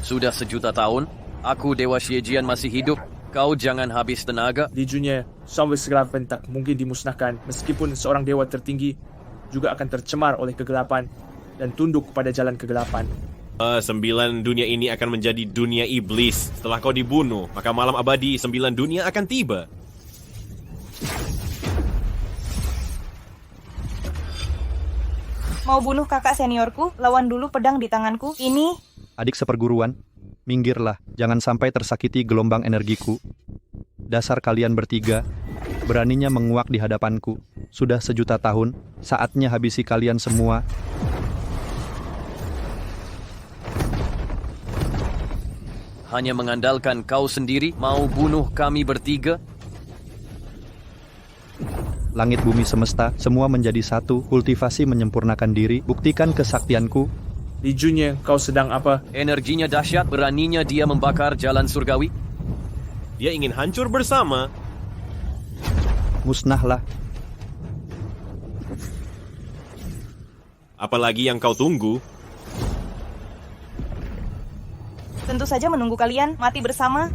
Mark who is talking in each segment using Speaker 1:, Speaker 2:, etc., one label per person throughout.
Speaker 1: Sudah sejuta tahun, aku Dewa Xiejian masih hidup. Kau jangan habis tenaga.
Speaker 2: Li Junye, Samuel kegelapan tak mungkin dimusnahkan meskipun seorang dewa tertinggi juga akan tercemar oleh kegelapan dan tunduk pada jalan kegelapan.
Speaker 3: 9 dunia ini akan menjadi dunia iblis. Setelah kau dibunuh, maka malam abadi 9 dunia akan tiba.
Speaker 4: Mau bunuh kakak seniorku, lawan dulu pedang di tanganku. Ini...
Speaker 5: Adik seperguruan, minggirlah, jangan sampai tersakiti gelombang energiku. Dasar kalian bertiga, beraninya menguak di hadapanku. Sudah sejuta tahun, saatnya habisi kalian semua.
Speaker 1: Hanya mengandalkan kau sendiri mau bunuh kami bertiga?
Speaker 5: Langit bumi semesta, semua menjadi satu, kultivasi menyempurnakan diri, buktikan kesaktianku.
Speaker 2: Li Junye, kau sedang apa?
Speaker 1: Energinya dahsyat, beraninya dia membakar jalan surgawi.
Speaker 3: Dia ingin hancur bersama.
Speaker 5: Musnahlah.
Speaker 3: Apalagi yang kau tunggu?
Speaker 4: Tentu saja menunggu kalian mati bersama.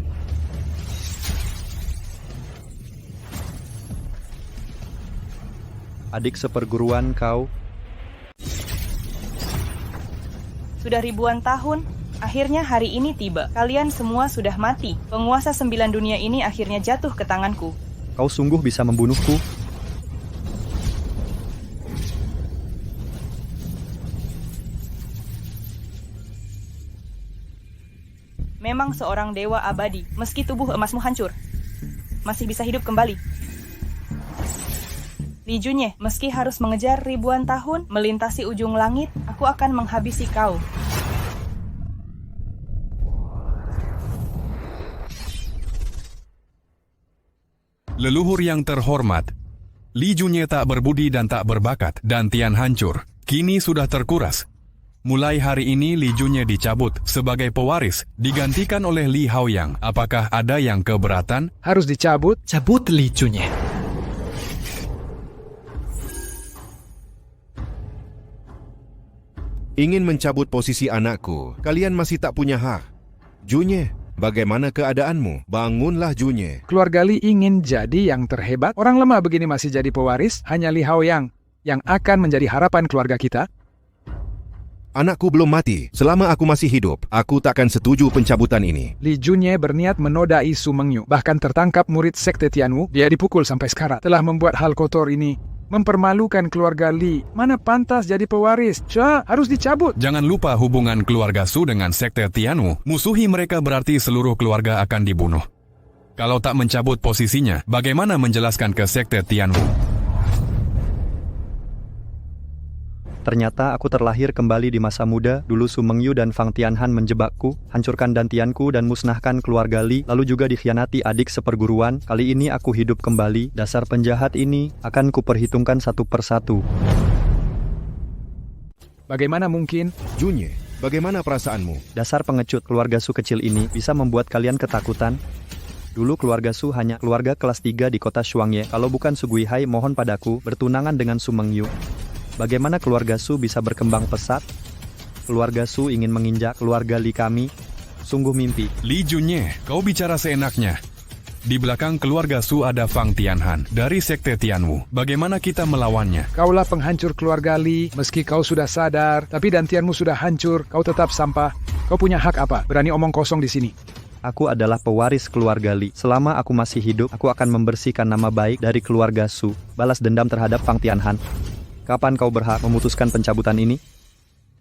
Speaker 5: Adik seperguruan kau.
Speaker 4: Sudah ribuan tahun, akhirnya hari ini tiba. Kalian semua sudah mati. Penguasa 9 dunia ini akhirnya jatuh ke tanganku.
Speaker 5: Kau sungguh bisa membunuhku?
Speaker 4: Memang seorang dewa abadi, meski tubuh emasmu hancur, masih bisa hidup kembali. Li Junye, meski harus mengejar ribuan tahun, melintasi ujung langit, aku akan menghabisi kau.
Speaker 6: Leluhur yang terhormat, Li Junye tak berbudi dan tak berbakat, dan Tian hancur. Kini sudah terkuras. Mulai hari ini Li Junye dicabut sebagai pewaris, digantikan oleh Li Haoyang. Apakah ada yang keberatan?
Speaker 7: Harus dicabut? Cabut Li Junye.
Speaker 8: Ingin mencabut posisi anakku, kalian masih tak punya hak. Junye, bagaimana keadaanmu? Bangunlah Junye.
Speaker 7: Keluarga Li ingin jadi yang terhebat. Orang lemah begini masih jadi pewaris, hanya Li Haoyang yang akan menjadi harapan keluarga kita.
Speaker 8: Anakku belum mati. Selama aku masih hidup, aku takkan setuju pencabutan ini.
Speaker 7: Li Junye berniat menodai Su Mengyu. Bahkan tertangkap murid sekte Tianwu. Dia dipukul sampai sekarat. Telah membuat hal kotor ini. Mempermalukan keluarga Li. Mana pantas jadi pewaris? Harus dicabut.
Speaker 6: Jangan lupa hubungan keluarga Su dengan sekte Tianwu. Musuhi mereka berarti seluruh keluarga akan dibunuh. Kalau tak mencabut posisinya, bagaimana menjelaskan ke sekte Tianwu?
Speaker 5: Ternyata aku terlahir kembali di masa muda. Dulu Su Mengyu dan Fang Tianhan menjebakku, hancurkan dantianku dan musnahkan keluarga Li, lalu juga dikhianati adik seperguruan. Kali ini aku hidup kembali. Dasar penjahat ini akan kuperhitungkan satu persatu.
Speaker 7: Bagaimana mungkin?
Speaker 8: Junye, bagaimana perasaanmu?
Speaker 5: Dasar pengecut, keluarga Su kecil ini bisa membuat kalian ketakutan. Dulu keluarga Su hanya keluarga kelas 3 di kota Shuangye. Kalau bukan Su Guihai mohon padaku bertunangan dengan Su Mengyu. Bagaimana keluarga Su bisa berkembang pesat? Keluarga Su ingin menginjak keluarga Li kami. Sungguh mimpi.
Speaker 6: Li Junye, kau bicara seenaknya. Di belakang keluarga Su ada Fang Tianhan dari sekte Tianwu. Bagaimana kita melawannya?
Speaker 7: Kaulah penghancur keluarga Li. Meski kau sudah sadar, tapi dantianmu sudah hancur. Kau tetap sampah. Kau punya hak apa? Berani omong kosong di sini.
Speaker 5: Aku adalah pewaris keluarga Li. Selama aku masih hidup, aku akan membersihkan nama baik dari keluarga Su. Balas dendam terhadap Fang Tianhan. Kapan kau berhak memutuskan pencabutan ini?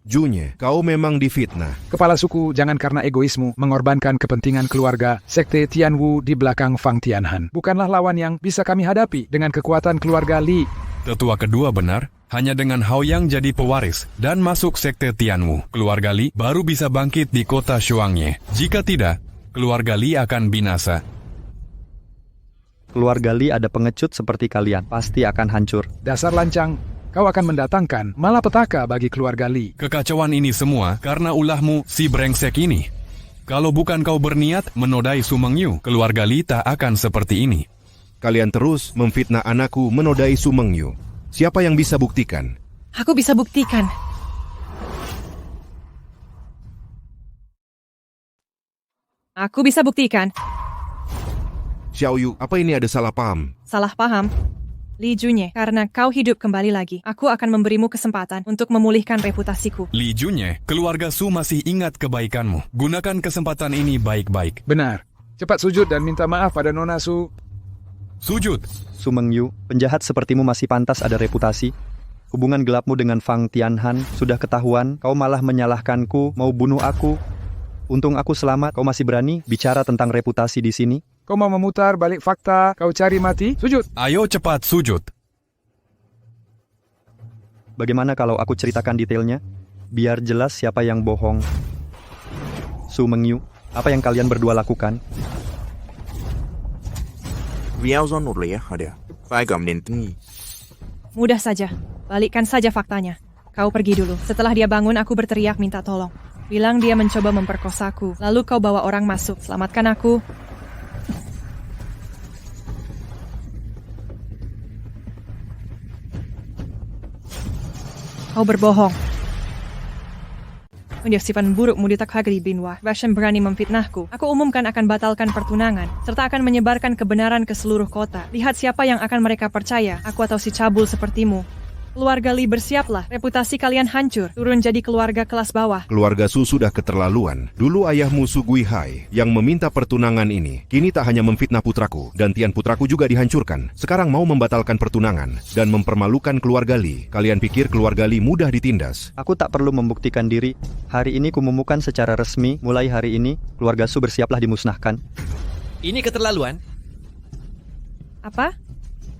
Speaker 8: Junye, kau memang difitnah.
Speaker 7: Kepala suku, jangan karena egoismu mengorbankan kepentingan keluarga. Sekte Tianwu di belakang Fang Tianhan bukanlah lawan yang bisa kami hadapi dengan kekuatan keluarga Li.
Speaker 6: Tetua kedua benar, hanya dengan Haoyang jadi pewaris dan masuk sekte Tianwu, keluarga Li baru bisa bangkit di kota Shuangye. Jika tidak, keluarga Li akan binasa.
Speaker 5: Keluarga Li ada pengecut seperti kalian, pasti akan hancur.
Speaker 7: Dasar lancang. Kau akan mendatangkan malapetaka bagi keluarga Li.
Speaker 6: Kekacauan ini semua karena ulahmu si brengsek ini. Kalau bukan kau berniat menodai Su Mengyu, keluarga Li tak akan seperti ini.
Speaker 8: Kalian terus memfitnah anakku menodai Su Mengyu. Siapa yang bisa buktikan?
Speaker 9: Aku bisa buktikan. Aku bisa buktikan.
Speaker 8: Xiao Yu, apa ini ada salah paham?
Speaker 9: Salah paham. Li Junye, karena kau hidup kembali lagi, aku akan memberimu kesempatan untuk memulihkan reputasiku.
Speaker 6: Li Junye, keluarga Su masih ingat kebaikanmu. Gunakan kesempatan ini baik-baik.
Speaker 7: Benar. Cepat sujud dan minta maaf pada Nona Su.
Speaker 6: Sujud.
Speaker 5: Su Mengyu, penjahat sepertimu masih pantas ada reputasi. Hubungan gelapmu dengan Fang Tianhan sudah ketahuan, kau malah menyalahkanku, mau bunuh aku. Untung aku selamat, kau masih berani bicara tentang reputasi di sini?
Speaker 7: Kau mau memutar balik fakta, kau cari mati? Sujud.
Speaker 6: Ayo cepat sujud.
Speaker 5: Bagaimana kalau aku ceritakan detailnya? Biar jelas siapa yang bohong. Su Mengyu, apa yang kalian berdua lakukan?
Speaker 9: Mudah saja, balikkan saja faktanya. Kau pergi dulu. Setelah dia bangun, aku berteriak minta tolong. Bilang dia mencoba memperkosaku. Lalu kau bawa orang masuk. Selamatkan aku. Kau berbohong. Dia sifat burukmu di Takhagri Binwa. Bashan berani memfitnahku. Aku umumkan akan batalkan pertunangan, serta akan menyebarkan kebenaran ke seluruh kota. Lihat siapa yang akan mereka percaya, aku atau si cabul sepertimu. Keluarga Li, bersiaplah. Reputasi kalian hancur. Turun jadi keluarga kelas bawah.
Speaker 8: Keluarga Su sudah keterlaluan. Dulu ayahmu Su Guihai yang meminta pertunangan ini, kini tak hanya memfitnah putraku, dan tian putraku juga dihancurkan. Sekarang mau membatalkan pertunangan dan mempermalukan keluarga Li. Kalian pikir keluarga Li mudah ditindas?
Speaker 5: Aku tak perlu membuktikan diri. Hari ini kumumukan secara resmi, mulai hari ini, keluarga Su bersiaplah dimusnahkan.
Speaker 1: Ini keterlaluan.
Speaker 9: Apa?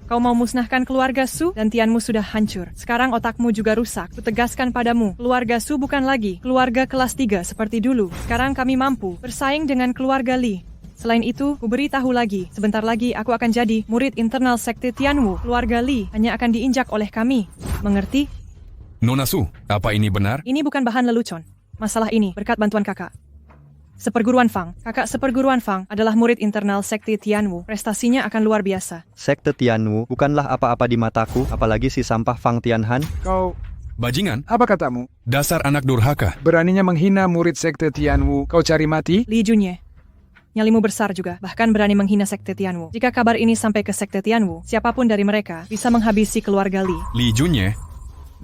Speaker 9: Kau mau musnahkan keluarga Su dan tianmu sudah hancur. Sekarang otakmu juga rusak. Kutegaskan padamu, keluarga Su bukan lagi keluarga kelas 3 seperti dulu. Sekarang kami mampu bersaing dengan keluarga Li. Selain itu, ku beritahu lagi, sebentar lagi aku akan jadi murid internal sekte Tianwu. Keluarga Li hanya akan diinjak oleh kami. Mengerti?
Speaker 6: Nona Su, apa ini benar?
Speaker 9: Ini bukan bahan lelucon. Masalah ini berkat bantuan kakak. Seperguruan Fang, kakak seperguruan Fang adalah murid internal sekte Tianwu. Prestasinya akan luar biasa.
Speaker 5: Sekte Tianwu bukanlah apa-apa di mataku, apalagi si sampah Fang Tianhan.
Speaker 7: Kau,
Speaker 6: Bajingan,
Speaker 7: apa katamu?
Speaker 6: dasar anak durhaka.
Speaker 7: Beraninya menghina murid sekte Tianwu. Kau cari mati?
Speaker 9: Li Junye, nyalimu besar juga, bahkan berani menghina sekte Tianwu. Jika kabar ini sampai ke sekte Tianwu, siapapun dari mereka bisa menghabisi keluarga Li.
Speaker 6: Li Junye,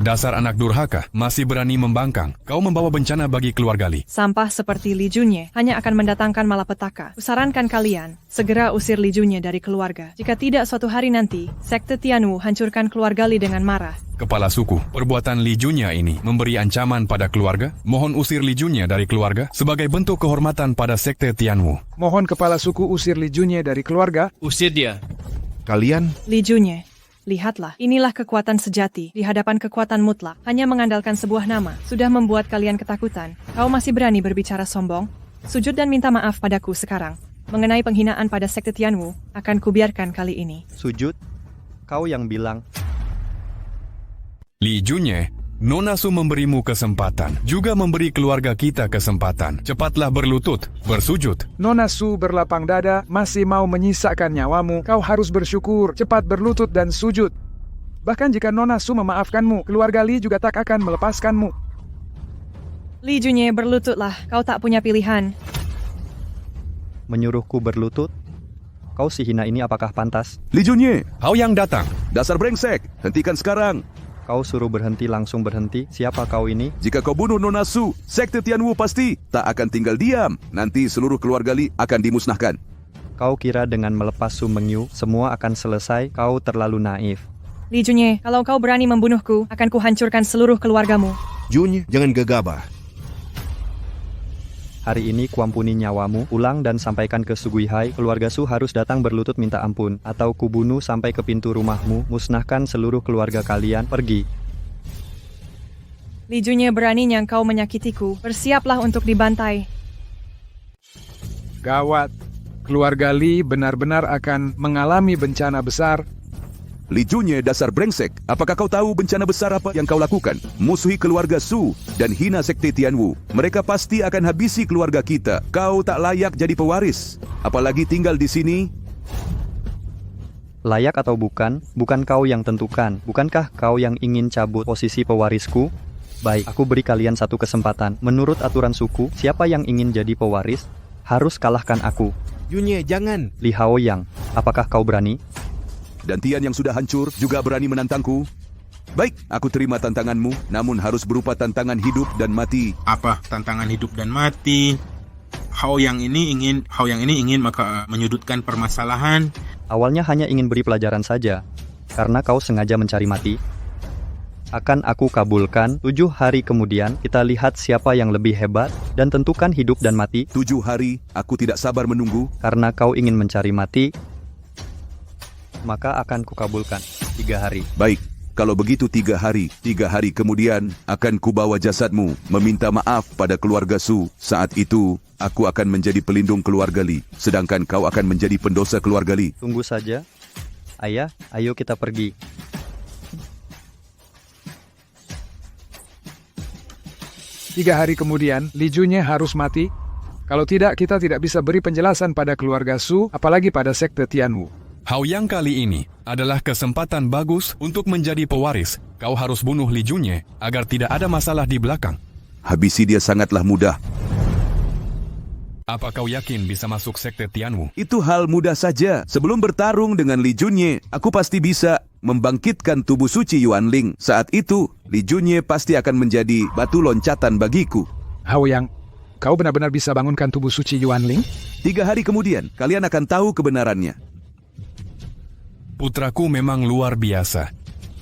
Speaker 6: dasar anak durhaka, masih berani membangkang. Kau membawa bencana bagi keluarga Li.
Speaker 9: Sampah seperti Li Junye hanya akan mendatangkan malapetaka. Kusarankan kalian, segera usir Li Junye dari keluarga. Jika tidak, suatu hari nanti, sekte Tianwu hancurkan keluarga Li dengan marah.
Speaker 6: Kepala suku, perbuatan Li Junye ini memberi ancaman pada keluarga. Mohon usir Li Junye dari keluarga sebagai bentuk kehormatan pada sekte Tianwu.
Speaker 7: Mohon kepala suku usir Li Junye dari keluarga.
Speaker 1: Usir dia.
Speaker 8: Kalian?
Speaker 9: Li Junye, lihatlah, inilah kekuatan sejati di hadapan kekuatan mutlak. Hanya mengandalkan sebuah nama sudah membuat kalian ketakutan. Kau masih berani berbicara sombong? Sujud dan minta maaf padaku sekarang. Mengenai penghinaan pada sekte Tianwu, akan kubiarkan kali ini.
Speaker 5: Sujud? Kau yang bilang.
Speaker 6: Li Junye, Nona Su memberimu kesempatan, juga memberi keluarga kita kesempatan. Cepatlah berlutut, bersujud.
Speaker 7: Nona Su berlapang dada, masih mau menyisakan nyawamu. Kau harus bersyukur, cepat berlutut dan sujud. Bahkan jika Nona Su memaafkanmu, keluarga Li juga tak akan melepaskanmu.
Speaker 9: Li Junye, berlututlah, kau tak punya pilihan.
Speaker 5: Menyuruhku berlutut? Kau si hina ini apakah pantas?
Speaker 10: Li Junye,
Speaker 6: Hao yang datang.
Speaker 10: dasar brengsek, hentikan sekarang.
Speaker 5: Kau suruh berhenti langsung berhenti. Siapa kau ini?
Speaker 10: Jika kau bunuh Nona Su, sekte Tianwu pasti tak akan tinggal diam. Nanti seluruh keluarga Li akan dimusnahkan.
Speaker 5: Kau kira dengan melepas Su Mengyu, semua akan selesai? Kau terlalu naif.
Speaker 9: Li Junye, kalau kau berani membunuhku, akan kuhancurkan seluruh keluargamu.
Speaker 8: Junye, jangan gegabah.
Speaker 5: Hari ini kuampuni nyawamu, ulang dan sampaikan ke Su Guihai, keluarga Su harus datang berlutut minta ampun, atau kubunuh sampai ke pintu rumahmu, musnahkan seluruh keluarga kalian, pergi.
Speaker 9: Li Junye, beraninya kau menyakitiku, bersiaplah untuk dibantai.
Speaker 7: Gawat, keluarga Li benar-benar akan mengalami bencana besar.
Speaker 10: Li Junye, dasar brengsek, apakah kau tahu bencana besar apa yang kau lakukan? Musuhi keluarga Su dan hina sekte Tianwu. Mereka pasti akan habisi keluarga kita. Kau tak layak jadi pewaris, apalagi tinggal di sini.
Speaker 5: Layak atau bukan kau yang tentukan. Bukankah kau yang ingin cabut posisi pewarisku? Baik, aku beri kalian satu kesempatan. Menurut aturan suku, siapa yang ingin jadi pewaris harus kalahkan aku.
Speaker 8: Junye, jangan.
Speaker 5: Li Haoyang, apakah kau berani?
Speaker 10: Dan Tian yang sudah hancur juga berani menantangku. Baik, aku terima tantanganmu, namun harus berupa tantangan hidup dan mati.
Speaker 11: Apa tantangan hidup dan mati? Hao yang ini ingin maka menyudutkan permasalahan.
Speaker 5: Awalnya hanya ingin beri pelajaran saja, karena kau sengaja mencari mati. Akan aku kabulkan. 7 hari kemudian, kita lihat siapa yang lebih hebat, dan tentukan hidup dan mati.
Speaker 10: 7 hari, aku tidak sabar menunggu.
Speaker 5: Karena kau ingin mencari mati, maka akan kukabulkan. 3 hari.
Speaker 10: Baik, kalau begitu 3 hari. 3 hari kemudian, akan kubawa jasadmu, meminta maaf pada keluarga Su. Saat itu, aku akan menjadi pelindung keluarga Li, sedangkan kau akan menjadi pendosa keluarga Li.
Speaker 5: Tunggu saja. Ayah, ayo kita pergi.
Speaker 7: Tiga hari kemudian, Li Junye harus mati. Kalau tidak, kita tidak bisa beri penjelasan pada keluarga Su, apalagi pada sekte Tianwu.
Speaker 6: Haoyang kali ini adalah kesempatan bagus untuk menjadi pewaris. Kau harus bunuh Li Junye agar tidak ada masalah di belakang.
Speaker 10: Habisi dia sangatlah mudah.
Speaker 6: Apa kau yakin bisa masuk sekte Tianwu?
Speaker 10: Itu hal mudah saja. Sebelum bertarung dengan Li Junye, aku pasti bisa membangkitkan tubuh suci Yuanling. Saat itu, Li Junye pasti akan menjadi batu loncatan bagiku.
Speaker 7: Haoyang, kau benar-benar bisa bangunkan tubuh suci Yuanling?
Speaker 10: 3 hari kemudian, kalian akan tahu kebenarannya.
Speaker 6: Putraku memang luar biasa.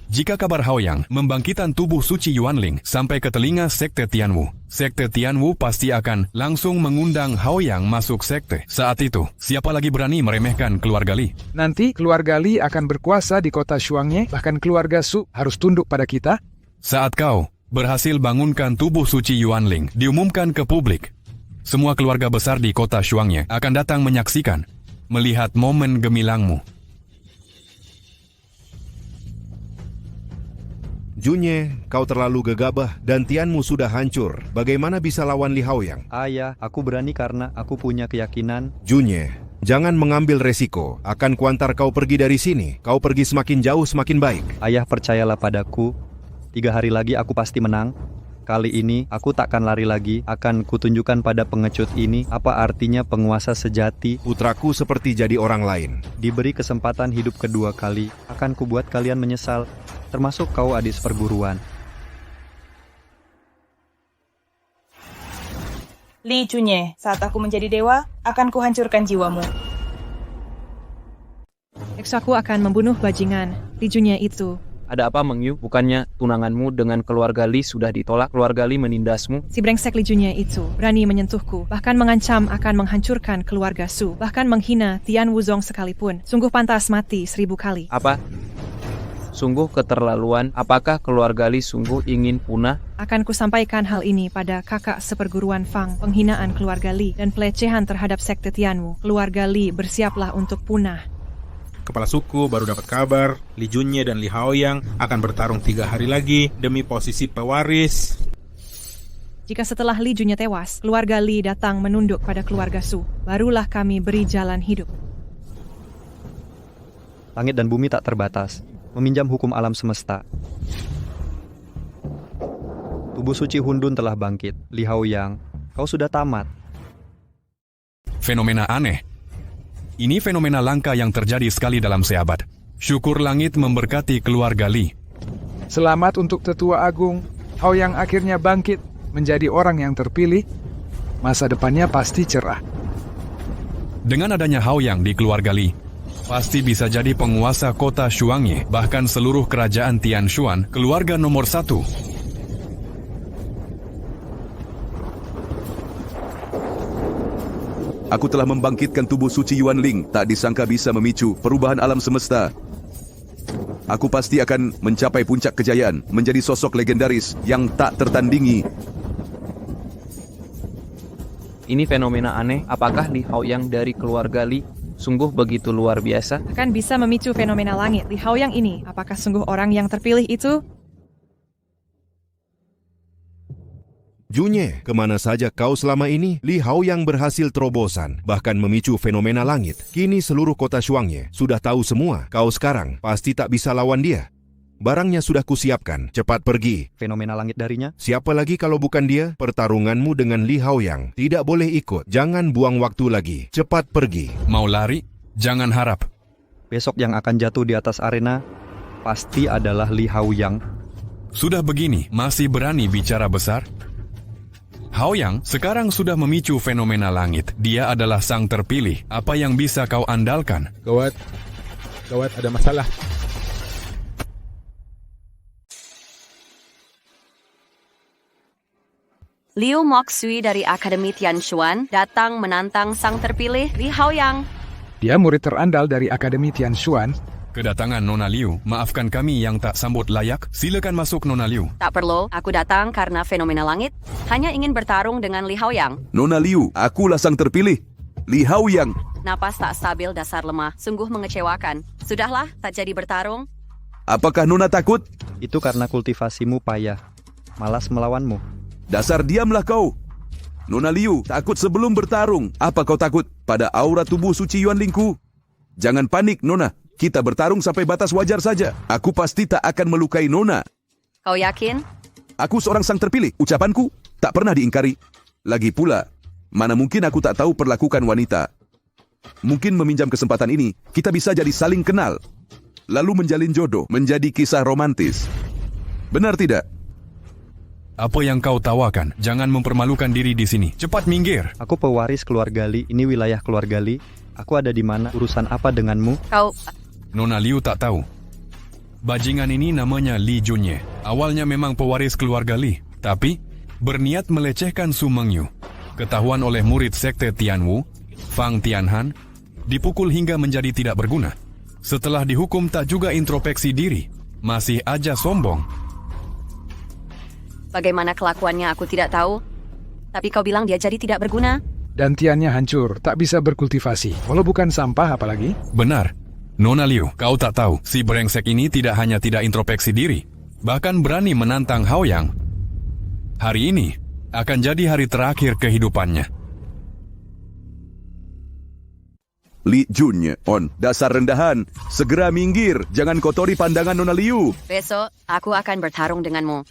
Speaker 6: Jika kabar Haoyang membangkitkan tubuh suci Yuanling sampai ke telinga sekte Tianwu pasti akan langsung mengundang Haoyang masuk sekte. Saat itu, siapa lagi berani meremehkan keluarga Li?
Speaker 7: Nanti keluarga Li akan berkuasa di kota Shuangye, bahkan keluarga Su harus tunduk pada kita.
Speaker 6: Saat kau berhasil bangunkan tubuh suci Yuanling diumumkan ke publik, semua keluarga besar di kota Shuangye akan datang menyaksikan, melihat momen gemilangmu.
Speaker 8: Junye, kau terlalu gegabah dan Tianmu sudah hancur. Bagaimana bisa lawan Li Haoyang?
Speaker 5: Ayah, aku berani karena aku punya keyakinan.
Speaker 8: Junye, jangan mengambil resiko. Akan kuantar kau pergi dari sini. Kau pergi semakin jauh semakin baik.
Speaker 5: Ayah, percayalah padaku. 3 hari lagi aku pasti menang. Kali ini aku takkan lari lagi. Akan kutunjukkan pada pengecut ini apa artinya penguasa sejati.
Speaker 8: Putraku seperti jadi orang lain.
Speaker 5: Diberi kesempatan hidup kedua kali, akan kubuat kalian menyesal. Termasuk kau adik seperguruan.
Speaker 4: Li Junye, saat aku menjadi dewa, akan kuhancurkan jiwamu.
Speaker 9: Eksaku akan membunuh bajingan Li Junye itu.
Speaker 12: Ada apa, Meng Yu? Bukannya tunanganmu dengan keluarga Li sudah ditolak? Keluarga Li menindasmu?
Speaker 9: Si brengsek Li Junye itu berani menyentuhku, bahkan mengancam akan menghancurkan keluarga Su, bahkan menghina Tian Wuzong sekalipun. Sungguh pantas mati 1000 kali.
Speaker 12: Apa? Sungguh keterlaluan. Apakah keluarga Li sungguh ingin punah?
Speaker 9: Akan kusampaikan hal ini pada kakak seperguruan Fang. Penghinaan keluarga Li dan pelecehan terhadap sekte Tianwu. Keluarga Li bersiaplah untuk punah.
Speaker 11: Kepala suku baru dapat kabar, Li Junye dan Li Haoyang akan bertarung 3 hari lagi demi posisi pewaris.
Speaker 9: Jika setelah Li Junye tewas, keluarga Li datang menunduk pada keluarga Su, barulah kami beri jalan hidup.
Speaker 5: Langit dan bumi tak terbatas, meminjam hukum alam semesta. Tubuh suci Hundun telah bangkit. Li Haoyang, kau sudah tamat.
Speaker 6: Fenomena aneh. Ini fenomena langka yang terjadi sekali dalam seabad. Syukur langit memberkati keluarga Li.
Speaker 7: Selamat untuk Tetua Agung. Haoyang akhirnya bangkit menjadi orang yang terpilih. Masa depannya pasti cerah.
Speaker 6: Dengan adanya Haoyang di keluarga Li, pasti bisa jadi penguasa kota Shuangye, bahkan seluruh kerajaan Tianshuan, keluarga nomor 1.
Speaker 10: Aku telah membangkitkan tubuh suci Yuanling, tak disangka bisa memicu perubahan alam semesta. Aku pasti akan mencapai puncak kejayaan, menjadi sosok legendaris yang tak tertandingi.
Speaker 12: Ini fenomena aneh. Apakah Li Haoyang dari keluarga Li sungguh begitu luar biasa?
Speaker 9: Akan bisa memicu fenomena langit. Li Haoyang ini, apakah sungguh orang yang terpilih itu?
Speaker 8: Junye, kemana saja kau selama ini? Li Haoyang berhasil terobosan, bahkan memicu fenomena langit. Kini seluruh kota Shuangye sudah tahu semua. Kau sekarang pasti tak bisa lawan dia. Barangnya sudah kusiapkan. Cepat pergi.
Speaker 5: Fenomena langit darinya?
Speaker 8: Siapa lagi kalau bukan dia? Pertarunganmu dengan Li Haoyang tidak boleh ikut. Jangan buang waktu lagi. Cepat pergi.
Speaker 6: Mau lari? Jangan harap.
Speaker 5: Besok yang akan jatuh di atas arena pasti adalah Li Haoyang.
Speaker 6: Sudah begini, masih berani bicara besar? Haoyang sekarang sudah memicu fenomena langit. Dia adalah sang terpilih. Apa yang bisa kau andalkan?
Speaker 11: Gawat, ada masalah.
Speaker 13: Liu Moxui dari Akademi Tianshuan datang menantang sang terpilih Li Haoyang.
Speaker 7: Dia murid terandal dari Akademi Tianshuan.
Speaker 6: Kedatangan Nona Liu, maafkan kami yang tak sambut layak. Silakan masuk Nona Liu.
Speaker 13: Tak perlu, aku datang karena fenomena langit. Hanya ingin bertarung dengan Li Haoyang.
Speaker 10: Nona Liu, akulah sang terpilih. Li Haoyang.
Speaker 13: Napas tak stabil, dasar lemah. Sungguh mengecewakan. Sudahlah, tak jadi bertarung.
Speaker 10: Apakah Nona takut?
Speaker 5: Itu karena kultivasimu payah. Malas melawanmu.
Speaker 10: Dasar diamlah kau. Nona Liu, takut sebelum bertarung. Apa kau takut pada aura tubuh suci Yuan Lingku? Jangan panik, Nona. Kita bertarung sampai batas wajar saja. Aku pasti tak akan melukai Nona.
Speaker 13: Kau yakin?
Speaker 10: Aku seorang sang terpilih. Ucapanku tak pernah diingkari. Lagi pula, mana mungkin aku tak tahu perlakukan wanita. Mungkin meminjam kesempatan ini, kita bisa jadi saling kenal. Lalu menjalin jodoh, menjadi kisah romantis. Benar tidak?
Speaker 6: Apa yang kau tawarkan? Jangan mempermalukan diri di sini. Cepat minggir.
Speaker 5: Aku pewaris keluarga Li. Ini wilayah keluarga Li. Aku ada di mana? Urusan apa denganmu?
Speaker 13: Kau...
Speaker 6: Nona Liu tak tahu. Bajingan ini namanya Li Junye. Awalnya memang pewaris keluarga Li, tapi berniat melecehkan Su Mengyu. Ketahuan oleh murid sekte Tianwu, Fang Tianhan, dipukul hingga menjadi tidak berguna. Setelah dihukum tak juga introspeksi diri. Masih aja sombong.
Speaker 13: Bagaimana kelakuannya aku tidak tahu. Tapi kau bilang dia jadi tidak berguna.
Speaker 7: Dantiannya hancur, tak bisa berkultivasi. Walau bukan sampah apalagi.
Speaker 6: Benar. Nona Liu, kau tak tahu, si brengsek ini tidak hanya tidak introspeksi diri, bahkan berani menantang Haoyang. Hari ini akan jadi hari terakhir kehidupannya.
Speaker 10: Li Junye, dasar rendahan. Segera minggir, jangan kotori pandangan Nona Liu.
Speaker 13: Besok, aku akan bertarung denganmu.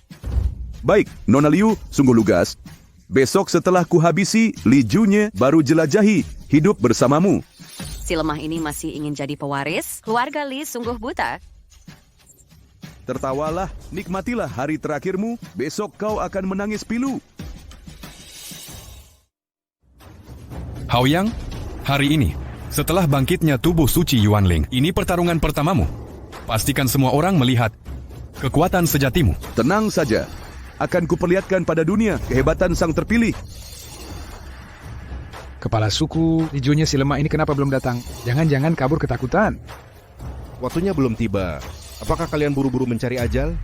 Speaker 10: Baik, Nona Liu, sungguh lugas. Besok setelah kuhabisi, Li Junye baru jelajahi hidup bersamamu.
Speaker 13: Si lemah ini masih ingin jadi pewaris? Keluarga Li sungguh buta.
Speaker 10: Tertawalah, nikmatilah hari terakhirmu. Besok kau akan menangis pilu.
Speaker 6: Haoyang, hari ini, setelah bangkitnya tubuh suci Yuanling, ini pertarungan pertamamu. Pastikan semua orang melihat kekuatan sejatimu.
Speaker 10: Tenang saja. Akan kuperlihatkan pada dunia kehebatan sang terpilih.
Speaker 7: Kepala suku, Li Junye si lemah ini kenapa belum datang? Jangan-jangan kabur ketakutan.
Speaker 8: Waktunya belum tiba. Apakah kalian buru-buru mencari ajal?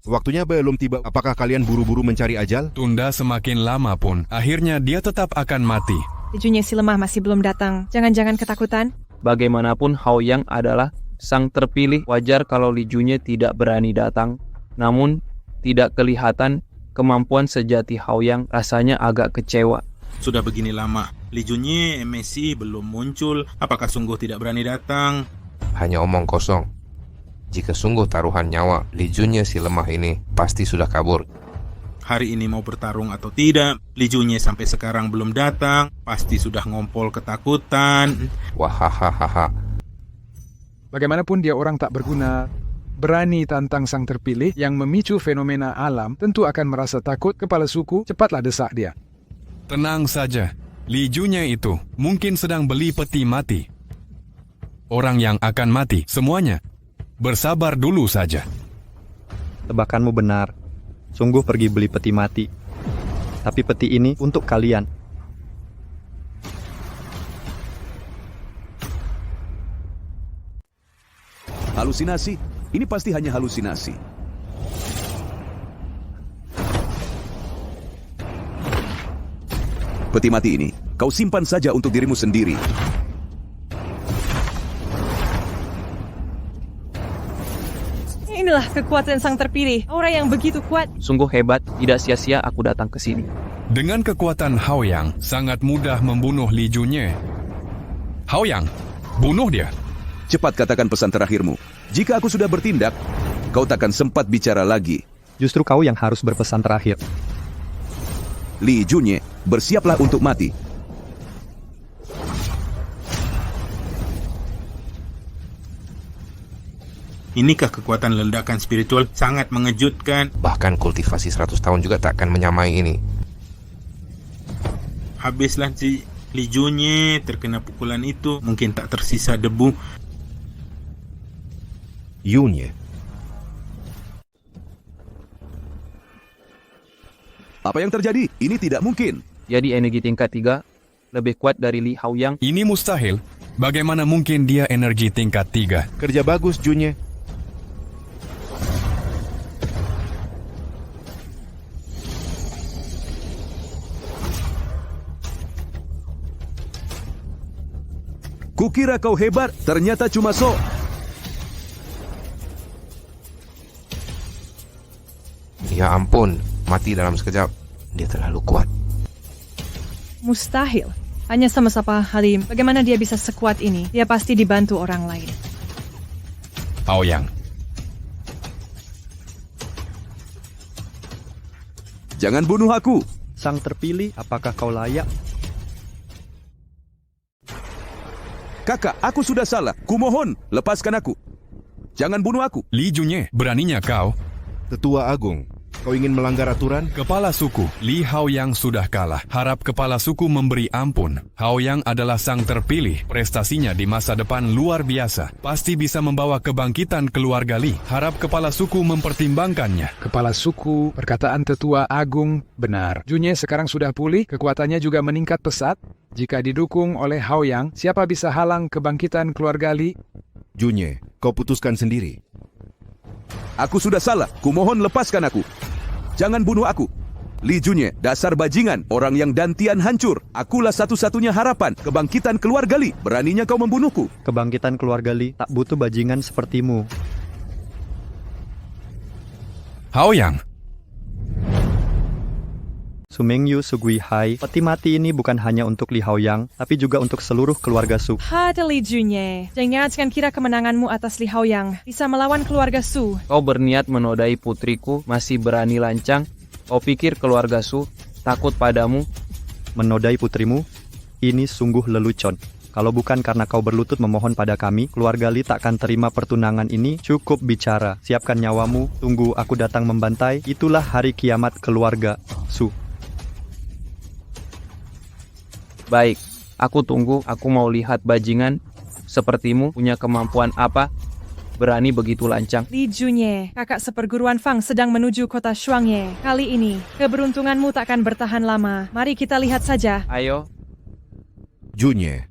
Speaker 8: Waktunya belum tiba. Apakah kalian buru-buru mencari ajal?
Speaker 6: Tunda semakin lama pun, akhirnya dia tetap akan mati.
Speaker 9: Li Junye si lemah masih belum datang. Jangan-jangan ketakutan?
Speaker 12: Bagaimanapun Haoyang adalah sang terpilih. Wajar kalau Li Junye tidak berani datang. Namun, tidak kelihatan kemampuan sejati Haoyang, rasanya agak kecewa.
Speaker 11: Sudah begini lama, Li Junye Messi belum muncul. Apakah sungguh tidak berani datang?
Speaker 14: Hanya omong kosong. Jika sungguh taruhan nyawa, Li Junye si lemah ini pasti sudah kabur.
Speaker 11: Hari ini mau bertarung atau tidak, Li Junye sampai sekarang belum datang. Pasti sudah ngompol ketakutan.
Speaker 14: Wahahaha.
Speaker 7: Bagaimanapun dia orang tak berguna, berani tantang sang terpilih yang memicu fenomena alam, tentu akan merasa takut. Kepala suku, cepatlah desak dia.
Speaker 6: Tenang saja, Li Junye itu mungkin sedang beli peti mati. Orang yang akan mati, semuanya. Bersabar dulu saja.
Speaker 5: Tebakanmu benar. Sungguh pergi beli peti mati. Tapi peti ini untuk kalian.
Speaker 10: Halusinasi? Ini pasti hanya halusinasi. Peti mati ini, kau simpan saja untuk dirimu sendiri.
Speaker 9: Inilah kekuatan sang terpilih. Aura yang begitu kuat.
Speaker 12: Sungguh hebat, tidak sia-sia aku datang ke sini.
Speaker 6: Dengan kekuatan Haoyang, sangat mudah membunuh Li Junye. Haoyang, bunuh dia.
Speaker 10: Cepat katakan pesan terakhirmu. Jika aku sudah bertindak, kau takkan sempat bicara lagi.
Speaker 5: Justru kau yang harus berpesan terakhir.
Speaker 10: Li Junye, bersiaplah untuk mati.
Speaker 11: Inikah kekuatan ledakan spiritual? Sangat mengejutkan.
Speaker 14: Bahkan kultivasi 100 tahun juga tak akan menyamai ini.
Speaker 11: Habislah si Li Junye terkena pukulan itu. Mungkin tak tersisa debu.
Speaker 8: Yunye,
Speaker 10: Apa yang terjadi? Ini tidak mungkin.
Speaker 12: Jadi energi tingkat 3 lebih kuat dari Li Haoyang.
Speaker 6: Ini mustahil. Bagaimana mungkin dia energi tingkat 3?
Speaker 8: kerja bagus Junye.
Speaker 10: Kukira kau hebat, ternyata cuma sok.
Speaker 14: Ya ampun, mati dalam sekejap. Dia terlalu kuat.
Speaker 9: Mustahil. Hanya sama-sama Halim. Bagaimana dia bisa sekuat ini? Dia pasti dibantu orang lain.
Speaker 6: Haoyang,
Speaker 10: Jangan bunuh aku.
Speaker 5: Sang terpilih, apakah kau layak?
Speaker 10: Kakak, aku sudah salah. Kumohon, lepaskan aku. Jangan bunuh aku.
Speaker 6: Li Junye, beraninya kau?
Speaker 8: Tetua Agung, kau ingin melanggar aturan?
Speaker 6: Kepala suku, Li Haoyang sudah kalah. Harap kepala suku memberi ampun. Haoyang adalah sang terpilih. Prestasinya di masa depan luar biasa. Pasti bisa membawa kebangkitan keluarga Li. Harap kepala suku mempertimbangkannya.
Speaker 7: Kepala suku, perkataan Tetua Agung benar. Junye sekarang sudah pulih, kekuatannya juga meningkat pesat. Jika didukung oleh Haoyang, siapa bisa halang kebangkitan keluarga Li?
Speaker 8: Junye, kau putuskan sendiri.
Speaker 10: Aku sudah salah. Kumohon lepaskan aku. Jangan bunuh aku. Li Junye, dasar bajingan, orang yang dantian hancur. Akulah satu-satunya harapan kebangkitan keluarga Li. Beraninya kau membunuhku.
Speaker 5: Kebangkitan keluarga Li tak butuh bajingan sepertimu.
Speaker 6: Haoyang,
Speaker 5: Sumengyu Sugui Hai, peti mati ini bukan hanya untuk Li Haoyang, tapi juga untuk seluruh keluarga Su.
Speaker 9: Hati Li Junye. Jangan kira kemenanganmu atas Li Haoyang bisa melawan keluarga Su.
Speaker 12: Kau berniat menodai putriku, masih berani lancang. Kau pikir keluarga Su takut padamu?
Speaker 5: Menodai putrimu? Ini sungguh lelucon. Kalau bukan karena kau berlutut memohon pada kami, keluarga Li takkan terima pertunangan ini. Cukup bicara. Siapkan nyawamu, tunggu aku datang membantai. Itulah hari kiamat keluarga Su.
Speaker 12: Baik, aku tunggu. Aku mau lihat bajingan sepertimu punya kemampuan apa? Berani begitu lancang.
Speaker 9: Li Junye, kakak seperguruan Fang sedang menuju kota Shuangye. Kali ini, keberuntunganmu takkan bertahan lama. Mari kita lihat saja.
Speaker 12: Ayo.
Speaker 8: Junye,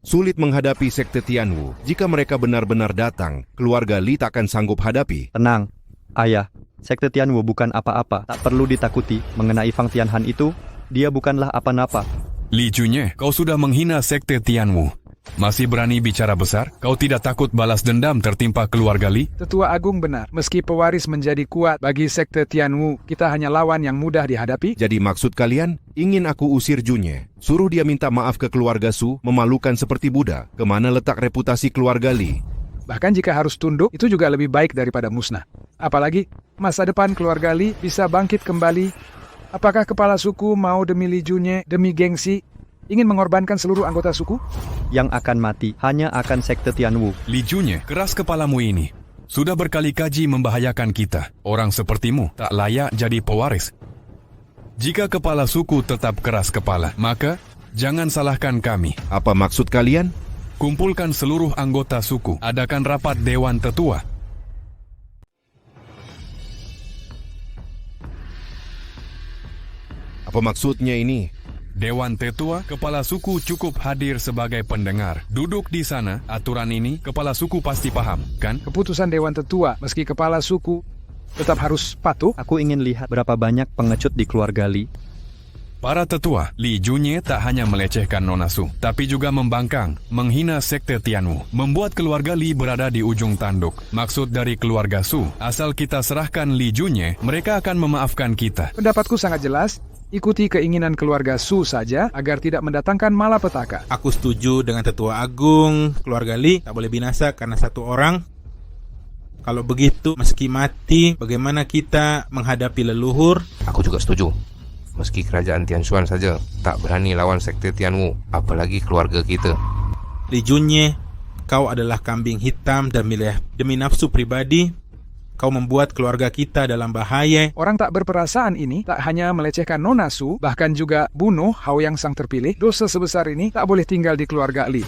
Speaker 8: sulit menghadapi sekte Tianwu. Jika mereka benar-benar datang, keluarga Li takkan sanggup hadapi.
Speaker 5: Tenang, ayah. Sekte Tianwu bukan apa-apa. Tak perlu ditakuti. Mengenai Fang Tianhan itu, dia bukanlah apa-apa.
Speaker 6: Li Junye, kau sudah menghina sekte Tianwu. Masih berani bicara besar? Kau tidak takut balas dendam tertimpa keluarga Li?
Speaker 7: Tetua Agung benar. Meski pewaris menjadi kuat bagi sekte Tianwu, kita hanya lawan yang mudah dihadapi.
Speaker 8: Jadi maksud kalian, ingin aku usir Junye? Suruh dia minta maaf ke keluarga Su, memalukan seperti Buddha. Kemana letak reputasi keluarga Li?
Speaker 7: Bahkan jika harus tunduk, itu juga lebih baik daripada musnah. Apalagi, masa depan keluarga Li bisa bangkit kembali. Apakah kepala suku mau demi Li Junye, demi gengsi, ingin mengorbankan seluruh anggota suku?
Speaker 5: Yang akan mati hanya akan sekte Tianwu.
Speaker 6: Li Junye, keras kepalamu ini. Sudah berkali-kali membahayakan kita. Orang sepertimu tak layak jadi pewaris. Jika kepala suku tetap keras kepala, maka jangan salahkan kami.
Speaker 8: Apa maksud kalian?
Speaker 6: Kumpulkan seluruh anggota suku. Adakan rapat Dewan Tetua.
Speaker 8: Apa maksudnya ini?
Speaker 6: Dewan Tetua, kepala suku cukup hadir sebagai pendengar. Duduk di sana, aturan ini kepala suku pasti paham, kan?
Speaker 7: Keputusan Dewan Tetua, meski kepala suku tetap harus patuh.
Speaker 5: Aku ingin lihat berapa banyak pengecut di keluarga Li.
Speaker 6: Para tetua, Li Junye tak hanya melecehkan Nona Su, tapi juga membangkang, menghina sekte Tianwu, membuat keluarga Li berada di ujung tanduk. Maksud dari keluarga Su, asal kita serahkan Li Junye, mereka akan memaafkan kita.
Speaker 7: Pendapatku sangat jelas. Ikuti keinginan keluarga Su saja agar tidak mendatangkan malapetaka.
Speaker 11: Aku setuju dengan Tetua Agung. Keluarga Li tak boleh binasa karena satu orang. Kalau begitu, meski mati, bagaimana kita menghadapi leluhur?
Speaker 14: Aku juga setuju. Meski kerajaan Tianshuan saja tak berani lawan sekte Tianwu, apalagi keluarga kita.
Speaker 11: Li Junye, kau adalah kambing hitam dan demi nafsu pribadi, kau membuat keluarga kita dalam bahaya.
Speaker 7: Orang tak berperasaan ini tak hanya melecehkan Nona Su, bahkan juga bunuh Haoyang sang terpilih. Dosa sebesar ini tak boleh tinggal di keluarga Li.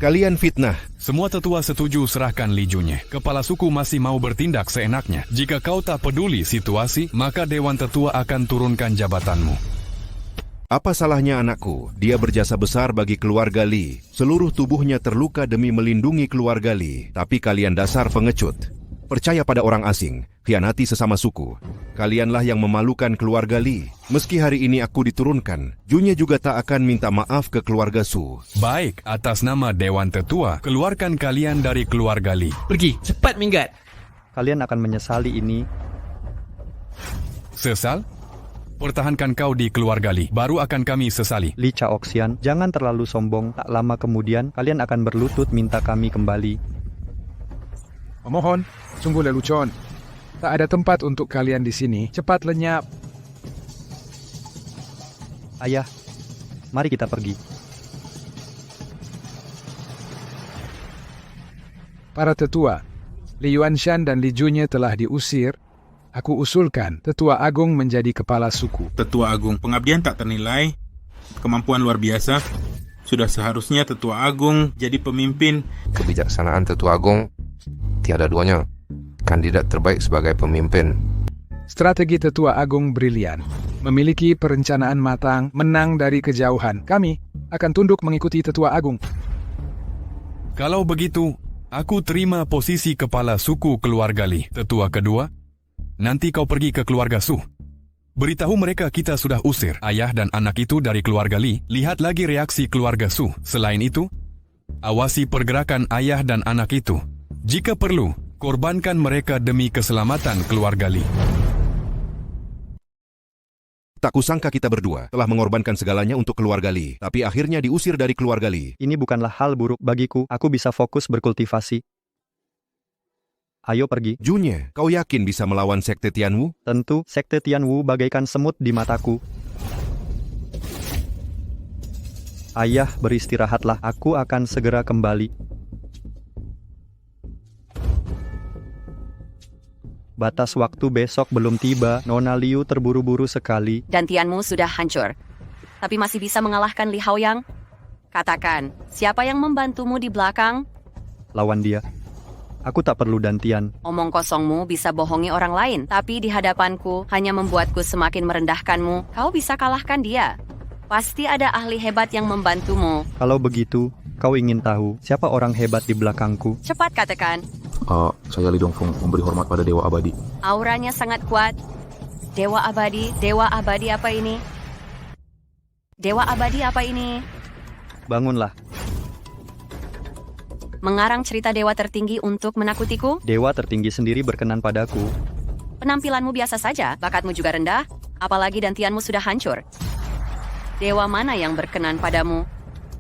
Speaker 8: Kalian fitnah.
Speaker 6: Semua tetua setuju serahkan Li Junye. Kepala suku masih mau bertindak seenaknya. Jika kau tak peduli situasi, maka Dewan Tetua akan turunkan jabatanmu.
Speaker 8: Apa salahnya anakku? Dia berjasa besar bagi keluarga Li. Seluruh tubuhnya terluka demi melindungi keluarga Li. Tapi kalian dasar pengecut. Percaya pada orang asing, khianati sesama suku. Kalianlah yang memalukan keluarga Li. Meski hari ini aku diturunkan, Junye juga tak akan minta maaf ke keluarga Su.
Speaker 6: Baik, atas nama Dewan Tetua, keluarkan kalian dari keluarga Li.
Speaker 15: Pergi, cepat minggat.
Speaker 5: Kalian akan menyesali ini.
Speaker 6: Sesal? Pertahankan kau di keluarga Li, baru akan kami sesali.
Speaker 5: Li Chaoxian, jangan terlalu sombong. Tak lama kemudian, kalian akan berlutut minta kami kembali.
Speaker 7: Memohon, sungguh lelucon. Tak ada tempat untuk kalian di sini. Cepat lenyap.
Speaker 5: Ayah, mari kita pergi.
Speaker 7: Para tetua, Li Yuanshan dan Li Junye telah diusir. Aku usulkan Tetua Agung menjadi kepala suku.
Speaker 11: Tetua Agung, pengabdian tak ternilai, kemampuan luar biasa. Sudah seharusnya Tetua Agung jadi pemimpin.
Speaker 14: Kebijaksanaan Tetua Agung tiada duanya. Kandidat terbaik sebagai pemimpin.
Speaker 7: Strategi Tetua Agung brilian. Memiliki perencanaan matang, menang dari kejauhan. Kami akan tunduk mengikuti Tetua Agung.
Speaker 6: Kalau begitu, aku terima posisi kepala suku keluarga Li. Tetua kedua, nanti kau pergi ke keluarga Su. Beritahu mereka kita sudah usir ayah dan anak itu dari keluarga Li. Lihat lagi reaksi keluarga Su. Selain itu, awasi pergerakan ayah dan anak itu. Jika perlu, korbankan mereka demi keselamatan keluarga Li.
Speaker 8: Tak kusangka kita berdua telah mengorbankan segalanya untuk keluarga Li, tapi akhirnya diusir dari keluarga Li.
Speaker 5: Ini bukanlah hal buruk bagiku, aku bisa fokus berkultivasi. Ayo pergi.
Speaker 8: Junye, kau yakin bisa melawan sekte Tianwu?
Speaker 5: Tentu, sekte Tianwu bagaikan semut di mataku. Ayah, beristirahatlah, aku akan segera kembali. Batas waktu besok belum tiba, Nona Liu terburu-buru sekali.
Speaker 13: Dan Tianmu sudah hancur. Tapi masih bisa mengalahkan Li Haoyang? Katakan, siapa yang membantumu di belakang?
Speaker 5: Lawan dia. Aku tak perlu dantian.
Speaker 13: Omong kosongmu bisa bohongi orang lain, tapi di hadapanku hanya membuatku semakin merendahkanmu. Kau bisa kalahkan dia. Pasti ada ahli hebat yang membantumu.
Speaker 5: Kalau begitu, kau ingin tahu siapa orang hebat di belakangku?
Speaker 13: Cepat katakan.
Speaker 16: Saya Li Dongfeng, memberi hormat pada Dewa Abadi.
Speaker 13: Auranya sangat kuat. Dewa Abadi apa ini? Dewa Abadi apa ini?
Speaker 5: Bangunlah.
Speaker 13: Mengarang cerita dewa tertinggi untuk menakutiku?
Speaker 5: Dewa tertinggi sendiri berkenan padaku.
Speaker 13: Penampilanmu biasa saja, bakatmu juga rendah, apalagi dantianmu sudah hancur. Dewa mana yang berkenan padamu?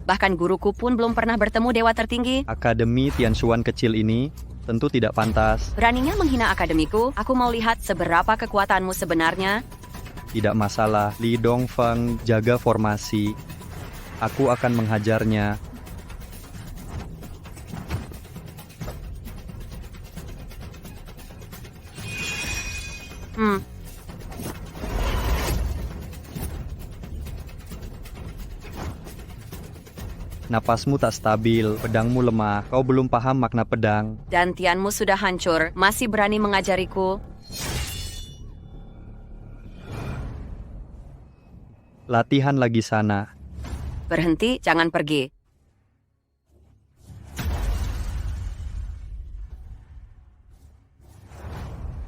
Speaker 13: Bahkan guruku pun belum pernah bertemu dewa tertinggi.
Speaker 5: Akademi Tianshuan kecil ini tentu tidak pantas.
Speaker 13: Beraninya menghina akademiku? Aku mau lihat seberapa kekuatanmu sebenarnya.
Speaker 5: Tidak masalah, Li Dongfeng, jaga formasi. Aku akan menghajarnya. Napasmu tak stabil, pedangmu lemah, kau belum paham makna pedang.
Speaker 13: Dantianmu sudah hancur, masih berani mengajariku?
Speaker 5: Latihan lagi sana.
Speaker 13: Berhenti, jangan pergi.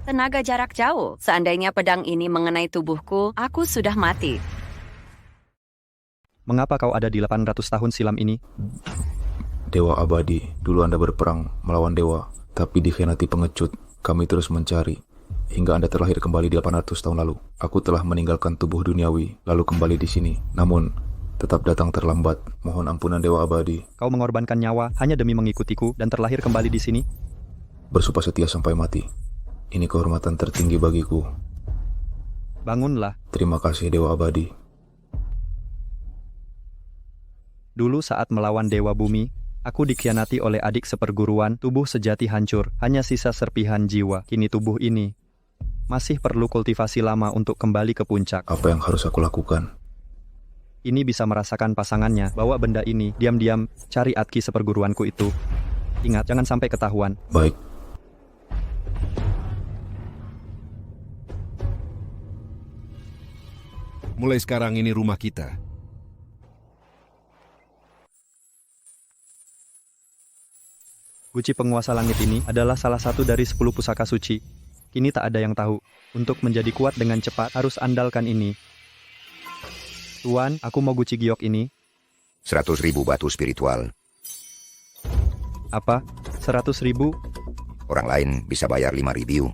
Speaker 13: Tenaga jarak jauh, seandainya pedang ini mengenai tubuhku, aku sudah mati.
Speaker 5: Mengapa kau ada di 800 tahun silam ini?
Speaker 16: Dewa Abadi, dulu Anda berperang melawan dewa, tapi dikhianati pengecut. Kami terus mencari, hingga Anda terlahir kembali di 800 tahun lalu. Aku telah meninggalkan tubuh duniawi, lalu kembali di sini. Namun, tetap datang terlambat. Mohon ampunan Dewa Abadi.
Speaker 5: Kau mengorbankan nyawa hanya demi mengikutiku dan terlahir kembali di sini?
Speaker 16: bersumpah setia sampai mati. Ini kehormatan tertinggi bagiku.
Speaker 5: Bangunlah.
Speaker 16: Terima kasih Dewa Abadi.
Speaker 5: Dulu saat melawan Dewa Bumi, aku dikhianati oleh adik seperguruan, tubuh sejati hancur, hanya sisa serpihan jiwa. Kini tubuh ini masih perlu kultivasi lama untuk kembali ke puncak.
Speaker 16: Apa yang harus aku lakukan?
Speaker 5: Ini bisa merasakan pasangannya, bawa benda ini, diam-diam, cari Atki seperguruanku itu. Ingat, jangan sampai ketahuan.
Speaker 16: Baik.
Speaker 8: Mulai sekarang ini rumah kita.
Speaker 5: Guci penguasa langit ini adalah salah satu dari 10 pusaka suci. Kini tak ada yang tahu. Untuk menjadi kuat dengan cepat, harus andalkan ini. Tuan, aku mau Guci giok ini.
Speaker 15: 100.000 batu spiritual.
Speaker 5: Apa? 100.000?
Speaker 15: Orang lain bisa bayar 5.000.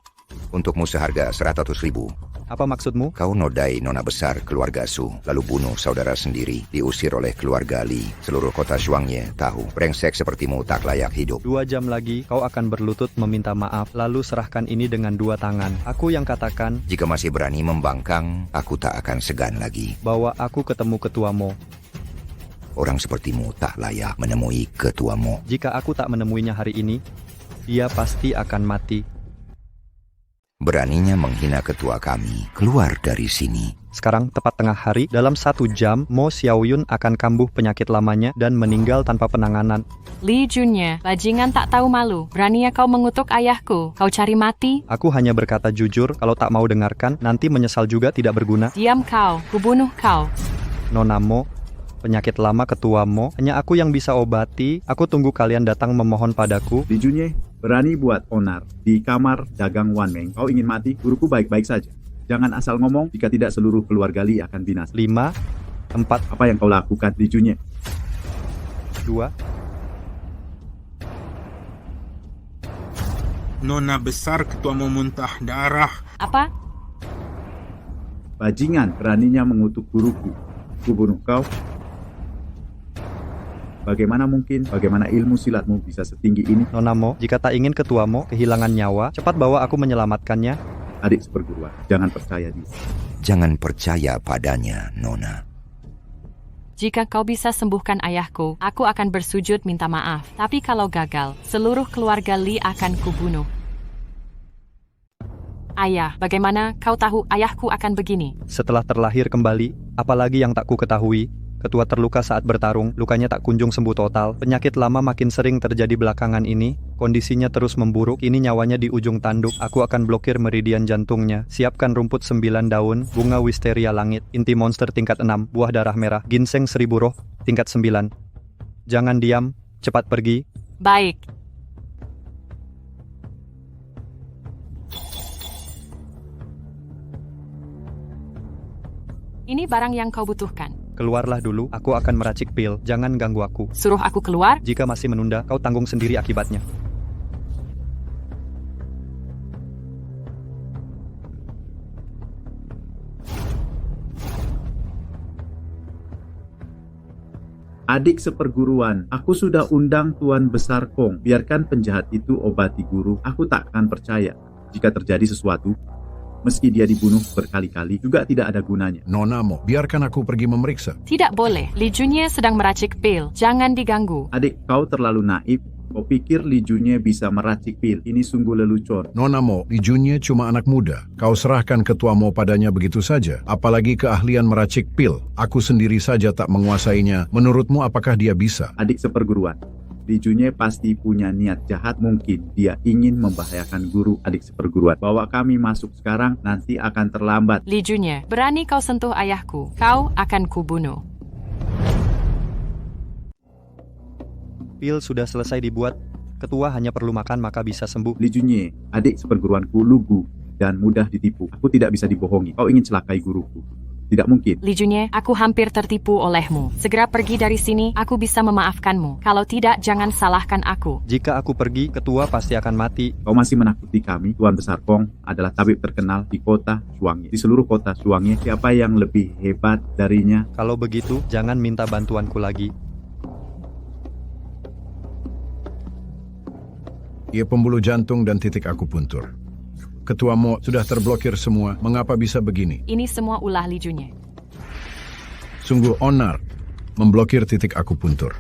Speaker 15: Untukmu seharga 100.000.
Speaker 5: Apa maksudmu?
Speaker 15: Kau nodai nona besar keluarga Su, lalu bunuh saudara sendiri, diusir oleh keluarga Li. Seluruh kota Shuangye tahu, brengsek sepertimu tak layak hidup.
Speaker 5: 2 jam lagi, kau akan berlutut meminta maaf, lalu serahkan ini dengan 2 tangan. Aku yang katakan,
Speaker 15: jika masih berani membangkang, aku tak akan segan lagi.
Speaker 5: Bawa aku ketemu ketuamu.
Speaker 15: Orang sepertimu tak layak menemui ketuamu.
Speaker 5: Jika aku tak menemuinya hari ini, dia pasti akan mati.
Speaker 15: Beraninya menghina ketua kami, keluar dari sini.
Speaker 5: Sekarang tepat tengah hari, dalam 1 jam, Mo Xiaoyun akan kambuh penyakit lamanya dan meninggal tanpa penanganan.
Speaker 17: Li Junye, bajingan tak tahu malu. Beraninya kau mengutuk ayahku. Kau cari mati?
Speaker 5: Aku hanya berkata jujur, kalau tak mau dengarkan, nanti menyesal juga tidak berguna.
Speaker 17: Diam kau, kubunuh kau.
Speaker 5: Nona Mo, penyakit lama ketua Mo, hanya aku yang bisa obati. Aku tunggu kalian datang memohon padaku.
Speaker 18: Li Junye, berani buat onar di kamar dagang Wanmeng. Kau ingin mati? Guruku baik-baik saja. Jangan asal ngomong, jika tidak seluruh keluarga Li akan binasa.
Speaker 5: 5, 4.
Speaker 18: Apa yang kau lakukan, Li Junye?
Speaker 5: 2.
Speaker 11: Nona besar ketua memuntah darah.
Speaker 17: Apa?
Speaker 18: Bajingan, beraninya mengutuk guruku. Kubunuh kau. Bagaimana mungkin, bagaimana ilmu silatmu bisa setinggi ini?
Speaker 5: Nona Mo, jika tak ingin ketuamu kehilangan nyawa, cepat bawa aku menyelamatkannya.
Speaker 18: Adik seperguruan, jangan percaya dia.
Speaker 15: Jangan percaya padanya, Nona.
Speaker 17: Jika kau bisa sembuhkan ayahku, aku akan bersujud minta maaf. Tapi kalau gagal, seluruh keluarga Li akan kubunuh. Ayah, bagaimana kau tahu ayahku akan begini?
Speaker 5: Setelah terlahir kembali, apalagi yang tak ku ketahui, ketua terluka saat bertarung, lukanya tak kunjung sembuh total. Penyakit lama makin sering terjadi belakangan ini, kondisinya terus memburuk, ini nyawanya di ujung tanduk. Aku akan blokir meridian jantungnya. Siapkan rumput 9 daun, bunga wisteria langit, inti monster tingkat 6, buah darah merah, ginseng 1000 roh, tingkat 9. Jangan diam, cepat pergi.
Speaker 17: Baik. Ini barang yang kau butuhkan.
Speaker 5: Keluarlah dulu, aku akan meracik pil. Jangan ganggu aku.
Speaker 17: Suruh aku keluar?
Speaker 5: Jika masih menunda, kau tanggung sendiri akibatnya.
Speaker 18: Adik seperguruan, aku sudah undang Tuan Besar Kong. Biarkan penjahat itu obati guru. Aku tak akan percaya jika terjadi sesuatu. Meski dia dibunuh berkali-kali, juga tidak ada gunanya.
Speaker 19: Nona Mo, biarkan aku pergi memeriksa.
Speaker 17: Tidak boleh. Li Junye sedang meracik pil. Jangan diganggu.
Speaker 18: Adik, kau terlalu naif. Kau pikir Li Junye bisa meracik pil? Ini sungguh lelucon.
Speaker 19: Nona Mo, Li Junye cuma anak muda. Kau serahkan ketua Mo padanya begitu saja. Apalagi keahlian meracik pil. Aku sendiri saja tak menguasainya. Menurutmu apakah dia bisa?
Speaker 18: Adik seperguruan, Li Junye pasti punya niat jahat. Mungkin dia ingin membahayakan guru adik seperguruan. Bawa kami masuk sekarang, nanti akan terlambat.
Speaker 17: Li Junye, berani kau sentuh ayahku, kau akan kubunuh.
Speaker 5: Pil sudah selesai dibuat. Ketua hanya perlu makan maka bisa sembuh.
Speaker 18: Li Junye, adik seperguruanku lugu dan mudah ditipu. Aku tidak bisa dibohongi. Kau ingin celakai guruku? Tidak mungkin.
Speaker 17: Li Junye, aku hampir tertipu olehmu. Segera pergi dari sini, aku bisa memaafkanmu. Kalau tidak, jangan salahkan aku.
Speaker 5: Jika aku pergi, ketua pasti akan mati.
Speaker 18: Kau masih menakuti kami? Tuan Besar Kong adalah tabib terkenal di kota Shuangye. Di seluruh kota Shuangye, siapa yang lebih hebat darinya?
Speaker 5: Kalau begitu, jangan minta bantuanku lagi.
Speaker 19: Ia pembuluh jantung dan titik akupuntur. Ketua Mo sudah terblokir semua. Mengapa bisa begini?
Speaker 17: Ini semua ulah Li Junye.
Speaker 19: Sungguh onar memblokir titik akupuntur.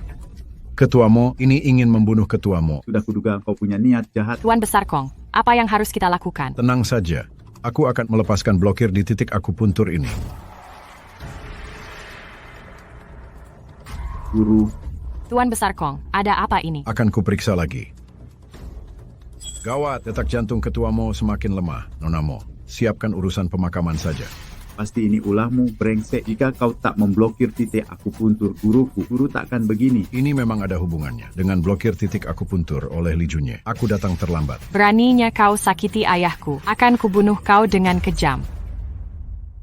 Speaker 19: Ketua Mo ini ingin membunuh Ketua Mo.
Speaker 18: Sudah kuduga kau punya niat jahat.
Speaker 17: Tuan Besar Kong, apa yang harus kita lakukan?
Speaker 19: Tenang saja. Aku akan melepaskan blokir di titik akupuntur ini.
Speaker 18: Guru.
Speaker 17: Tuan Besar Kong, ada apa ini?
Speaker 19: Akan kuperiksa lagi. Gawat, detak jantung Ketua Mo semakin lemah. Nona Mo, siapkan urusan pemakaman saja.
Speaker 18: Pasti ini ulahmu, brengsek. Jika kau tak memblokir titik akupuntur guruku, guru takkan begini.
Speaker 19: Ini memang ada hubungannya dengan blokir titik akupuntur oleh Li Junye. Aku datang terlambat.
Speaker 17: Beraninya kau sakiti ayahku. Akan kubunuh kau dengan kejam.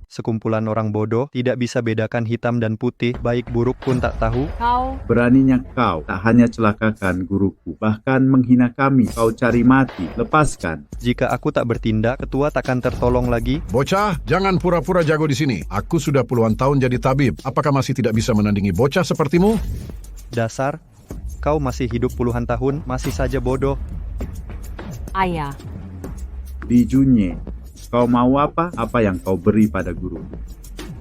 Speaker 5: Sekumpulan orang bodoh tidak bisa bedakan hitam dan putih, baik buruk pun tak tahu.
Speaker 17: Kau
Speaker 18: Beraninya kau tak hanya celakakan guruku, bahkan menghina kami. Kau cari mati, lepaskan.
Speaker 5: Jika aku tak bertindak, ketua takkan tertolong lagi.
Speaker 19: Bocah, jangan pura-pura jago di sini. Aku sudah puluhan tahun jadi tabib. Apakah masih tidak bisa menandingi bocah sepertimu?
Speaker 5: Dasar, kau masih hidup puluhan tahun, masih saja bodoh.
Speaker 17: ayah.
Speaker 18: Li Junye, kau mau apa? Apa yang kau beri pada guru?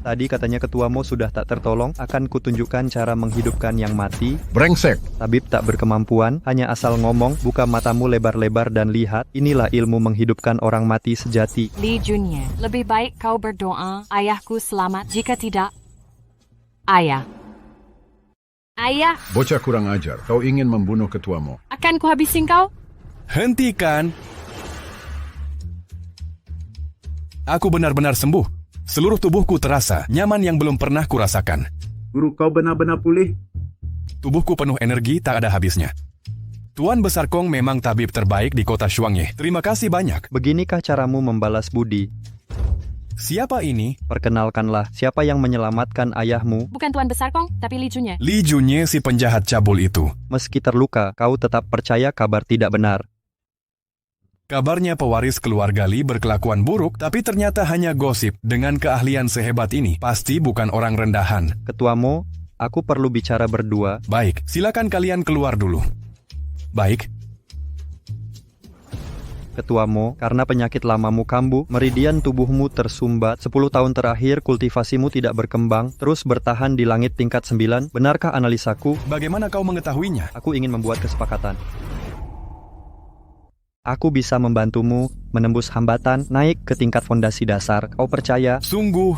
Speaker 5: Tadi katanya Ketua Mo sudah tak tertolong, akan kutunjukkan cara menghidupkan yang mati.
Speaker 19: Brengsek!
Speaker 5: Tabib tak berkemampuan, hanya asal ngomong, buka matamu lebar-lebar dan lihat, inilah ilmu menghidupkan orang mati sejati.
Speaker 17: Li Junye, lebih baik kau berdoa, ayahku selamat, jika tidak, ayah. Ayah,
Speaker 19: Bocah kurang ajar, kau ingin membunuh Ketua Mo.
Speaker 17: akan kuhabisin kau?
Speaker 6: Hentikan! Aku benar-benar sembuh. Seluruh tubuhku terasa nyaman yang belum pernah kurasakan.
Speaker 18: Guru, kau benar-benar pulih.
Speaker 6: Tubuhku penuh energi tak ada habisnya. Tuan Besar Kong memang tabib terbaik di kota Shuangye. Terima kasih banyak.
Speaker 5: Beginikah caramu membalas budi?
Speaker 6: Siapa ini?
Speaker 5: Perkenalkanlah, siapa yang menyelamatkan ayahmu?
Speaker 17: Bukan Tuan Besar Kong, tapi Li Junye.
Speaker 6: Li Junye si penjahat cabul itu.
Speaker 5: Meski terluka, kau tetap percaya kabar tidak benar.
Speaker 6: Kabarnya pewaris keluarga Li berkelakuan buruk, tapi ternyata hanya gosip. Dengan keahlian sehebat ini, pasti bukan orang rendahan.
Speaker 5: Ketua Mo, aku perlu bicara berdua.
Speaker 6: Baik, silakan kalian keluar dulu. Baik.
Speaker 5: Ketua Mo, karena penyakit lamamu kambuh, meridian tubuhmu tersumbat, 10 tahun terakhir kultivasimu tidak berkembang, terus bertahan di langit tingkat 9. Benarkah analisaku?
Speaker 6: Bagaimana kau mengetahuinya?
Speaker 5: Aku ingin membuat kesepakatan. Aku bisa membantumu menembus hambatan, naik ke tingkat fondasi dasar. Kau percaya?
Speaker 6: Sungguh,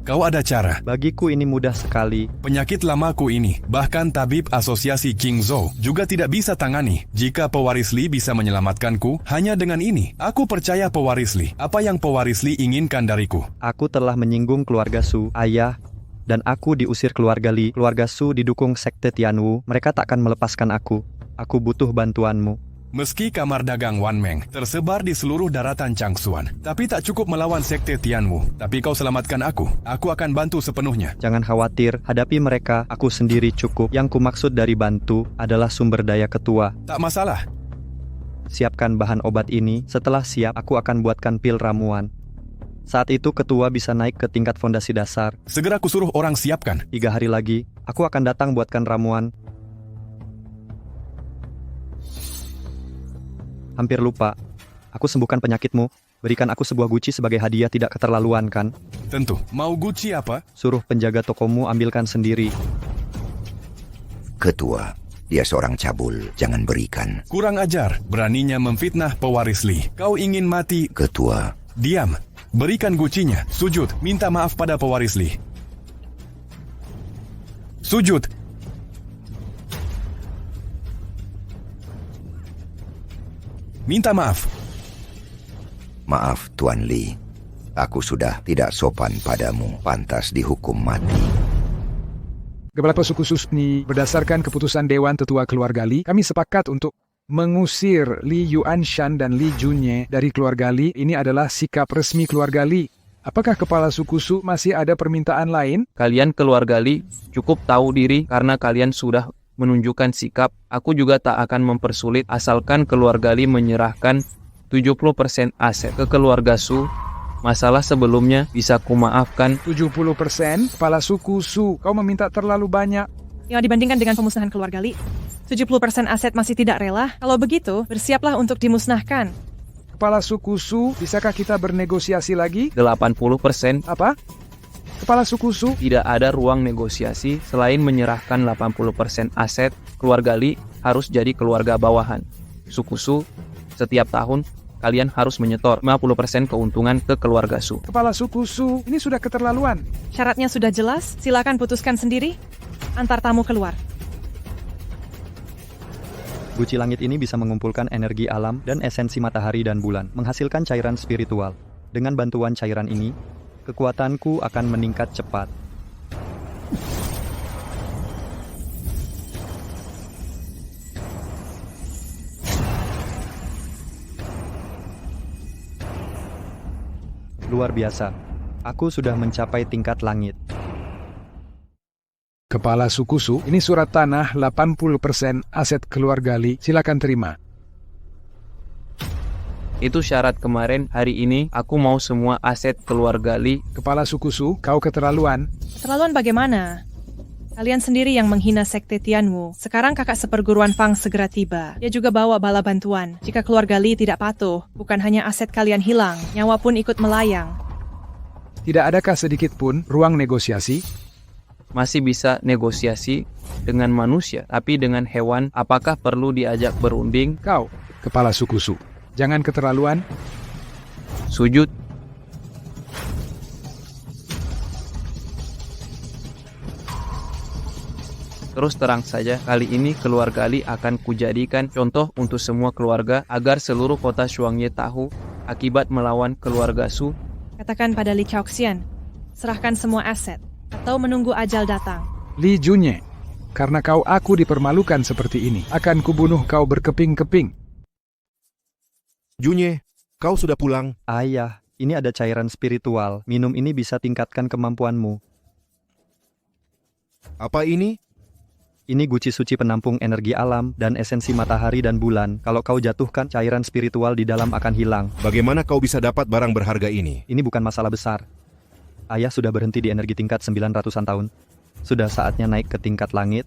Speaker 6: kau ada cara.
Speaker 5: Bagiku ini mudah sekali.
Speaker 6: Penyakit lamaku ini, bahkan tabib asosiasi King Zhou juga tidak bisa tangani. Jika pewaris Li bisa menyelamatkanku, hanya dengan ini. Aku percaya pewaris Li. Apa yang pewaris Li inginkan dariku?
Speaker 5: Aku telah menyinggung keluarga Su, ayah, dan aku diusir keluarga Li. Keluarga Su didukung sekte Tianwu. Mereka takkan melepaskan aku. Aku butuh bantuanmu.
Speaker 6: Meski kamar dagang Wan Meng tersebar di seluruh daratan Changsuan, tapi tak cukup melawan sekte Tianwu. Tapi kau selamatkan aku akan bantu sepenuhnya.
Speaker 5: Jangan khawatir, hadapi mereka, aku sendiri cukup. Yang kumaksud dari bantu adalah sumber daya ketua.
Speaker 6: Tak masalah.
Speaker 5: Siapkan bahan obat ini, setelah siap aku akan buatkan pil ramuan. Saat itu ketua bisa naik ke tingkat fondasi dasar.
Speaker 6: Segera kusuruh orang siapkan.
Speaker 5: 3 hari lagi, aku akan datang buatkan ramuan. Hampir lupa. Aku sembuhkan penyakitmu. Berikan aku sebuah guci sebagai hadiah, tidak keterlaluan kan?
Speaker 6: Tentu. Mau guci apa?
Speaker 5: Suruh penjaga tokomu ambilkan sendiri.
Speaker 15: Ketua, dia seorang cabul. Jangan berikan.
Speaker 6: Kurang ajar. Beraninya memfitnah pewaris Li. Kau ingin mati?
Speaker 15: Ketua.
Speaker 6: Diam. Berikan gucinya. Sujud. Minta maaf pada pewaris Li. Sujud. Minta maaf.
Speaker 15: Maaf, Tuan Li. Aku sudah tidak sopan padamu. Pantas dihukum mati.
Speaker 7: Beberapa suku Susni, berdasarkan keputusan Dewan Tetua Keluarga Li, kami sepakat untuk mengusir Li Yuanshan dan Li Junye dari keluarga Li. Ini adalah sikap resmi keluarga Li. Apakah kepala suku Su masih ada permintaan lain?
Speaker 12: Kalian keluarga Li cukup tahu diri karena kalian sudah menunjukkan sikap. Aku juga tak akan mempersulit asalkan keluarga Li menyerahkan 70% aset ke keluarga Su. Masalah sebelumnya bisa kumaafkan.
Speaker 7: 70%? Kepala suku Su, kau meminta terlalu banyak.
Speaker 9: Ya, dibandingkan dengan pemusnahan keluarga Li, 70% aset masih tidak rela? Kalau begitu, bersiaplah untuk dimusnahkan.
Speaker 7: Kepala suku Su, bisakah kita bernegosiasi lagi?
Speaker 12: 80%.
Speaker 7: Apa? Kepala suku Su?
Speaker 12: Tidak ada ruang negosiasi selain menyerahkan 80% aset. Keluarga Li harus jadi keluarga bawahan. Suku Su, setiap tahun kalian harus menyetor 50% keuntungan ke keluarga Su.
Speaker 7: Kepala suku Su, ini sudah keterlaluan.
Speaker 9: Syaratnya sudah jelas, silakan putuskan sendiri. Antar tamu keluar.
Speaker 5: Guci langit ini bisa mengumpulkan energi alam dan esensi matahari dan bulan, menghasilkan cairan spiritual. Dengan bantuan cairan ini, kekuatanku akan meningkat cepat. Luar biasa, aku sudah mencapai tingkat langit.
Speaker 7: Kepala suku Su, ini surat tanah 80% aset keluarga Li. Silakan terima.
Speaker 12: Itu syarat kemarin, hari ini aku mau semua aset keluarga Li.
Speaker 7: Kepala suku Su, kau keterlaluan.
Speaker 9: Keterlaluan bagaimana? Kalian sendiri yang menghina sekte Tianwu. Sekarang kakak seperguruan Fang segera tiba. Dia juga bawa bala bantuan. Jika keluarga Li tidak patuh, bukan hanya aset kalian hilang, nyawa pun ikut melayang.
Speaker 7: Tidak adakah sedikit pun ruang negosiasi?
Speaker 12: Masih bisa negosiasi dengan manusia, tapi dengan hewan, apakah perlu diajak berunding?
Speaker 7: Kau, kepala suku Su, jangan keterlaluan.
Speaker 12: Sujud. Terus terang saja, kali ini keluarga Li akan kujadikan contoh untuk semua keluarga agar seluruh kota Shuangye tahu akibat melawan keluarga Su.
Speaker 9: Katakan pada Li Chaoxian, serahkan semua aset, atau menunggu ajal datang.
Speaker 7: Li Junye, karena kau aku dipermalukan seperti ini, akan kubunuh kau berkeping-keping.
Speaker 8: Junye, kau sudah pulang?
Speaker 5: Ayah, ini ada cairan spiritual. Minum ini bisa tingkatkan kemampuanmu.
Speaker 8: Apa ini?
Speaker 5: Ini guci suci penampung energi alam dan esensi matahari dan bulan. Kalau kau jatuhkan, cairan spiritual di dalam akan hilang.
Speaker 8: Bagaimana kau bisa dapat barang berharga ini?
Speaker 5: Ini bukan masalah besar. Ayah sudah berhenti di energi tingkat 900-an tahun. Sudah saatnya naik ke tingkat langit.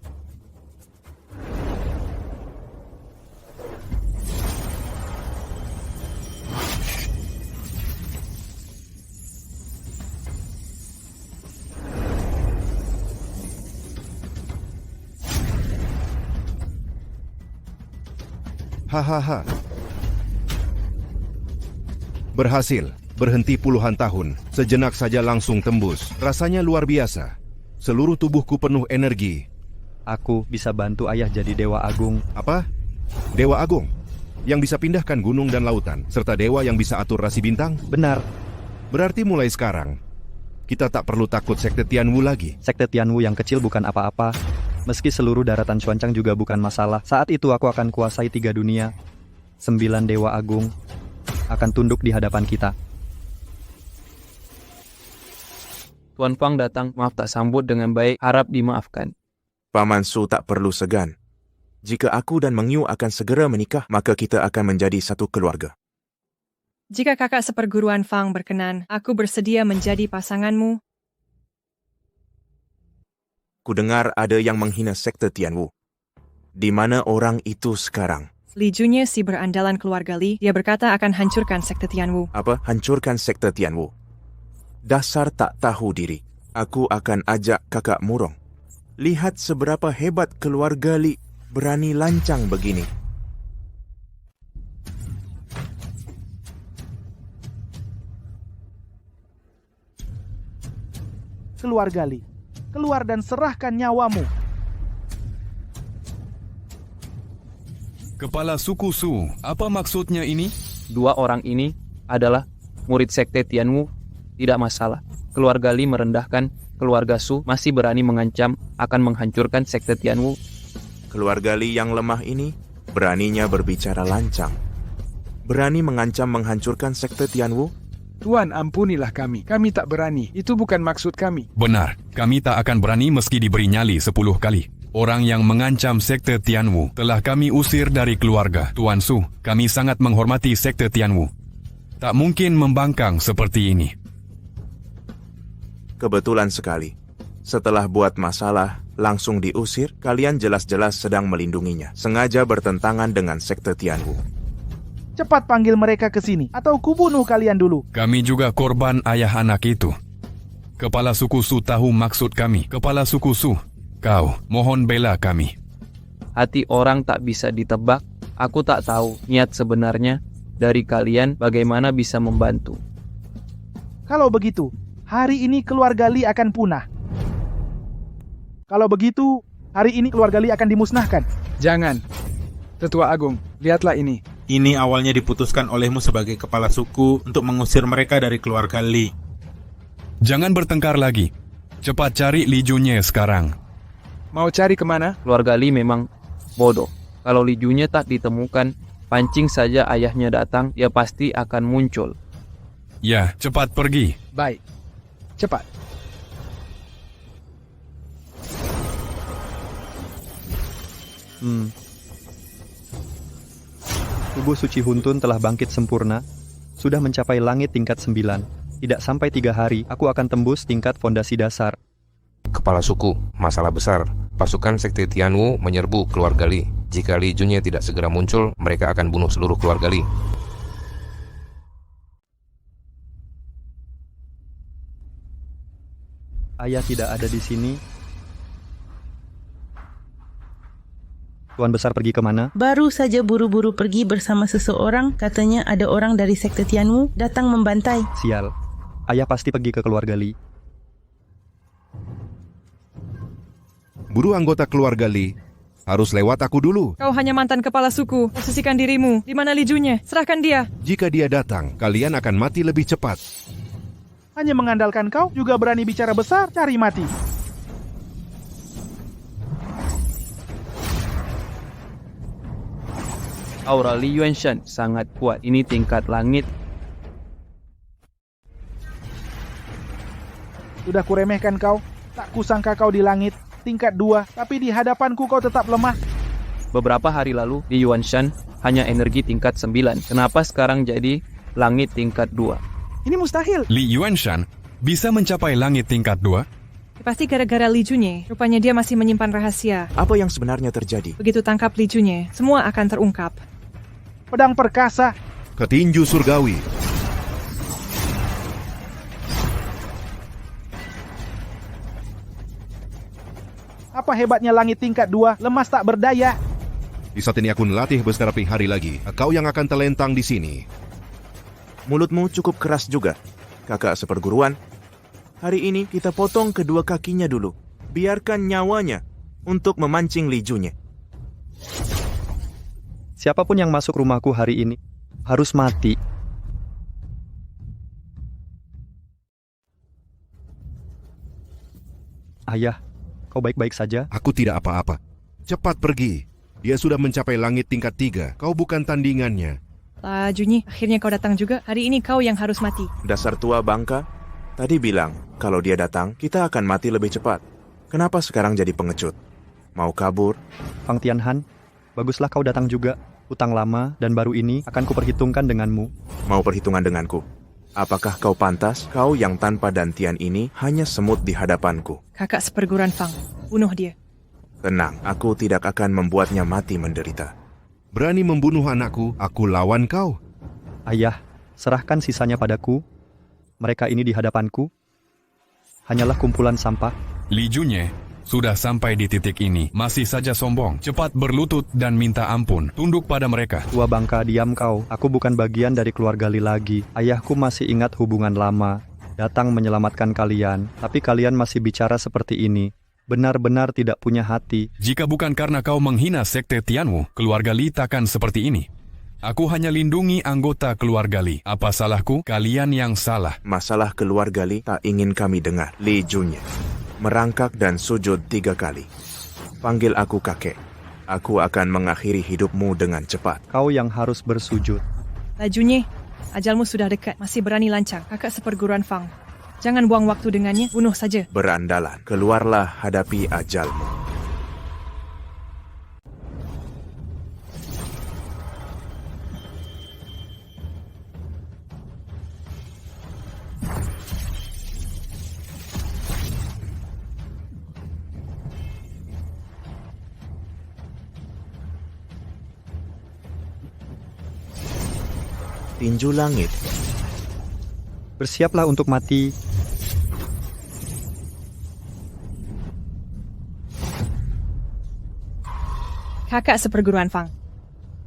Speaker 8: Hahaha. Berhasil. Berhenti puluhan tahun, sejenak saja langsung tembus. Rasanya luar biasa. Seluruh tubuhku penuh energi.
Speaker 5: Aku bisa bantu ayah jadi Dewa Agung.
Speaker 8: Apa? Dewa Agung? Yang bisa pindahkan gunung dan lautan, serta dewa yang bisa atur rasi bintang?
Speaker 5: Benar.
Speaker 8: Berarti mulai sekarang, kita tak perlu takut sekte Tianwu lagi.
Speaker 5: Sekte Tianwu yang kecil bukan apa-apa. Meski seluruh daratan Xuancang juga bukan masalah. Saat itu aku akan kuasai 3 dunia. 9 Dewa Agung akan tunduk di hadapan kita.
Speaker 12: Tuan Fang datang, maaf tak sambut dengan baik, harap dimaafkan.
Speaker 20: Paman Su tak perlu segan. Jika aku dan Meng Yu akan segera menikah, maka kita akan menjadi satu keluarga.
Speaker 9: Jika kakak seperguruan Fang berkenan, aku bersedia menjadi pasanganmu.
Speaker 20: Kudengar ada yang menghina sekte Tianwu. Di mana orang itu sekarang?
Speaker 9: Li Junye si berandalan keluarga Li, dia berkata akan hancurkan sekte Tianwu.
Speaker 20: Apa? Hancurkan sekte Tianwu? Dasar tak tahu diri. Aku akan ajak kakak Murong. Lihat seberapa hebat keluarga Li berani lancang begini.
Speaker 21: Keluarga Li, keluar dan serahkan nyawamu.
Speaker 6: Kepala suku Su, apa maksudnya ini?
Speaker 12: 2 orang ini adalah murid sekte Tianwu. Tidak masalah. Keluarga Li merendahkan keluarga Su, masih berani mengancam akan menghancurkan sekte Tianwu.
Speaker 20: Keluarga Li yang lemah ini beraninya berbicara lancang. Berani mengancam menghancurkan sekte Tianwu?
Speaker 7: Tuan, ampunilah kami. Kami tak berani. Itu bukan maksud kami.
Speaker 6: Benar, kami tak akan berani meski diberi nyali 10 kali. Orang yang mengancam sekte Tianwu telah kami usir dari keluarga. Tuan Su, kami sangat menghormati sekte Tianwu. Tak mungkin membangkang seperti ini.
Speaker 20: Kebetulan sekali. Setelah buat masalah, langsung diusir, kalian jelas-jelas sedang melindunginya, sengaja bertentangan dengan sekte Tianwu.
Speaker 21: Cepat panggil mereka ke sini, atau kubunuh kalian dulu.
Speaker 6: Kami juga korban ayah anak itu. Kepala suku Su tahu maksud kami. Kepala suku Su, kau mohon bela kami.
Speaker 12: Hati orang tak bisa ditebak. Aku tak tahu niat sebenarnya dari kalian bagaimana bisa membantu.
Speaker 21: Kalau begitu, hari ini keluarga Li akan punah. Kalau begitu, hari ini keluarga Li akan dimusnahkan.
Speaker 7: Jangan. Tetua Agung, lihatlah ini.
Speaker 11: Ini awalnya diputuskan olehmu sebagai kepala suku untuk mengusir mereka dari keluarga Li.
Speaker 6: Jangan bertengkar lagi. Cepat cari Li Junye sekarang.
Speaker 7: Mau cari kemana?
Speaker 12: Keluarga Li memang bodoh. Kalau Li Junye tak ditemukan, pancing saja ayahnya datang, dia pasti akan muncul.
Speaker 6: Ya, cepat pergi.
Speaker 7: Baik. Cepat.
Speaker 5: Tubuh suci Huntun telah bangkit sempurna, sudah mencapai langit tingkat 9. Tidak sampai 3 hari, aku akan tembus tingkat fondasi dasar.
Speaker 14: Kepala suku, masalah besar. Pasukan sekte Tianwu menyerbu keluarga Li. Jika Li Junye tidak segera muncul, mereka akan bunuh seluruh keluarga Li.
Speaker 5: Ayah tidak ada di sini. Tuan Besar pergi kemana?
Speaker 2: Baru saja buru-buru pergi bersama seseorang, katanya ada orang dari sekte Tianwu datang membantai.
Speaker 5: Sial, ayah pasti pergi ke keluarga Li.
Speaker 8: Buru anggota keluarga Li, harus lewat aku dulu.
Speaker 9: Kau hanya mantan kepala suku. Posisikan dirimu. Di mana Li Junye? Serahkan dia.
Speaker 8: Jika dia datang, kalian akan mati lebih cepat.
Speaker 21: Hanya mengandalkan kau, juga berani bicara besar, cari mati.
Speaker 12: Aura Li Yuanshan sangat kuat. Ini tingkat langit.
Speaker 21: Sudah kuremehkan kau, tak kusangka kau di langit tingkat 2, tapi di hadapanku kau tetap lemah.
Speaker 12: Beberapa hari lalu, Li Yuanshan hanya energi tingkat 9. Kenapa sekarang jadi langit tingkat 2?
Speaker 21: Ini mustahil.
Speaker 6: Li Yuanshan bisa mencapai langit tingkat 2?
Speaker 9: Pasti gara-gara Li Junye. Rupanya dia masih menyimpan rahasia.
Speaker 20: Apa yang sebenarnya terjadi?
Speaker 9: Begitu tangkap Li Junye, semua akan terungkap.
Speaker 21: Pedang perkasa.
Speaker 8: Ketinju surgawi.
Speaker 21: Apa hebatnya langit tingkat 2, lemas tak berdaya.
Speaker 8: Di saat ini aku melatih beberapa hari lagi. Kau yang akan terlentang di sini.
Speaker 20: Mulutmu cukup keras juga, kakak seperguruan. Hari ini kita potong kedua kakinya dulu. Biarkan nyawanya untuk memancing Li Junye.
Speaker 5: Siapapun yang masuk rumahku hari ini harus mati. Ayah, kau baik-baik saja?
Speaker 8: Aku tidak apa-apa. Cepat pergi. Dia sudah mencapai langit tingkat 3. Kau bukan tandingannya.
Speaker 9: Lah Junye, akhirnya kau datang juga. Hari ini kau yang harus mati.
Speaker 20: Dasar tua bangka. Tadi bilang, kalau dia datang, kita akan mati lebih cepat. Kenapa sekarang jadi pengecut? Mau kabur?
Speaker 5: Fang Tianhan, baguslah kau datang juga. Utang lama dan baru ini akan kuperhitungkan denganmu.
Speaker 20: Mau perhitungan denganku? Apakah kau pantas? Kau yang tanpa dantian ini hanya semut di hadapanku.
Speaker 9: Kakak seperguruan Fang, bunuh dia.
Speaker 20: Tenang, aku tidak akan membuatnya mati menderita.
Speaker 8: Berani membunuh anakku, aku lawan kau.
Speaker 5: Ayah, serahkan sisanya padaku. Mereka ini di hadapanku hanyalah kumpulan sampah.
Speaker 6: Li Junye sudah sampai di titik ini, masih saja sombong. Cepat berlutut dan minta ampun. Tunduk pada mereka.
Speaker 5: Tua bangka, diam kau. Aku bukan bagian dari keluarga Li lagi. Ayahku masih ingat hubungan lama. Datang menyelamatkan kalian. Tapi kalian masih bicara seperti ini. Benar-benar tidak punya hati.
Speaker 6: Jika bukan karena kau menghina sekte Tianwu, keluarga Li takkan seperti ini. Aku hanya lindungi anggota keluarga Li. Apa salahku? Kalian yang salah.
Speaker 20: Masalah keluarga Li tak ingin kami dengar. Li Junye merangkak dan sujud 3 kali. Panggil aku kakek. Aku akan mengakhiri hidupmu dengan cepat.
Speaker 5: Kau yang harus bersujud.
Speaker 9: Lah Junye, ajalmu sudah dekat. Masih berani lancang. Kakak seperguruan Fang. Jangan buang waktu dengannya, bunuh saja.
Speaker 20: Berandalan, keluarlah hadapi ajalmu. tinju langit.
Speaker 5: Bersiaplah untuk mati.
Speaker 9: Kakak seperguruan Fang.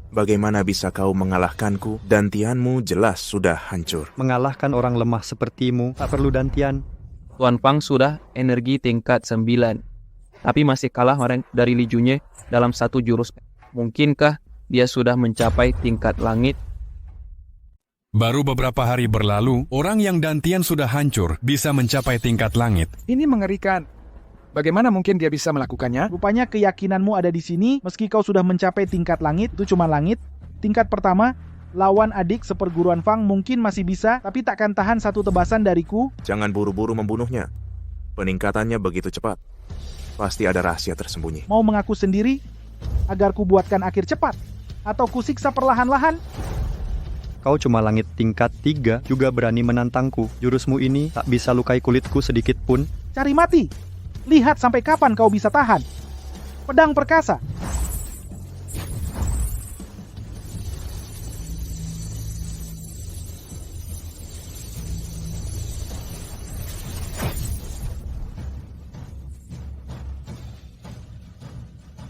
Speaker 20: Bagaimana bisa kau mengalahkanku? Dantianmu jelas sudah hancur.
Speaker 5: Mengalahkan orang lemah sepertimu tak perlu dantian.
Speaker 12: Tuan Fang sudah energi tingkat 9, tapi masih kalah orang dari Li Junye dalam satu jurus. Mungkinkah dia sudah mencapai tingkat langit?
Speaker 6: Baru beberapa hari berlalu, orang yang dantian sudah hancur bisa mencapai tingkat langit.
Speaker 7: Ini mengerikan. Bagaimana mungkin dia bisa melakukannya?
Speaker 21: Rupanya keyakinanmu ada di sini, meski kau sudah mencapai tingkat langit, itu cuma langit. Tingkat pertama, lawan adik seperguruan Fang mungkin masih bisa, tapi takkan tahan satu tebasan dariku.
Speaker 20: Jangan buru-buru membunuhnya. Peningkatannya begitu cepat. Pasti ada rahasia tersembunyi.
Speaker 21: Mau mengaku sendiri, agar ku buatkan akhir cepat, atau ku siksa perlahan-lahan.
Speaker 5: Kau cuma langit tingkat 3 juga berani menantangku. Jurusmu ini tak bisa lukai kulitku sedikit pun.
Speaker 21: Cari mati. Lihat sampai kapan kau bisa tahan. Pedang perkasa.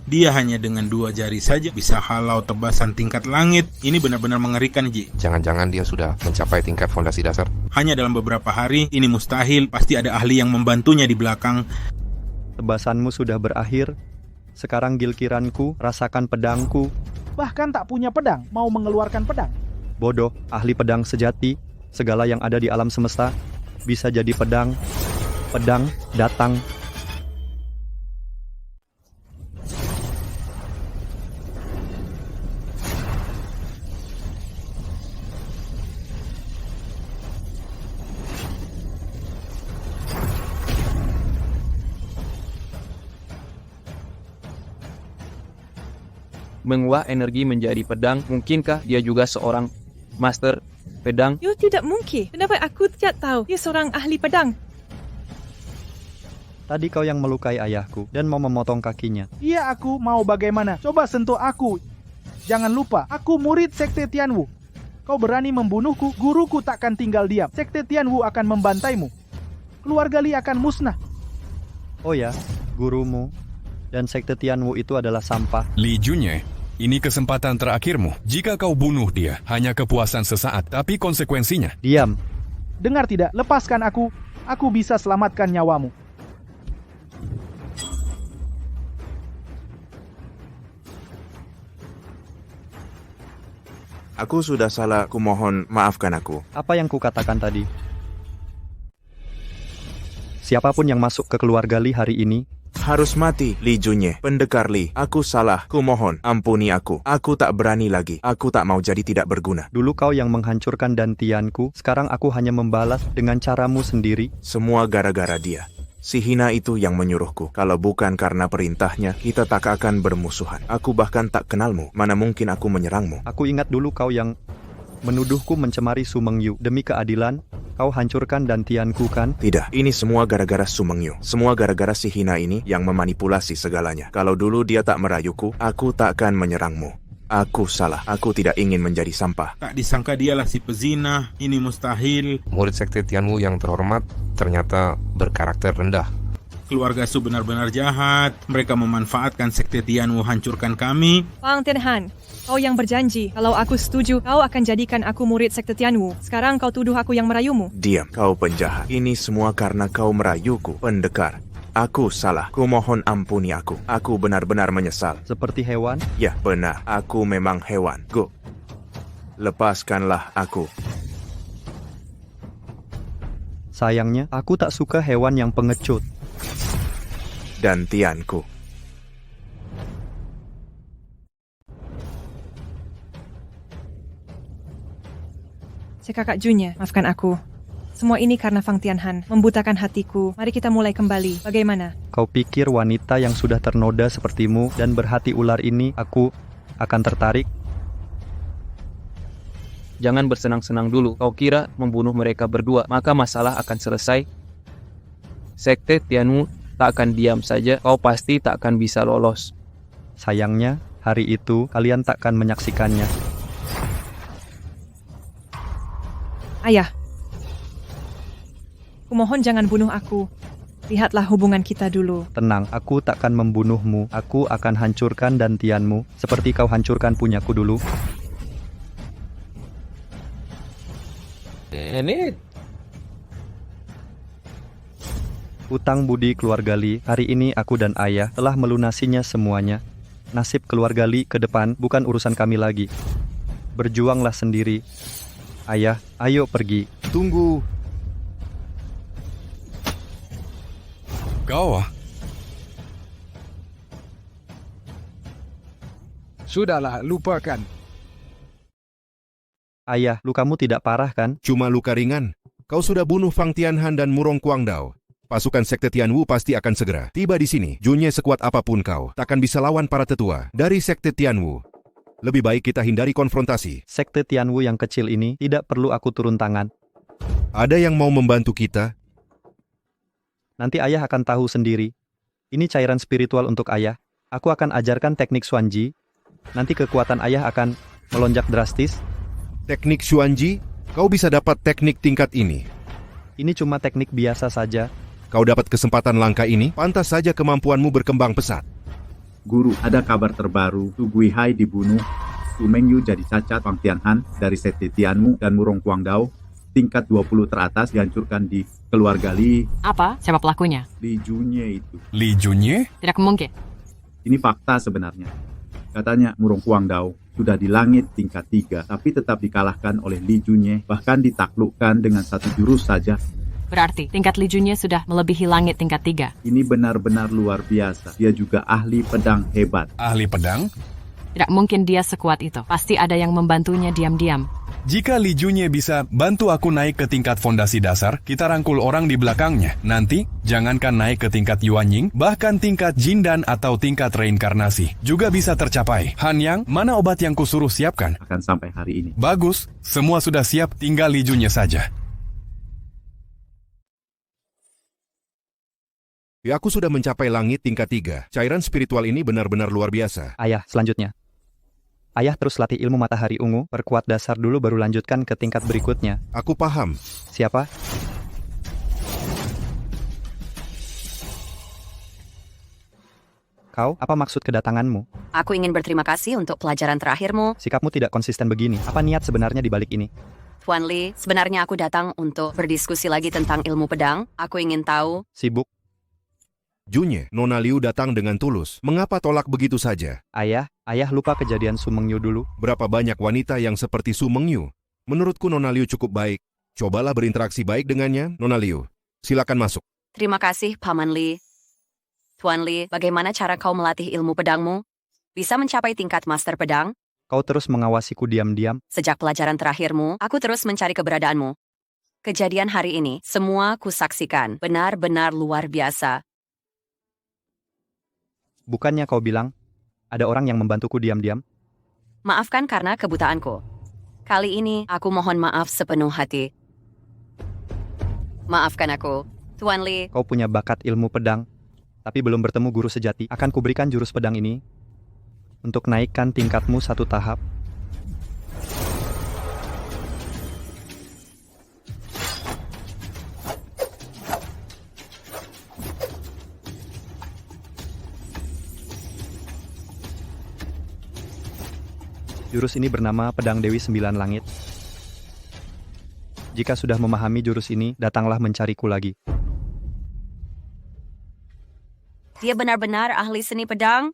Speaker 11: Dia hanya dengan 2 jari saja bisa halau tebasan tingkat langit. Ini benar-benar mengerikan, Ji.
Speaker 14: Jangan-jangan dia sudah mencapai tingkat fondasi dasar.
Speaker 11: Hanya dalam beberapa hari, ini mustahil. Pasti ada ahli yang membantunya di belakang.
Speaker 5: Tebasanmu sudah berakhir. Sekarang gilkiranku, rasakan pedangku.
Speaker 21: Bahkan tak punya pedang, mau mengeluarkan pedang.
Speaker 5: Bodoh, ahli pedang sejati. Segala yang ada di alam semesta bisa jadi pedang. Pedang datang.
Speaker 12: Menguah energi menjadi pedang. Mungkinkah dia juga seorang master pedang?
Speaker 9: Yo, tidak mungkin. Kenapa aku tidak tahu? Dia seorang ahli pedang.
Speaker 5: Tadi kau yang melukai ayahku dan mau memotong kakinya.
Speaker 21: Iya, aku mau bagaimana? Coba sentuh aku. Jangan lupa, aku murid Sekte Tianwu. Kau berani membunuhku, guruku takkan tinggal diam. Sekte Tianwu akan membantaimu. Keluarga Li akan musnah.
Speaker 5: Oh ya, gurumu dan Sekte Tianwu itu adalah sampah.
Speaker 6: Li Junye, ini kesempatan terakhirmu. Jika kau bunuh dia, hanya kepuasan sesaat, tapi konsekuensinya.
Speaker 5: Diam.
Speaker 21: Dengar tidak, lepaskan aku. Aku bisa selamatkan nyawamu.
Speaker 20: Aku sudah salah, kumohon maafkan aku.
Speaker 5: Apa yang kukatakan tadi? Siapapun yang masuk ke keluarga Li hari ini
Speaker 20: harus mati. Li Junye, pendekar Li. Aku salah, kumohon ampuni aku. Aku tak berani lagi. Aku tak mau jadi tidak berguna.
Speaker 5: Dulu kau yang menghancurkan dantianku, sekarang aku hanya membalas dengan caramu sendiri.
Speaker 20: Semua gara-gara dia. Si hina itu yang menyuruhku. Kalau bukan karena perintahnya, kita tak akan bermusuhan. Aku bahkan tak kenalmu. Mana mungkin aku menyerangmu.
Speaker 5: Aku ingat dulu kau yang menuduhku mencemari Sumengyu. Demi keadilan, kau hancurkan dantianku kan?
Speaker 20: Tidak, ini semua gara-gara Sumengyu. Semua gara-gara si hina ini yang memanipulasi segalanya. Kalau dulu dia tak merayuku, aku takkan menyerangmu. Aku salah, aku tidak ingin menjadi sampah.
Speaker 11: Tak disangka dialah si pezina. Ini mustahil.
Speaker 14: Murid Sekte Tianwu yang terhormat ternyata berkarakter rendah.
Speaker 11: Keluarga Su benar-benar jahat. Mereka memanfaatkan Sekte Tianwu hancurkan kami.
Speaker 9: Fang Tianhan, kau yang berjanji, kalau aku setuju, kau akan jadikan aku murid Sekte Tianwu. Sekarang kau tuduh aku yang merayumu.
Speaker 20: Diam, kau penjahat. Ini semua karena kau merayuku, pendekar. Aku salah, kumohon ampuni aku. Aku benar-benar menyesal.
Speaker 5: Seperti hewan?
Speaker 20: Ya, benar. Aku memang hewan. Go. Lepaskanlah aku.
Speaker 5: Sayangnya, aku tak suka hewan yang pengecut.
Speaker 20: Dantianku.
Speaker 9: Si kakak Junye, maafkan aku. Semua ini karena Fang Tianhan, membutakan hatiku. Mari kita mulai kembali. Bagaimana?
Speaker 5: Kau pikir wanita yang sudah ternoda sepertimu dan berhati ular ini, aku akan tertarik?
Speaker 12: Jangan bersenang-senang dulu. Kau kira membunuh mereka berdua, maka masalah akan selesai? Sekte Tianwu tak akan diam saja. Kau pasti tak akan bisa lolos.
Speaker 5: Sayangnya, hari itu kalian takkan menyaksikannya.
Speaker 9: Ayah, kumohon jangan bunuh aku. Lihatlah hubungan kita dulu.
Speaker 5: Tenang, aku takkan membunuhmu. Aku akan hancurkan dantianmu, seperti kau hancurkan punyaku dulu.
Speaker 1: Ini
Speaker 5: Utang budi keluarga Li, hari ini aku dan ayah telah melunasinya semuanya. Nasib keluarga Li ke depan bukan urusan kami lagi. Berjuanglah sendiri. Ayah, ayo pergi.
Speaker 8: Tunggu.
Speaker 6: Kau
Speaker 7: Sudahlah, lupakan.
Speaker 5: Ayah, lukamu tidak parah kan?
Speaker 8: Cuma luka ringan. Kau sudah bunuh Fang Tianhan dan Murong Guangdao. Pasukan Sekte Tianwu pasti akan segera tiba di sini. Junye sekuat apapun kau, takkan bisa lawan para tetua dari Sekte Tianwu. Lebih baik kita hindari konfrontasi.
Speaker 5: Sekte Tianwu yang kecil ini tidak perlu aku turun tangan.
Speaker 8: Ada yang mau membantu kita?
Speaker 5: Nanti ayah akan tahu sendiri. Ini cairan spiritual untuk ayah. Aku akan ajarkan teknik Xuanji. Nanti kekuatan ayah akan melonjak drastis.
Speaker 8: Teknik Xuanji? Kau bisa dapat teknik tingkat ini?
Speaker 5: Ini cuma teknik biasa saja.
Speaker 8: Kau dapat kesempatan langka ini, pantas saja kemampuanmu berkembang pesat.
Speaker 18: Guru, ada kabar terbaru. Tu Guihai dibunuh, Tu Mengyu jadi cacat, Fang Tianhan dari Sekte Tianwu dan Murong Guangdao tingkat 20 teratas dihancurkan di keluarga Li.
Speaker 17: Apa? Siapa pelakunya?
Speaker 18: Li Junye itu.
Speaker 6: Li Junye?
Speaker 17: Tidak mungkin.
Speaker 18: Ini fakta sebenarnya. Katanya Murong Guangdao sudah di langit tingkat 3, tapi tetap dikalahkan oleh Li Junye, bahkan ditaklukkan dengan satu jurus saja.
Speaker 17: Berarti tingkat Li Junye sudah melebihi langit tingkat 3.
Speaker 18: Ini benar-benar luar biasa. Dia juga ahli pedang hebat.
Speaker 6: Ahli pedang?
Speaker 17: Tidak mungkin dia sekuat itu. Pasti ada yang membantunya diam-diam.
Speaker 6: Jika Li Junye bisa bantu aku naik ke tingkat fondasi dasar, kita rangkul orang di belakangnya. Nanti, jangankan naik ke tingkat Yuanying, bahkan tingkat Jindan atau tingkat reinkarnasi juga bisa tercapai. Han Yang, mana obat yang kusuruh siapkan?
Speaker 18: Akan sampai hari ini.
Speaker 6: Bagus, semua sudah siap, tinggal Li Junye saja.
Speaker 8: Ya, aku sudah mencapai langit tingkat 3. Cairan spiritual ini benar-benar luar biasa.
Speaker 5: Ayah, selanjutnya. Ayah terus latih ilmu matahari ungu, perkuat dasar dulu baru lanjutkan ke tingkat berikutnya.
Speaker 8: Aku paham.
Speaker 5: Siapa? Kau, apa maksud kedatanganmu?
Speaker 13: Aku ingin berterima kasih untuk pelajaran terakhirmu.
Speaker 5: Sikapmu tidak konsisten begini. Apa niat sebenarnya di balik ini?
Speaker 13: Tuan Li, sebenarnya aku datang untuk berdiskusi lagi tentang ilmu pedang. Aku ingin tahu.
Speaker 5: Sibuk.
Speaker 8: Junye, Nona Liu datang dengan tulus. Mengapa tolak begitu saja?
Speaker 5: Ayah lupa kejadian Su Mengyu dulu.
Speaker 8: Berapa banyak wanita yang seperti Su Mengyu? Menurutku Nona Liu cukup baik. Cobalah berinteraksi baik dengannya, Nona Liu. Silakan masuk.
Speaker 13: Terima kasih, Paman Li. Tuan Li, bagaimana cara kau melatih ilmu pedangmu? Bisa mencapai tingkat master pedang?
Speaker 5: Kau terus mengawasiku diam-diam.
Speaker 13: Sejak pelajaran terakhirmu, aku terus mencari keberadaanmu. Kejadian hari ini, semua kusaksikan. Benar-benar luar biasa.
Speaker 5: Bukannya kau bilang, ada orang yang membantuku diam-diam?
Speaker 13: Maafkan karena kebutaanku. Kali ini, aku mohon maaf sepenuh hati. Maafkan aku, Tuan Li.
Speaker 5: Kau punya bakat ilmu pedang, tapi belum bertemu guru sejati. Akan kuberikan jurus pedang ini untuk naikkan tingkatmu satu tahap. Jurus ini bernama Pedang Dewi Sembilan Langit. Jika sudah memahami jurus ini, datanglah mencariku lagi.
Speaker 13: Dia benar-benar ahli seni pedang?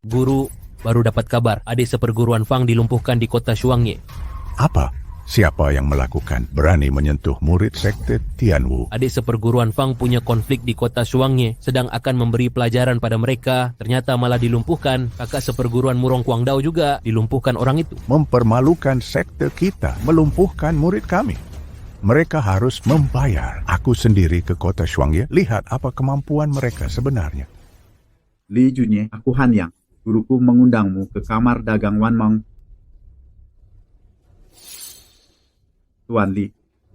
Speaker 3: Guru, baru dapat kabar adik seperguruan Fang dilumpuhkan di kota Shuangye.
Speaker 22: Apa? Siapa yang melakukan? Berani menyentuh murid Sekte Tianwu.
Speaker 3: Adik seperguruan Fang punya konflik di kota Shuangye, sedang akan memberi pelajaran pada mereka. Ternyata malah dilumpuhkan. Kakak seperguruan Murong Guangdao juga dilumpuhkan orang itu.
Speaker 22: Mempermalukan sekte kita, melumpuhkan murid kami. Mereka harus membayar. Aku sendiri ke kota Shuangye, lihat apa kemampuan mereka sebenarnya.
Speaker 18: Li Junye, aku Han Yang. Guruku mengundangmu ke kamar dagang Wanmong. Tuan Li,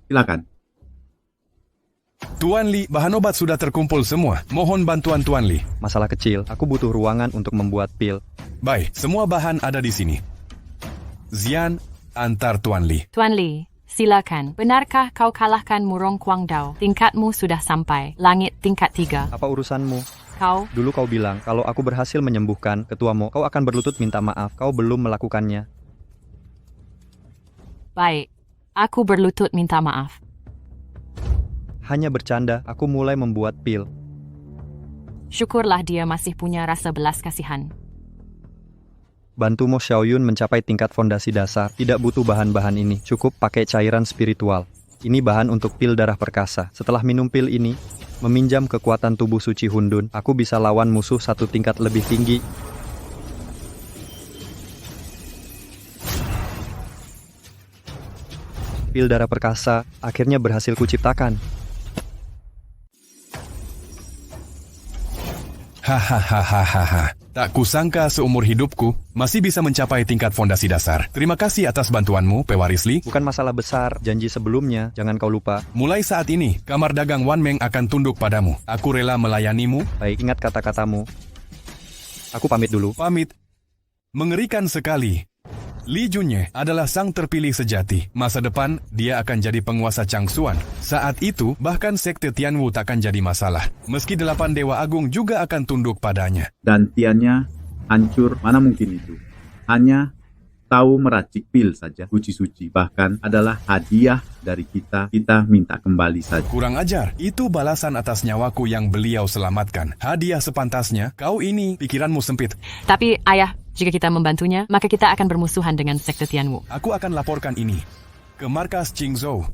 Speaker 18: silakan.
Speaker 6: Tuan Li, bahan obat sudah terkumpul semua. Mohon bantuan Tuan Li.
Speaker 5: Masalah kecil, aku butuh ruangan untuk membuat pil.
Speaker 6: Baik, semua bahan ada di sini. Zian, antar Tuan Li.
Speaker 17: Tuan Li, silakan. Benarkah kau kalahkan Murong Guangdao? Tingkatmu sudah sampai langit tingkat 3.
Speaker 5: Apa urusanmu?
Speaker 17: Kau?
Speaker 5: Dulu kau bilang, kalau aku berhasil menyembuhkan Ketua Mo, kau akan berlutut minta maaf. Kau belum melakukannya.
Speaker 17: Baik, aku berlutut minta maaf.
Speaker 5: Hanya bercanda, aku mulai membuat pil.
Speaker 17: Syukurlah dia masih punya rasa belas kasihan.
Speaker 5: Bantu Mo Xiaoyun mencapai tingkat fondasi dasar. Tidak butuh bahan-bahan ini, cukup pakai cairan spiritual. Ini bahan untuk pil darah perkasa. Setelah minum pil ini, meminjam kekuatan tubuh suci Hundun, aku bisa lawan musuh 1 tingkat lebih tinggi. Pil darah perkasa akhirnya berhasil kuciptakan.
Speaker 6: Hahaha. Tak kusangka seumur hidupku masih bisa mencapai tingkat fondasi dasar. Terima kasih atas bantuanmu, Pewaris Li.
Speaker 5: Bukan masalah besar, janji sebelumnya, jangan kau lupa.
Speaker 6: Mulai saat ini, kamar dagang Wan Meng akan tunduk padamu. Aku rela melayanimu.
Speaker 5: Baik, ingat kata-katamu. Aku pamit dulu.
Speaker 6: Pamit. Mengerikan sekali. Li Junye adalah sang terpilih sejati. Masa depan, dia akan jadi penguasa Changsuan. Saat itu, bahkan sekte Tianwu takkan jadi masalah. Meski 8 Dewa Agung juga akan tunduk padanya.
Speaker 18: Dan Tiannya hancur, mana mungkin itu. Hanya tahu meracik pil saja. Suci-suci bahkan adalah hadiah dari kita minta kembali saja.
Speaker 6: Kurang ajar, itu balasan atas nyawaku yang beliau selamatkan. Hadiah sepantasnya, kau ini pikiranmu sempit.
Speaker 17: Tapi ayah, jika kita membantunya, maka kita akan bermusuhan dengan sekte Tianwu.
Speaker 6: Aku akan laporkan ini ke markas Qingzhou.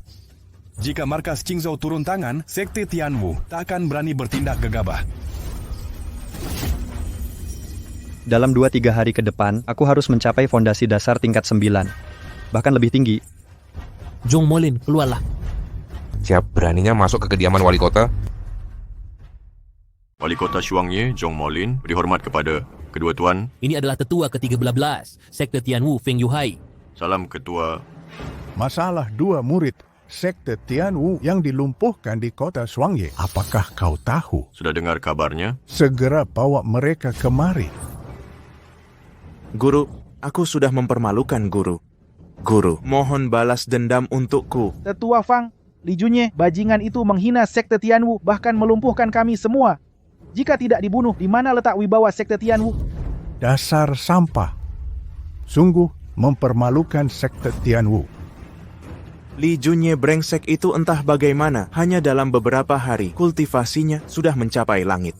Speaker 6: Jika markas Qingzhou turun tangan, sekte Tianwu tak akan berani bertindak gegabah.
Speaker 5: Dalam 2-3 hari ke depan, aku harus mencapai fondasi dasar tingkat 9. Bahkan lebih tinggi.
Speaker 3: Zhong Molin, keluarlah.
Speaker 14: Siap, beraninya masuk ke kediaman wali kota?
Speaker 4: Wali kota Shuangye, Zhong Molin, beri hormat kepada kedua tuan.
Speaker 3: Ini adalah tetua ke-13, sekte Tianwu Feng Yuhai.
Speaker 4: Salam ketua.
Speaker 22: Masalah 2 murid sekte Tianwu yang dilumpuhkan di kota Shuangye. Apakah kau tahu?
Speaker 4: Sudah dengar kabarnya?
Speaker 22: Segera bawa mereka kemari.
Speaker 20: Guru, aku sudah mempermalukan guru. Guru, mohon balas dendam untukku.
Speaker 21: Tetua Fang, Li Junye, bajingan itu menghina sekte Tianwu, bahkan melumpuhkan kami semua. Jika tidak dibunuh, di mana letak wibawa sekte Tianwu?
Speaker 22: Dasar sampah. Sungguh mempermalukan sekte Tianwu.
Speaker 20: Li Junye brengsek itu entah bagaimana, hanya dalam beberapa hari, kultivasinya sudah mencapai langit.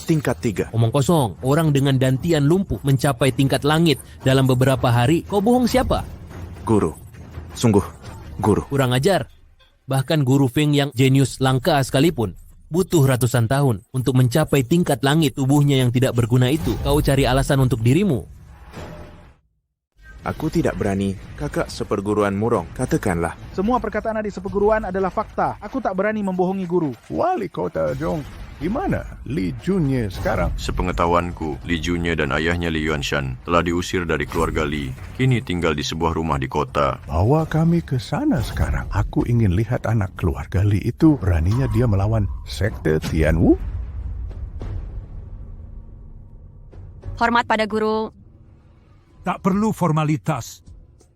Speaker 20: Tingkat 3.
Speaker 3: Omong kosong, orang dengan dantian lumpuh mencapai tingkat langit dalam beberapa hari. Kau bohong siapa?
Speaker 20: Guru. Sungguh, guru.
Speaker 3: Kurang ajar. Bahkan guru Feng yang jenius langka sekalipun butuh ratusan tahun untuk mencapai tingkat langit. Tubuhnya yang tidak berguna itu, kau cari alasan untuk dirimu.
Speaker 20: Aku tidak berani, kakak seperguruan Murong, katakanlah.
Speaker 21: Semua perkataan adik seperguruan adalah fakta. Aku tak berani membohongi guru.
Speaker 22: Wali kota Zhong, di mana Li Junye sekarang?
Speaker 4: Sepengetahuanku, Li Junye dan ayahnya Li Yuanshan telah diusir dari keluarga Li. Kini tinggal di sebuah rumah di kota.
Speaker 22: Bawa kami ke sana sekarang. Aku ingin lihat anak keluarga Li itu. Beraninya dia melawan sekte Tianwu?
Speaker 13: Hormat pada guru.
Speaker 10: Tak perlu formalitas.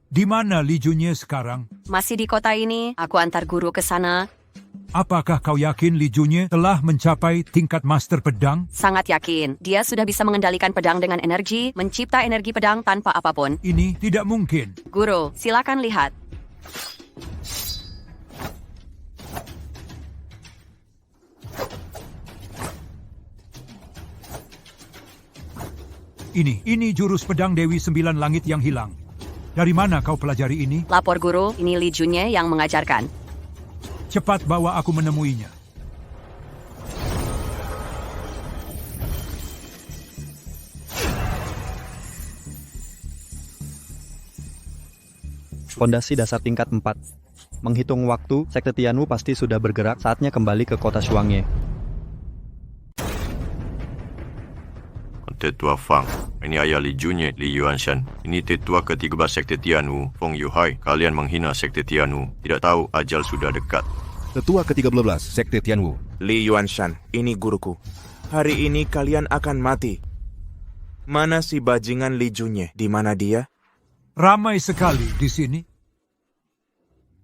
Speaker 10: Di mana Li Junye sekarang?
Speaker 13: Masih di kota ini. Aku antar guru ke sana.
Speaker 10: Apakah kau yakin Li Junye telah mencapai tingkat master pedang?
Speaker 13: Sangat yakin. Dia sudah bisa mengendalikan pedang dengan energi, mencipta energi pedang tanpa apapun.
Speaker 10: Ini tidak mungkin.
Speaker 13: Guru, silakan lihat.
Speaker 10: Ini jurus pedang Dewi 9 Langit yang hilang. Dari mana kau pelajari ini?
Speaker 13: Lapor guru, ini Li Junye yang mengajarkan.
Speaker 10: Cepat bawa aku menemuinya.
Speaker 5: Fondasi dasar tingkat 4. Menghitung waktu, sekte Tianwu pasti sudah bergerak, saatnya kembali ke kota Shuangye.
Speaker 4: Tetua Fang, ini ayah Li Junye, Li Yuanshan. Ini tetua ke-13 sekte Tianwu, Feng Yuhai. Kalian menghina sekte Tianwu. Tidak tahu ajal sudah dekat.
Speaker 8: Tetua ke-13 sekte Tianwu,
Speaker 20: Li Yuanshan, ini guruku. Hari ini kalian akan mati. Mana si bajingan Li Junye? Di mana dia?
Speaker 10: Ramai sekali di sini.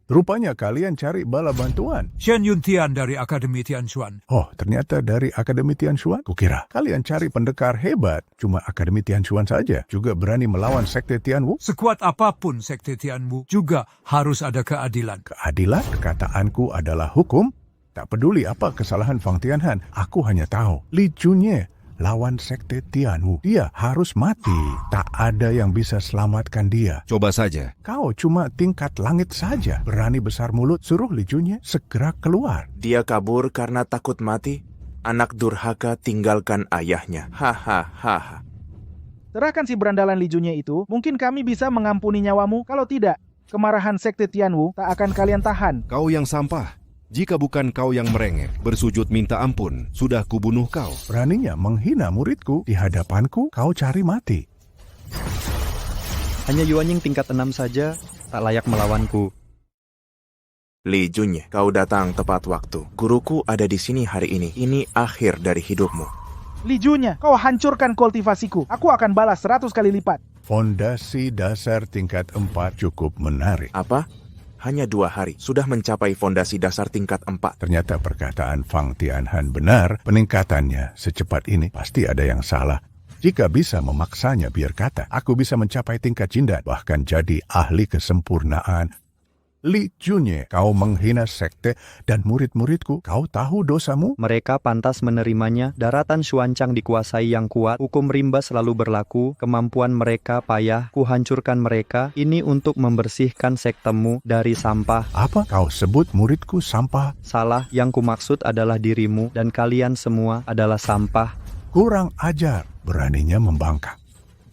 Speaker 22: Rupanya kalian cari bala bantuan.
Speaker 10: Shen Yuntian dari Akademi Tianxuan.
Speaker 22: Oh, ternyata dari Akademi Tianxuan? Kukira kalian cari pendekar hebat. Cuma Akademi Tianxuan saja juga berani melawan Sekte Tianwu?
Speaker 10: Sekuat apapun Sekte Tianwu juga harus ada keadilan.
Speaker 22: Keadilan? Kataanku adalah hukum. Tak peduli apa kesalahan Fang Tianhan. Aku hanya tahu Li Junye lawan Sekte Tianwu. Dia harus mati. Tak ada yang bisa selamatkan dia.
Speaker 8: Coba saja.
Speaker 22: Kau cuma tingkat langit saja. Berani besar mulut, suruh Li Junye segera keluar.
Speaker 20: Dia kabur karena takut mati. Anak durhaka tinggalkan ayahnya. Hahaha.
Speaker 21: Serahkan si berandalan Li Junye itu, mungkin kami bisa mengampuni nyawamu. Kalau tidak, kemarahan Sekte Tianwu tak akan kalian tahan.
Speaker 8: Kau yang sampah. Jika bukan kau yang merengek, bersujud minta ampun, sudah kubunuh kau.
Speaker 22: Beraninya menghina muridku di hadapanku, kau cari mati.
Speaker 5: Hanya Yuanying tingkat 6 saja, tak layak melawanku.
Speaker 20: Li Junye, kau datang tepat waktu. Guruku ada di sini hari ini. Ini akhir dari hidupmu.
Speaker 21: Li Junye, kau hancurkan kultivasiku. Aku akan balas 100 kali lipat.
Speaker 22: Fondasi dasar tingkat 4 cukup menarik.
Speaker 20: Apa? Hanya 2 hari, sudah mencapai fondasi dasar tingkat 4.
Speaker 22: Ternyata perkataan Fang Tianhan benar, peningkatannya secepat ini pasti ada yang salah. Jika bisa memaksanya biar kata, aku bisa mencapai tingkat jindan, bahkan jadi ahli kesempurnaan. Li Junye, kau menghina sekte dan murid-muridku, kau tahu dosamu?
Speaker 5: Mereka pantas menerimanya. Daratan Xuancang dikuasai yang kuat, hukum rimba selalu berlaku, kemampuan mereka payah, kuhancurkan mereka. Ini untuk membersihkan sektemu dari sampah.
Speaker 22: Apa kau sebut muridku sampah?
Speaker 5: Salah, yang kumaksud adalah dirimu dan kalian semua adalah sampah.
Speaker 22: Kurang ajar, beraninya membangkang.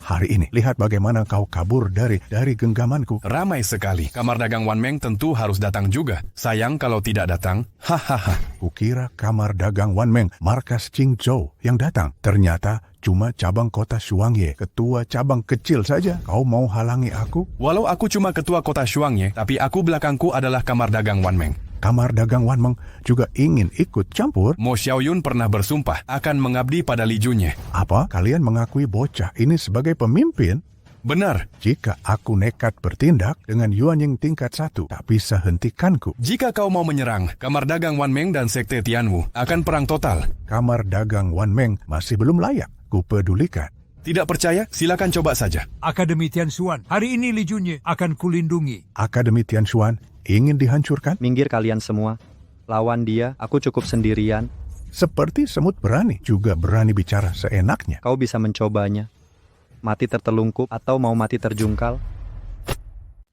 Speaker 22: Hari ini, lihat bagaimana kau kabur dari genggamanku.
Speaker 6: Ramai sekali. Kamar dagang Wan Meng tentu harus datang juga. Sayang kalau tidak datang. Hahaha.
Speaker 22: Kukira kamar dagang Wan Meng, markas Qingzhou yang datang. Ternyata cuma cabang kota Shuangye, ketua cabang kecil saja. Kau mau halangi aku?
Speaker 6: Walau aku cuma ketua kota Shuangye, tapi aku belakangku adalah kamar dagang Wan Meng.
Speaker 22: Kamar dagang Wan Meng juga ingin ikut campur.
Speaker 6: Mo Xiaoyun pernah bersumpah akan mengabdi pada Li Junye.
Speaker 22: Apa? Kalian mengakui bocah ini sebagai pemimpin?
Speaker 6: Benar.
Speaker 22: Jika aku nekat bertindak dengan Yuanying tingkat 1, tak bisa hentikanku.
Speaker 6: Jika kau mau menyerang, kamar dagang Wan Meng dan Sekte Tianwu akan perang total.
Speaker 22: Kamar dagang Wan Meng masih belum layak kupedulikan.
Speaker 6: Tidak percaya? Silakan coba saja.
Speaker 10: Akademi Tianxuan, hari ini Li Junye akan kulindungi.
Speaker 22: Akademi Tianxuan ingin dihancurkan?
Speaker 5: Minggir kalian semua. Lawan dia, aku cukup sendirian.
Speaker 22: Seperti semut berani, juga berani bicara seenaknya.
Speaker 5: Kau bisa mencobanya. Mati tertelungkup atau mau mati terjungkal.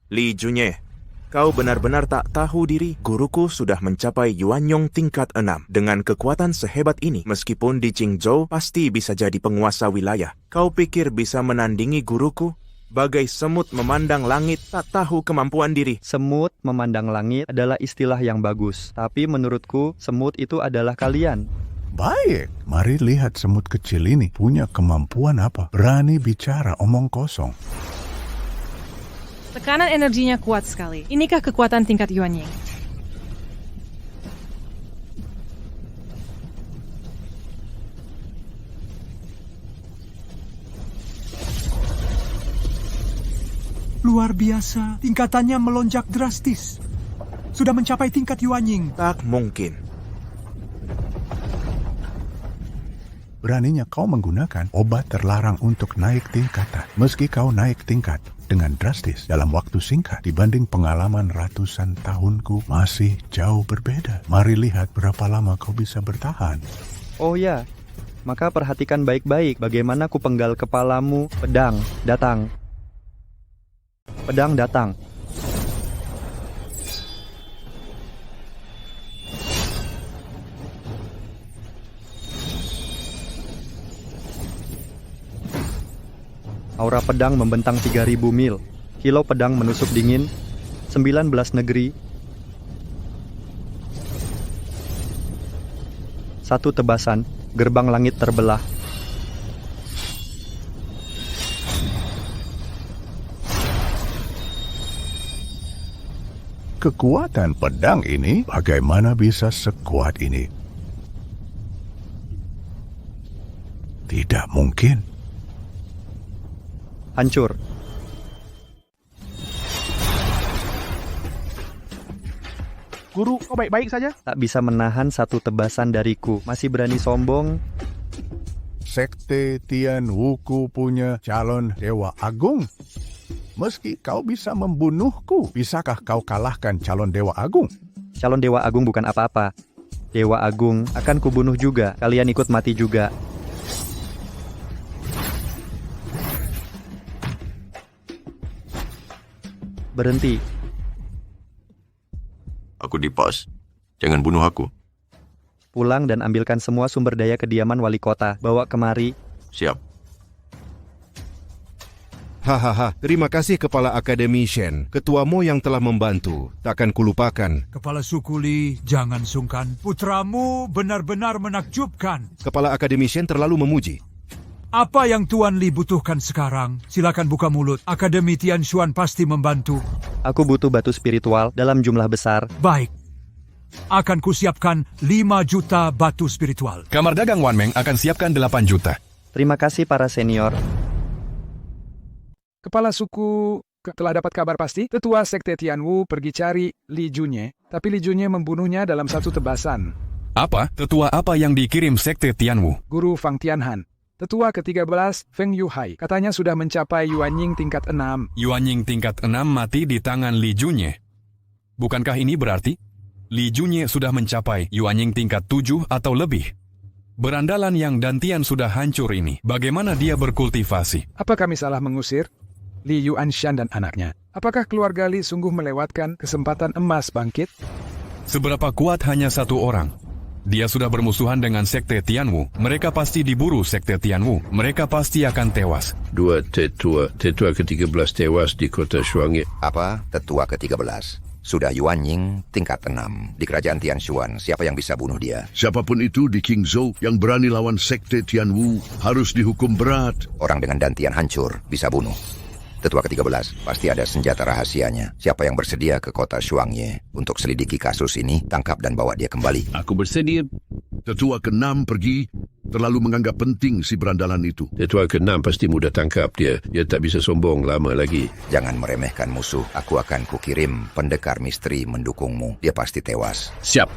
Speaker 20: Li Junye, kau benar-benar tak tahu diri. Guruku sudah mencapai Yuanyong tingkat 6. Dengan kekuatan sehebat ini, meskipun di Qingzhou pasti bisa jadi penguasa wilayah. Kau pikir bisa menandingi guruku? Bagai semut memandang langit, tak tahu kemampuan diri.
Speaker 5: Semut memandang langit adalah istilah yang bagus. Tapi menurutku, semut itu adalah kalian.
Speaker 22: Baik, mari lihat semut kecil ini punya kemampuan apa. Berani bicara omong kosong.
Speaker 9: Tekanan energinya kuat sekali. Inikah kekuatan tingkat Yuanying?
Speaker 10: Luar biasa, tingkatannya melonjak drastis. Sudah mencapai tingkat Yuanying.
Speaker 20: Tak mungkin.
Speaker 22: Beraninya kau menggunakan obat terlarang untuk naik tingkatan. Meski kau naik tingkat dengan drastis dalam waktu singkat dibanding pengalaman ratusan tahunku masih jauh berbeda. Mari lihat berapa lama kau bisa bertahan.
Speaker 5: Oh ya, maka perhatikan baik-baik bagaimana ku penggal kepalamu. Pedang, datang. Pedang datang. Aura pedang membentang 3.000 mil. Kilau pedang menusuk dingin. 19 negeri. Satu tebasan, gerbang langit terbelah.
Speaker 22: Kekuatan pedang ini bagaimana bisa sekuat ini? Tidak mungkin.
Speaker 5: Hancur.
Speaker 21: Guru, kau baik-baik saja?
Speaker 5: Tak bisa menahan satu tebasan dariku. Masih berani sombong.
Speaker 22: Sekte Tianwu-ku punya calon Dewa Agung. Meski kau bisa membunuhku, bisakah kau kalahkan calon Dewa Agung?
Speaker 5: Calon Dewa Agung bukan apa-apa. Dewa Agung akan kubunuh juga. Kalian ikut mati juga. Berhenti.
Speaker 4: Aku dipas. Jangan bunuh aku.
Speaker 5: Pulang dan ambilkan semua sumber daya kediaman wali kota. Bawa kemari.
Speaker 4: Siap.
Speaker 8: Hahaha, terima kasih Kepala Akademi Shen. Ketuamu yang telah membantu. Takkan kulupakan.
Speaker 10: Kepala suku Li, jangan sungkan. Putramu benar-benar menakjubkan.
Speaker 8: Kepala Akademi Shen terlalu memuji.
Speaker 10: Apa yang Tuan Li butuhkan sekarang? Silakan buka mulut. Akademi Tianshuan pasti membantu.
Speaker 5: Aku butuh batu spiritual dalam jumlah besar.
Speaker 10: Baik. Akan kusiapkan 5 juta batu spiritual.
Speaker 6: Kamar dagang Wanmeng akan siapkan 8 juta.
Speaker 5: Terima kasih para senior.
Speaker 7: Kepala suku telah dapat kabar pasti. Tetua Sekte Tianwu pergi cari Li Junye, tapi Li Junye membunuhnya dalam satu tebasan.
Speaker 6: Apa? Tetua apa yang dikirim Sekte Tianwu?
Speaker 7: Guru Fang Tianhan. Tetua ke-13, Feng Yuhai, katanya sudah mencapai Yuanying tingkat 6.
Speaker 6: Yuanying tingkat 6 mati di tangan Li Junye. Bukankah ini berarti Li Junye sudah mencapai Yuanying tingkat 7 atau lebih? Berandalan yang Dantian sudah hancur ini, bagaimana dia berkultivasi?
Speaker 7: Apa kami salah mengusir Li Yuanshan dan anaknya? Apakah keluarga Li sungguh melewatkan kesempatan emas bangkit?
Speaker 6: Seberapa kuat hanya satu orang? Dia sudah bermusuhan dengan Sekte Tianwu. Mereka pasti diburu Sekte Tianwu. Mereka pasti akan tewas.
Speaker 16: 2 tetua. Tetua ke-13 tewas di kota Shuangye.
Speaker 15: Apa? Tetua ke-13. Sudah Yuanying tingkat 6. Di kerajaan Tianshuan, siapa yang bisa bunuh dia?
Speaker 16: Siapapun itu di Qingzhou yang berani lawan Sekte Tianwu harus dihukum berat.
Speaker 15: Orang dengan dantian hancur bisa bunuh. Tetua ke-13, pasti ada senjata rahasianya. Siapa yang bersedia ke kota Shuangye untuk selidiki kasus ini, tangkap dan bawa dia kembali.
Speaker 16: Aku bersedia. Tetua ke-6 pergi, terlalu menganggap penting si berandalan itu. Tetua ke-6 pasti mudah tangkap dia. Dia tak bisa sombong lama lagi.
Speaker 15: Jangan meremehkan musuh. Aku akan kukirim pendekar misteri mendukungmu. Dia pasti tewas.
Speaker 16: Siap.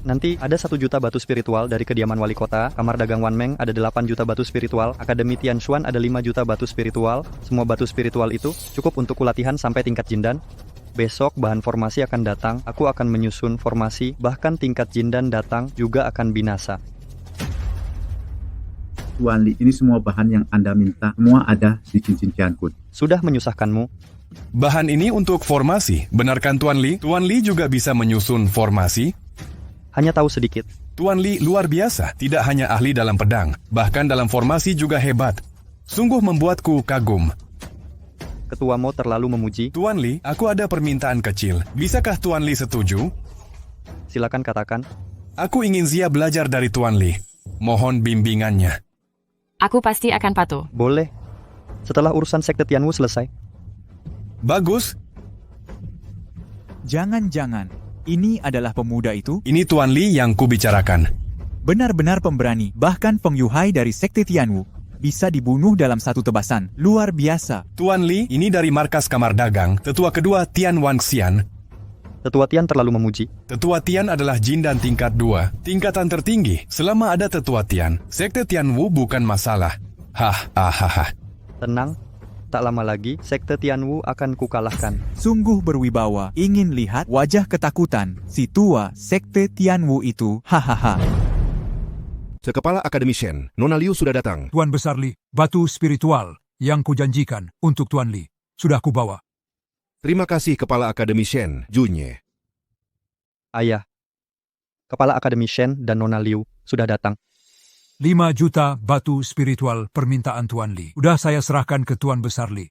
Speaker 5: Nanti ada 1 juta batu spiritual dari kediaman wali kota, kamar dagang Wanmeng ada 8 juta batu spiritual, Akademi Tianshuan ada 5 juta batu spiritual. Semua batu spiritual itu cukup untuk latihan sampai tingkat jindan. Besok bahan formasi akan datang, aku akan menyusun formasi, bahkan tingkat jindan datang juga akan binasa.
Speaker 18: Tuan Li, ini semua bahan yang Anda minta, semua ada di cincin Tiankun.
Speaker 5: Sudah menyusahkanmu?
Speaker 6: Bahan ini untuk formasi, benarkan Tuan Li? Tuan Li juga bisa menyusun formasi?
Speaker 5: Hanya tahu sedikit.
Speaker 6: Tuan Li luar biasa, tidak hanya ahli dalam pedang, bahkan dalam formasi juga hebat. Sungguh membuatku kagum.
Speaker 5: Ketuamu terlalu memuji.
Speaker 6: Tuan Li, aku ada permintaan kecil. Bisakah Tuan Li setuju?
Speaker 5: Silakan katakan.
Speaker 6: Aku ingin Zia belajar dari Tuan Li. Mohon bimbingannya.
Speaker 17: Aku pasti akan patuh.
Speaker 5: Boleh. Setelah urusan Sekte Tianwu selesai.
Speaker 6: Bagus.
Speaker 19: Jangan-jangan ini adalah pemuda itu?
Speaker 6: Ini Tuan Li yang kubicarakan.
Speaker 19: Benar-benar pemberani. Bahkan Feng Yuhai dari Sekte Tianwu bisa dibunuh dalam satu tebasan. Luar biasa.
Speaker 6: Tuan Li, ini dari markas kamar dagang. Tetua kedua Tian Wanxian.
Speaker 5: Tetua Tian terlalu memuji.
Speaker 6: Tetua Tian adalah jindan tingkat 2. Tingkatan tertinggi. Selama ada Tetua Tian, Sekte Tianwu bukan masalah. Hahaha.
Speaker 5: Tenang. Tak lama lagi, Sekte Tianwu akan kukalahkan.
Speaker 19: Sungguh berwibawa. Ingin lihat wajah ketakutan si tua Sekte Tianwu itu. Hahaha.
Speaker 8: Sekepala Akademi Shen, Nona Liu sudah datang.
Speaker 10: Tuan Besar Li, batu spiritual yang kujanjikan untuk Tuan Li. Sudah kubawa.
Speaker 8: Terima kasih Kepala Akademi Shen, Junye.
Speaker 5: Ayah, Kepala Akademi Shen dan Nona Liu sudah datang.
Speaker 10: 5 juta batu spiritual permintaan Tuan Li. Udah saya serahkan ke Tuan Besar Li.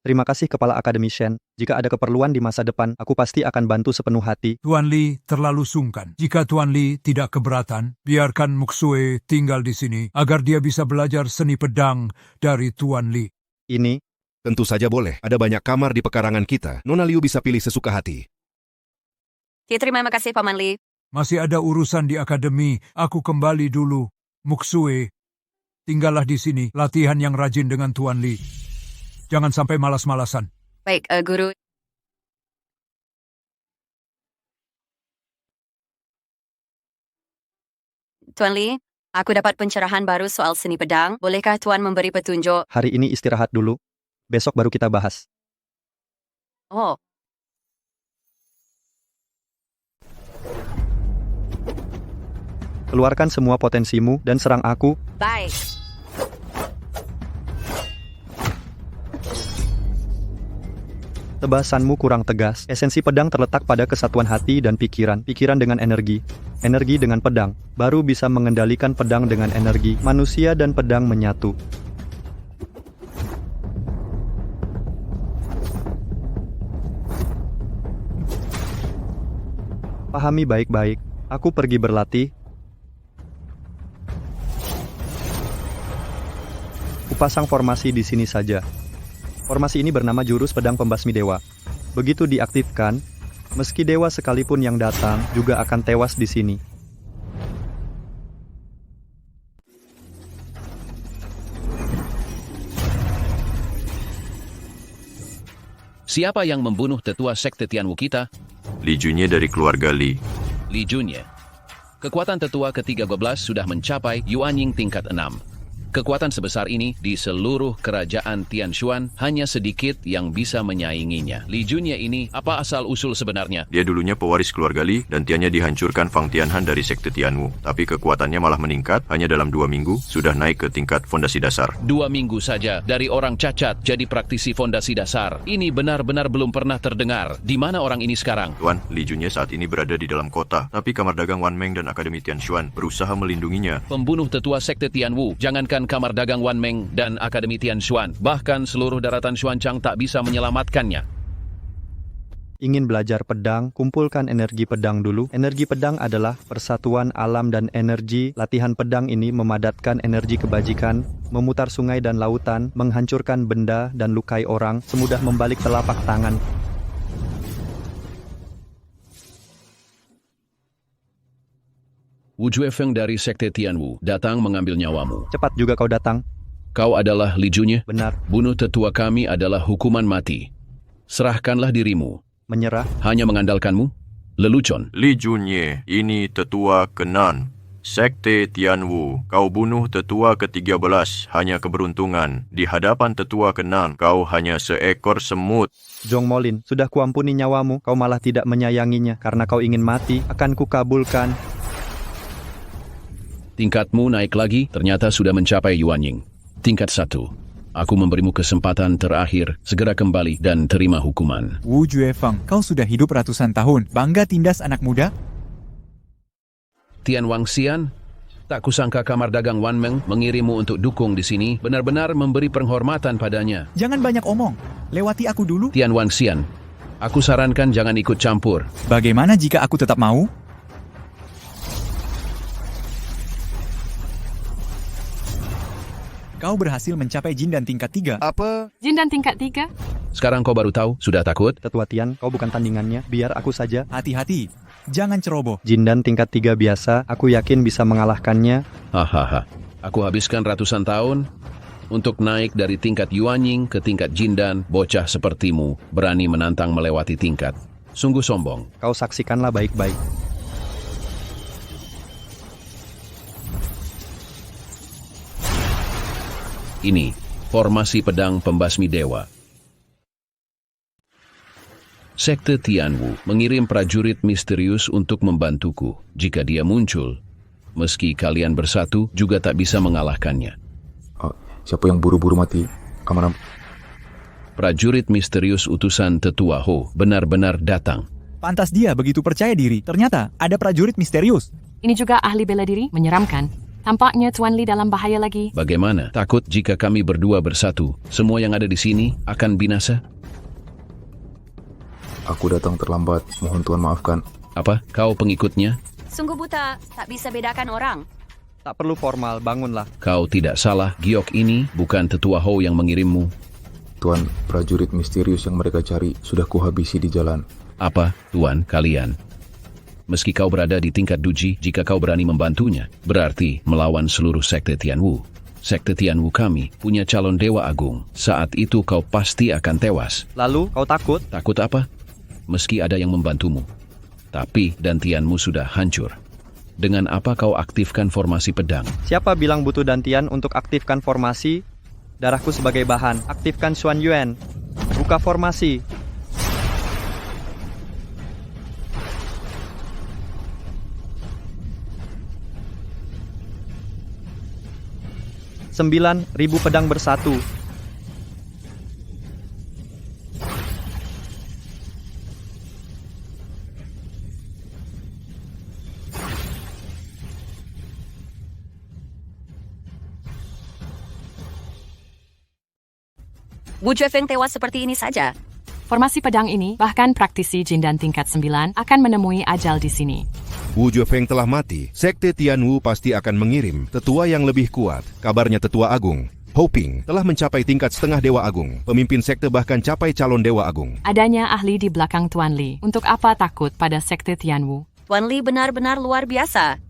Speaker 5: Terima kasih Kepala Akademi Shen. Jika ada keperluan di masa depan, aku pasti akan bantu sepenuh hati.
Speaker 10: Tuan Li terlalu sungkan. Jika Tuan Li tidak keberatan, biarkan Muksue tinggal di sini agar dia bisa belajar seni pedang dari Tuan Li.
Speaker 5: Ini?
Speaker 8: Tentu saja boleh. Ada banyak kamar di pekarangan kita. Nona Liu bisa pilih sesuka hati.
Speaker 13: Terima kasih Paman Li.
Speaker 10: Masih ada urusan di akademi. Aku kembali dulu. Muksue, tinggallah di sini, latihan yang rajin dengan Tuan Li. Jangan sampai malas-malasan.
Speaker 13: Baik, Guru. Tuan Li, aku dapat pencerahan baru soal seni pedang. Bolehkah Tuan memberi petunjuk?
Speaker 5: Hari ini istirahat dulu. Besok baru kita bahas.
Speaker 13: Oh,
Speaker 5: Keluarkan semua potensimu dan serang aku.
Speaker 13: baik.
Speaker 5: Tebasanmu kurang tegas. Esensi pedang terletak pada kesatuan hati dan pikiran. Pikiran dengan energi. Energi dengan pedang. Baru bisa mengendalikan pedang dengan energi. Manusia dan pedang menyatu. Pahami baik-baik. Aku pergi berlatih. Kupasang formasi di sini saja. Formasi ini bernama Jurus Pedang Pembasmi Dewa. Begitu diaktifkan, meski dewa sekalipun yang datang juga akan tewas di sini.
Speaker 2: Siapa yang membunuh tetua sekte Tianwu kita?
Speaker 4: Li Junye dari keluarga Li.
Speaker 2: Li Junye. Kekuatan tetua ke-13 sudah mencapai Yuanying tingkat 6. Kekuatan sebesar ini di seluruh kerajaan Tianshuan hanya sedikit yang bisa menyainginya. Li Junye ini apa asal-usul sebenarnya?
Speaker 4: Dia dulunya pewaris keluarga Li dan tiannya dihancurkan Fang Tianhan dari sekte Tianwu. Tapi kekuatannya malah meningkat, hanya dalam 2 minggu sudah naik ke tingkat fondasi dasar.
Speaker 2: 2 minggu saja dari orang cacat jadi praktisi fondasi dasar. Ini benar-benar belum pernah terdengar. Di mana orang ini sekarang?
Speaker 4: Tuan, Li Junye saat ini berada di dalam kota, tapi kamar dagang Wan Meng dan Akademi Tianshuan berusaha melindunginya.
Speaker 2: Pembunuh tetua sekte Tianwu, jangankan kamar dagang Wan Meng dan Akademi Tianshuan, bahkan seluruh daratan Xuanchang tak bisa menyelamatkannya.
Speaker 5: Ingin belajar pedang, kumpulkan energi pedang dulu. Energi pedang adalah persatuan alam dan energi. Latihan pedang ini memadatkan energi kebajikan, memutar sungai dan lautan, menghancurkan benda dan lukai orang, semudah membalik telapak tangan.
Speaker 2: Wu Juefeng dari sekte Tianwu datang mengambil nyawamu.
Speaker 5: Cepat juga kau datang.
Speaker 2: Kau adalah Li Junye?
Speaker 5: Benar.
Speaker 2: Bunuh tetua kami adalah hukuman mati. Serahkanlah dirimu.
Speaker 5: Menyerah?
Speaker 2: Hanya mengandalkanmu? Lelucon.
Speaker 4: Li Junye, ini tetua Kenan. Sekte Tianwu, kau bunuh tetua ke-13, hanya keberuntungan. Di hadapan tetua Kenan, kau hanya seekor semut.
Speaker 5: Zhong Molin, sudah kuampuni nyawamu, kau malah tidak menyayanginya. Karena kau ingin mati, akan kukabulkan.
Speaker 2: Tingkatmu naik lagi, ternyata sudah mencapai Yuanying. Tingkat 1. Aku memberimu kesempatan terakhir, segera kembali dan terima hukuman.
Speaker 19: Wu Juefeng, kau sudah hidup ratusan tahun. Bangga tindas anak muda?
Speaker 2: Tian Wangxian, tak kusangka kamar dagang Wan Meng mengirimmu untuk dukung di sini, benar-benar memberi penghormatan padanya.
Speaker 19: Jangan banyak omong. Lewati aku dulu.
Speaker 2: Tian Wangxian, aku sarankan jangan ikut campur.
Speaker 19: Bagaimana jika aku tetap mau? Kau berhasil mencapai Jindan tingkat 3.
Speaker 5: Apa?
Speaker 17: Jindan tingkat 3?
Speaker 2: Sekarang kau baru tahu, sudah takut?
Speaker 5: Tetua Tian, kau bukan tandingannya, biar aku saja.
Speaker 19: Hati-hati, jangan ceroboh.
Speaker 5: Jindan tingkat 3 biasa, aku yakin bisa mengalahkannya.
Speaker 2: Hahaha, aku habiskan ratusan tahun untuk naik dari tingkat Yuanying ke tingkat Jindan. Bocah sepertimu berani menantang melewati tingkat. Sungguh sombong.
Speaker 5: Kau saksikanlah baik-baik.
Speaker 2: Ini, formasi pedang pembasmi dewa. Sekte Tianwu mengirim prajurit misterius untuk membantuku. Jika dia muncul, meski kalian bersatu, juga tak bisa mengalahkannya.
Speaker 11: Siapa yang buru-buru mati? Kamar.
Speaker 2: Prajurit misterius utusan Tetua Ho benar-benar datang.
Speaker 19: Pantas dia begitu percaya diri. Ternyata ada prajurit misterius.
Speaker 17: Ini juga ahli bela diri? Menyeramkan. Tampaknya Tuan Li dalam bahaya lagi.
Speaker 2: Bagaimana? Takut jika kami berdua bersatu, semua yang ada di sini akan binasa?
Speaker 11: Aku datang terlambat, mohon Tuan maafkan.
Speaker 2: Apa? Kau pengikutnya?
Speaker 13: Sungguh buta, tak bisa bedakan orang.
Speaker 5: Tak perlu formal, bangunlah.
Speaker 2: Kau tidak salah, Giok ini bukan Tetua Ho yang mengirimmu.
Speaker 11: Tuan, prajurit misterius yang mereka cari sudah kuhabisi di jalan.
Speaker 2: Apa, Tuan, kalian? Meski kau berada di tingkat Duji, jika kau berani membantunya, berarti melawan seluruh sekte Tianwu. Sekte Tianwu kami punya calon dewa agung. Saat itu kau pasti akan tewas.
Speaker 5: Lalu, kau takut?
Speaker 2: Takut apa? Meski ada yang membantumu. Tapi dantianmu sudah hancur. dengan apa kau aktifkan formasi pedang?
Speaker 5: Siapa bilang butuh dantian untuk aktifkan formasi? Darahku sebagai bahan. Aktifkan Xuan Yuan. Buka formasi. Ribu pedang bersatu.
Speaker 13: Wu Juefeng tewas seperti ini saja.
Speaker 17: Formasi pedang ini, bahkan praktisi Jindan tingkat 9 akan menemui ajal di sini.
Speaker 8: Wu Juefeng telah mati. Sekte Tianwu pasti akan mengirim tetua yang lebih kuat. Kabarnya tetua agung, Hoping, telah mencapai tingkat setengah Dewa Agung. Pemimpin sekte bahkan capai calon Dewa Agung.
Speaker 17: Adanya ahli di belakang Tuan Li. Untuk apa takut pada sekte Tianwu?
Speaker 13: Tuan Li benar-benar luar biasa.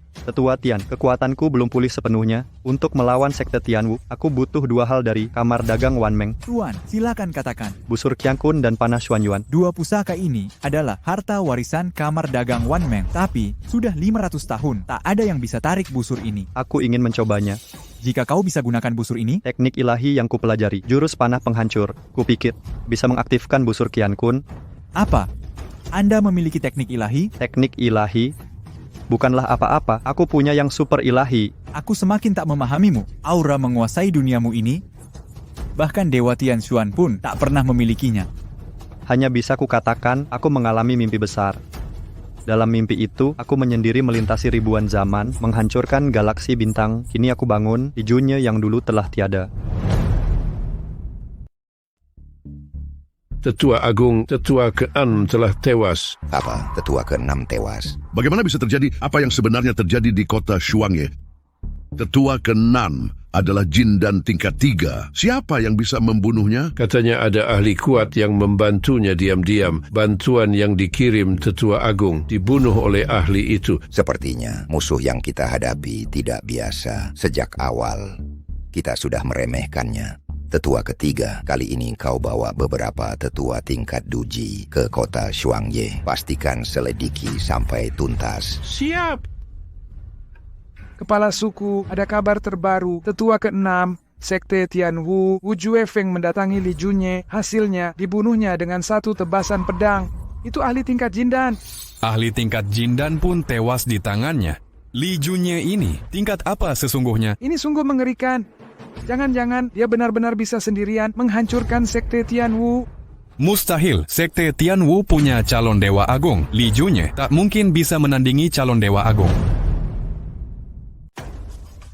Speaker 5: Tetua Tian, kekuatanku belum pulih sepenuhnya. Untuk melawan sekte Tianwu, aku butuh 2 hal dari kamar dagang Wan Meng.
Speaker 19: Tuan, silakan katakan.
Speaker 5: Busur Qiangkun dan panah Xuan Yuan.
Speaker 19: 2 pusaka ini adalah harta warisan kamar dagang Wan Meng. Tapi, sudah 500 tahun, tak ada yang bisa tarik busur ini.
Speaker 5: Aku ingin mencobanya.
Speaker 19: Jika kau bisa gunakan busur ini,
Speaker 5: teknik ilahi yang kupelajari, jurus panah penghancur, kupikir bisa mengaktifkan busur Qiangkun.
Speaker 19: Apa? Anda memiliki teknik ilahi?
Speaker 5: Teknik ilahi? Bukanlah apa-apa, aku punya yang super ilahi.
Speaker 19: Aku semakin tak memahamimu. Aura menguasai duniamu ini. Bahkan Dewa Tian Xuan pun tak pernah memilikinya.
Speaker 5: Hanya bisa kukatakan, aku mengalami mimpi besar. Dalam mimpi itu, aku menyendiri melintasi ribuan zaman, menghancurkan galaksi bintang. Kini aku bangun di dunia yang dulu telah tiada.
Speaker 16: Tetua Agung, Tetua ke-6 telah tewas.
Speaker 15: Apa? Tetua ke-6 tewas?
Speaker 16: Bagaimana bisa terjadi apa yang sebenarnya terjadi di kota Shuangye? Tetua ke-6 adalah Jindan tingkat 3. Siapa yang bisa membunuhnya?
Speaker 1: Katanya ada ahli kuat yang membantunya diam-diam. Bantuan yang dikirim Tetua Agung dibunuh oleh ahli itu.
Speaker 15: Sepertinya musuh yang kita hadapi tidak biasa. Sejak awal, kita sudah meremehkannya. Tetua ketiga, kali ini kau bawa beberapa tetua tingkat duji ke kota Shuangye. Pastikan selidiki sampai tuntas.
Speaker 7: Siap! Kepala suku, ada kabar terbaru. Tetua ke-6, Sekte Tianwu, Wu Juefeng mendatangi Li Junye. Hasilnya, dibunuhnya dengan 1 tebasan pedang. Itu ahli tingkat Jindan.
Speaker 6: Ahli tingkat Jindan pun tewas di tangannya. Li Junye ini, tingkat apa sesungguhnya?
Speaker 7: Ini sungguh mengerikan. Jangan-jangan dia benar-benar bisa sendirian menghancurkan Sekte Tianwu.
Speaker 6: Mustahil, Sekte Tianwu punya calon Dewa Agung. Li Junye tak mungkin bisa menandingi calon Dewa Agung.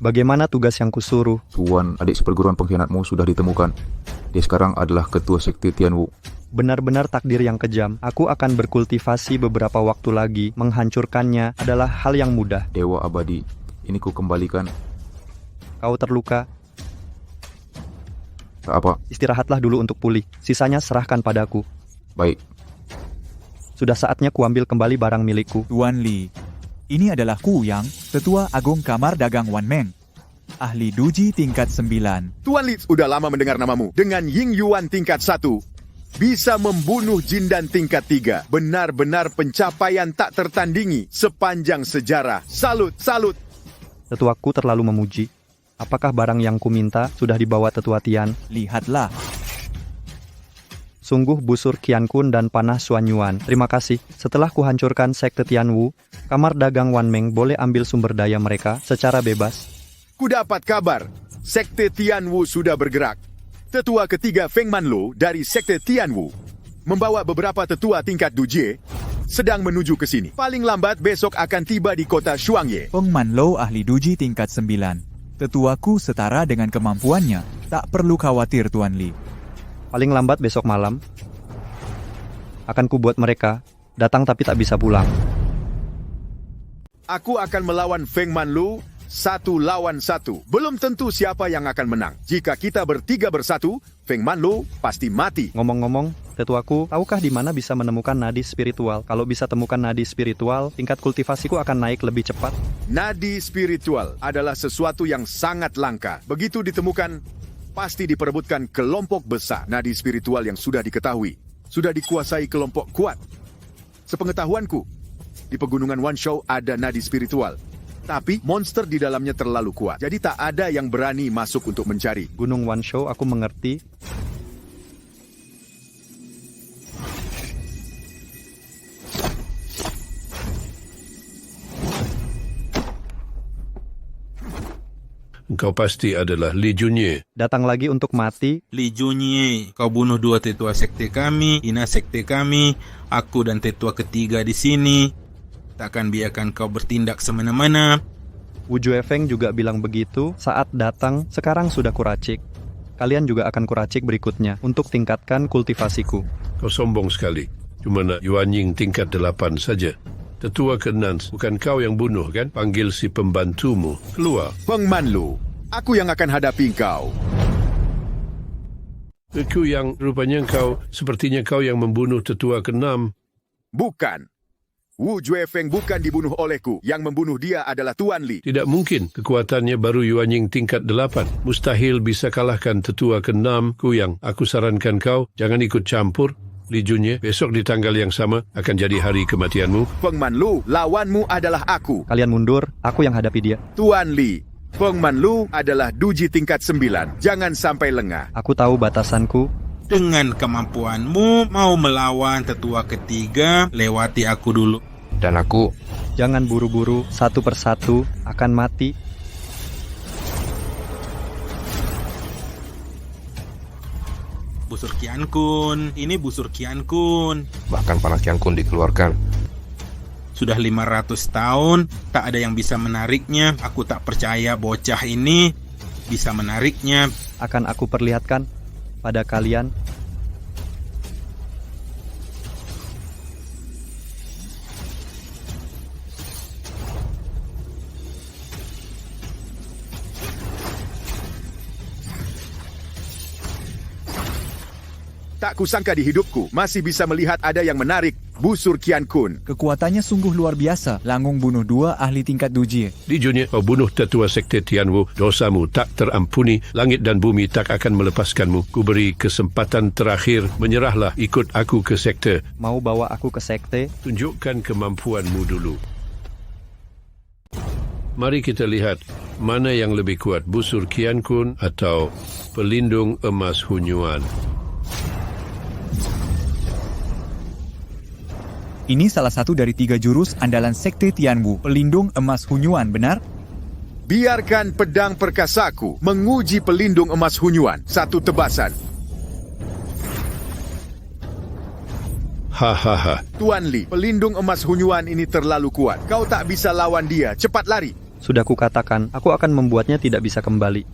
Speaker 5: Bagaimana tugas yang kusuruh?
Speaker 11: Tuan, adik seperguruan pengkhianatmu sudah ditemukan. Dia sekarang adalah ketua Sekte Tianwu.
Speaker 5: Benar-benar takdir yang kejam. Aku akan berkultivasi beberapa waktu lagi. Menghancurkannya adalah hal yang mudah.
Speaker 11: Dewa abadi, ini ku kembalikan.
Speaker 5: Kau terluka?
Speaker 11: Tak apa.
Speaker 5: Istirahatlah dulu untuk pulih. Sisanya serahkan padaku.
Speaker 11: Baik.
Speaker 5: Sudah saatnya kuambil kembali barang milikku.
Speaker 19: Tuan Li, ini adalah Ku Yang, Tetua Agung Kamar Dagang Wan Meng. Ahli duji tingkat 9.
Speaker 12: Tuan Li sudah lama mendengar namamu. Dengan Ying Yuan tingkat 1, bisa membunuh Jindan tingkat 3. Benar-benar pencapaian tak tertandingi sepanjang sejarah. Salut, salut.
Speaker 5: Tetuaku terlalu memuji. Apakah barang yang kuminta sudah dibawa Tetua Tian?
Speaker 19: Lihatlah.
Speaker 5: Sungguh busur Qiangkun dan panah Xuan Yuan. Terima kasih. Setelah kuhancurkan Sekte Tianwu, Kamar Dagang Wan Meng boleh ambil sumber daya mereka secara bebas.
Speaker 12: Ku dapat kabar, Sekte Tianwu sudah bergerak. Tetua ketiga Feng Manlo dari Sekte Tianwu membawa beberapa tetua tingkat Dujie sedang menuju ke sini. Paling lambat besok akan tiba di kota Shuangye.
Speaker 19: Feng Manlo ahli duji tingkat 9. Tetuaku setara dengan kemampuannya. Tak perlu khawatir, Tuan Li.
Speaker 5: Paling lambat besok malam akan kubuat mereka datang tapi tak bisa pulang.
Speaker 12: Aku akan melawan Feng Manlo 1 lawan 1. Belum tentu siapa yang akan menang. Jika kita bertiga bersatu, Feng Manlo pasti mati.
Speaker 5: Ngomong-ngomong, Tetuaku, tahukah di mana bisa menemukan nadi spiritual? Kalau bisa temukan nadi spiritual, tingkat kultivasiku akan naik lebih cepat.
Speaker 12: Nadi spiritual adalah sesuatu yang sangat langka. Begitu ditemukan, pasti diperebutkan kelompok besar. Nadi spiritual yang sudah diketahui, sudah dikuasai kelompok kuat. Sepengetahuanku, Di pegunungan Wanshou ada nadi spiritual. Tapi monster di dalamnya terlalu kuat. Jadi tak ada yang berani masuk untuk mencari.
Speaker 5: Gunung Wanshou, aku mengerti.
Speaker 1: Engkau pasti adalah Li Junye.
Speaker 5: Datang lagi untuk mati.
Speaker 3: Li Junye, kau bunuh 2 tetua sekte kami, hina sekte kami, aku dan tetua ketiga di sini. Takkan biarkan kau bertindak semena-mena.
Speaker 5: Wu Juefeng juga bilang begitu saat datang, sekarang sudah kuracik. Kalian juga akan kuracik berikutnya untuk tingkatkan kultivasiku.
Speaker 1: Kau sombong sekali. Cuma nak Yuan Ying tingkat 8 saja. Tetua ke-6, bukan kau yang bunuh kan? Panggil si pembantumu. Keluar.
Speaker 12: Feng Manlu, aku yang akan hadapi kau.
Speaker 1: Aku yang rupanya sepertinya kau yang membunuh tetua ke-6.
Speaker 12: Bukan. Wu Juefeng bukan dibunuh olehku. Yang membunuh dia adalah Tuan Li.
Speaker 1: Tidak mungkin. Kekuatannya baru Yuan Ying tingkat 8. Mustahil bisa kalahkan tetua ke-6. Yang aku sarankan kau, jangan ikut campur. Li Junye, besok di tanggal yang sama akan jadi hari kematianmu.
Speaker 12: Feng Manlu, lawanmu adalah aku.
Speaker 5: Kalian mundur, aku yang hadapi dia.
Speaker 12: Tuan Li, Feng Manlu adalah duji tingkat 9. Jangan sampai lengah.
Speaker 5: Aku tahu batasanku.
Speaker 3: Dengan kemampuanmu mau melawan tetua ketiga, lewati aku dulu.
Speaker 11: Dan aku...
Speaker 5: Jangan buru-buru, satu persatu akan mati.
Speaker 3: Busur Qian Kun, ini busur Qian Kun.
Speaker 11: Bahkan panah Qian Kun dikeluarkan.
Speaker 3: Sudah 500 tahun, tak ada yang bisa menariknya. Aku tak percaya bocah ini bisa menariknya.
Speaker 5: Akan aku perlihatkan pada kalian.
Speaker 12: Tak kusangka di hidupku masih bisa melihat ada yang menarik busur Qian Kun.
Speaker 19: Kekuatannya sungguh luar biasa. Langung bunuh 2 ahli tingkat Dujie.
Speaker 1: Li Junye, kau bunuh tetua sekte Tianwu. Dosamu tak terampuni. Langit dan bumi tak akan melepaskanmu. Ku beri kesempatan terakhir. Menyerahlah, ikut aku ke sekte.
Speaker 5: Mau bawa aku ke sekte?
Speaker 1: Tunjukkan kemampuanmu dulu. Mari kita lihat mana yang lebih kuat, busur Qian Kun atau pelindung emas Hunyuan.
Speaker 19: Ini salah satu dari 3 jurus andalan sekte Tianwu, pelindung emas Hunyuan, benar?
Speaker 12: Biarkan pedang perkasaku menguji pelindung emas Hunyuan. Satu tebasan.
Speaker 1: Hahaha.
Speaker 12: Tuan Li, pelindung emas Hunyuan ini terlalu kuat. Kau tak bisa lawan dia. Cepat lari.
Speaker 5: Sudah kukatakan, aku akan membuatnya tidak bisa kembali.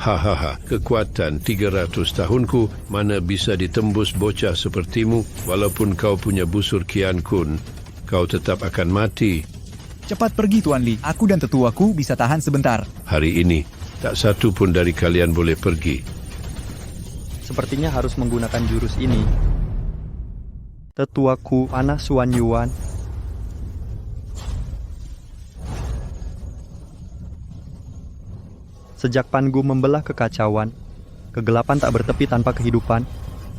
Speaker 1: Hahaha, kekuatan 300 tahunku mana bisa ditembus bocah sepertimu. Walaupun kau punya busur Qian Kun, kau tetap akan mati.
Speaker 19: Cepat pergi, Tuan Li. Aku dan tetuaku bisa tahan sebentar.
Speaker 1: Hari ini, tak satu pun dari kalian boleh pergi.
Speaker 5: Sepertinya harus menggunakan jurus ini. Tetuaku, panah Xuan Yuan. Sejak Pangu membelah kekacauan, kegelapan tak bertepi tanpa kehidupan.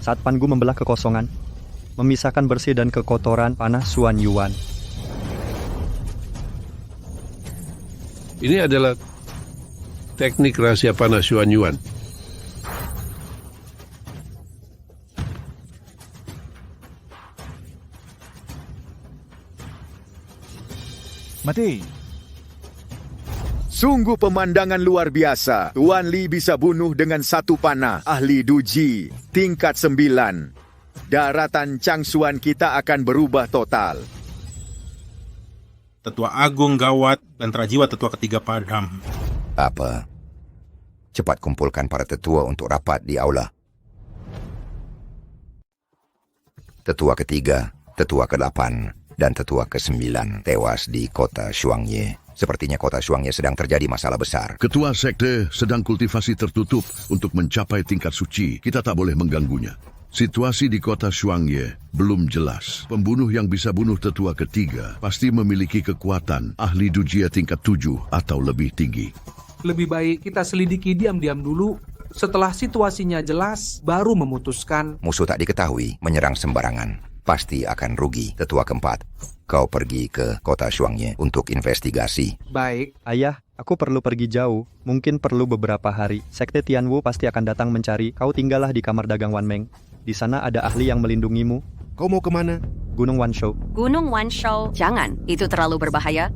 Speaker 5: Saat Pangu membelah kekosongan, memisahkan bersih dan kekotoran panah Xuan Yuan.
Speaker 1: Ini adalah teknik rahasia panah Xuan Yuan.
Speaker 19: Mati.
Speaker 12: Sungguh pemandangan luar biasa. Tuan Li bisa bunuh dengan satu panah. Ahli Duji, tingkat 9. Daratan Changsuan kita akan berubah total.
Speaker 3: Tetua Agung gawat dan terajiwa tetua ketiga padam.
Speaker 15: Apa? Cepat kumpulkan para tetua untuk rapat di aula. Tetua ketiga, tetua ke-8, dan tetua ke-9 tewas di kota Shuangye. Sepertinya kota Shuangye sedang terjadi masalah besar.
Speaker 16: Ketua sekte sedang kultivasi tertutup untuk mencapai tingkat suci. Kita tak boleh mengganggunya. Situasi di kota Shuangye belum jelas. Pembunuh yang bisa bunuh tetua ketiga pasti memiliki kekuatan ahli Dujia tingkat 7 atau lebih tinggi.
Speaker 10: Lebih baik kita selidiki diam-diam dulu
Speaker 9: Setelah situasinya jelas, baru memutuskan.
Speaker 15: Musuh tak diketahui, menyerang sembarangan. Pasti akan rugi. Tetua keempat, kau pergi ke kota Shuangye untuk investigasi.
Speaker 9: Baik.
Speaker 5: Ayah, aku perlu pergi jauh. Mungkin perlu beberapa hari. Sekte Tianwu pasti akan datang mencari. Kau tinggallah di kamar dagang Wanmeng. Di sana ada ahli yang melindungimu.
Speaker 8: Kau mau kemana?
Speaker 5: Gunung Wanshou.
Speaker 13: Gunung Wanshou, jangan. Itu terlalu berbahaya.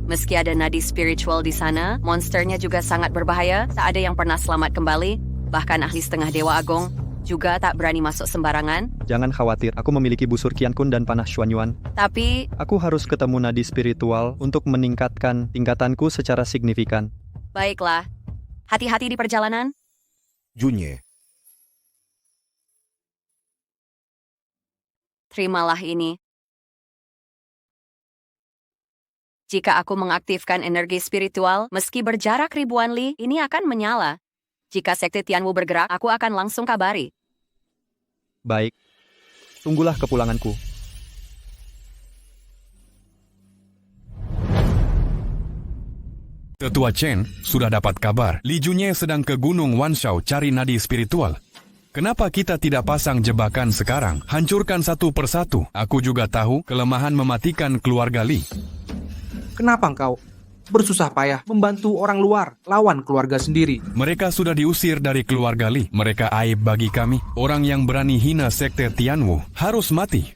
Speaker 13: Meski ada nadi spiritual di sana, monsternya juga sangat berbahaya. Tak ada yang pernah selamat kembali. Bahkan ahli setengah Dewa Agong juga tak berani masuk sembarangan.
Speaker 5: Jangan khawatir, aku memiliki busur Qian Kun dan panah Xuanyuan.
Speaker 13: Tapi
Speaker 5: aku harus ketemu nadi spiritual untuk meningkatkan tingkatanku secara signifikan.
Speaker 13: Baiklah. Hati-hati di perjalanan.
Speaker 8: Junye.
Speaker 13: Terimalah ini. Jika aku mengaktifkan energi spiritual, meski berjarak ribuan li, ini akan menyala. Jika Sekte Tianwu bergerak, aku akan langsung kabari.
Speaker 5: Baik. Tunggulah kepulanganku.
Speaker 6: Tetua Chen sudah dapat kabar. Li Junye sedang ke Gunung Wanshou cari nadi spiritual. Kenapa kita tidak pasang jebakan sekarang? Hancurkan satu persatu. Aku juga tahu kelemahan mematikan keluarga Li.
Speaker 9: Kenapa engkau bersusah payah membantu orang luar lawan keluarga sendiri?
Speaker 6: Mereka sudah diusir dari keluarga Li. Mereka aib bagi kami. Orang yang berani hina Sekte Tianwu harus mati.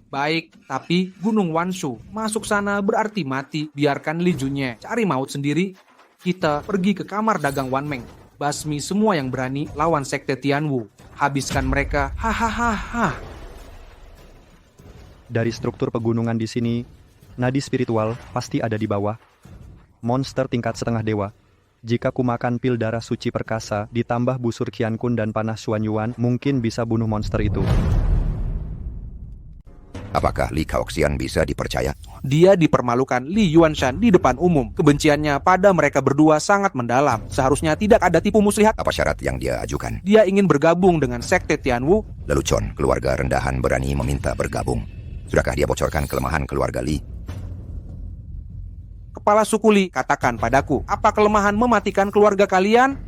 Speaker 9: Baik, tapi Gunung Wanshou masuk sana berarti mati. Biarkan Li Junye cari maut sendiri. Kita pergi ke kamar dagang Wanmeng. Basmi semua yang berani lawan Sekte Tianwu. Habiskan mereka. Hahaha.
Speaker 5: Dari struktur pegunungan di sini, nadi spiritual pasti ada di bawah. Monster tingkat setengah dewa. Jika ku makan pil darah suci perkasa, ditambah busur Qian Kun dan panah Xuanyuan, mungkin bisa bunuh monster itu.
Speaker 15: Apakah Li Kaoxian bisa dipercaya?
Speaker 9: Dia dipermalukan Li Yuanshan di depan umum. Kebenciannya pada mereka berdua sangat mendalam. Seharusnya tidak ada tipu muslihat.
Speaker 15: Apa syarat yang dia ajukan?
Speaker 9: Dia ingin bergabung dengan Sekte Tianwu.
Speaker 15: Lelucon, keluarga rendahan berani meminta bergabung. Sudahkah dia bocorkan kelemahan keluarga Li?
Speaker 9: Kepala suku Li, katakan padaku, apa kelemahan mematikan keluarga kalian?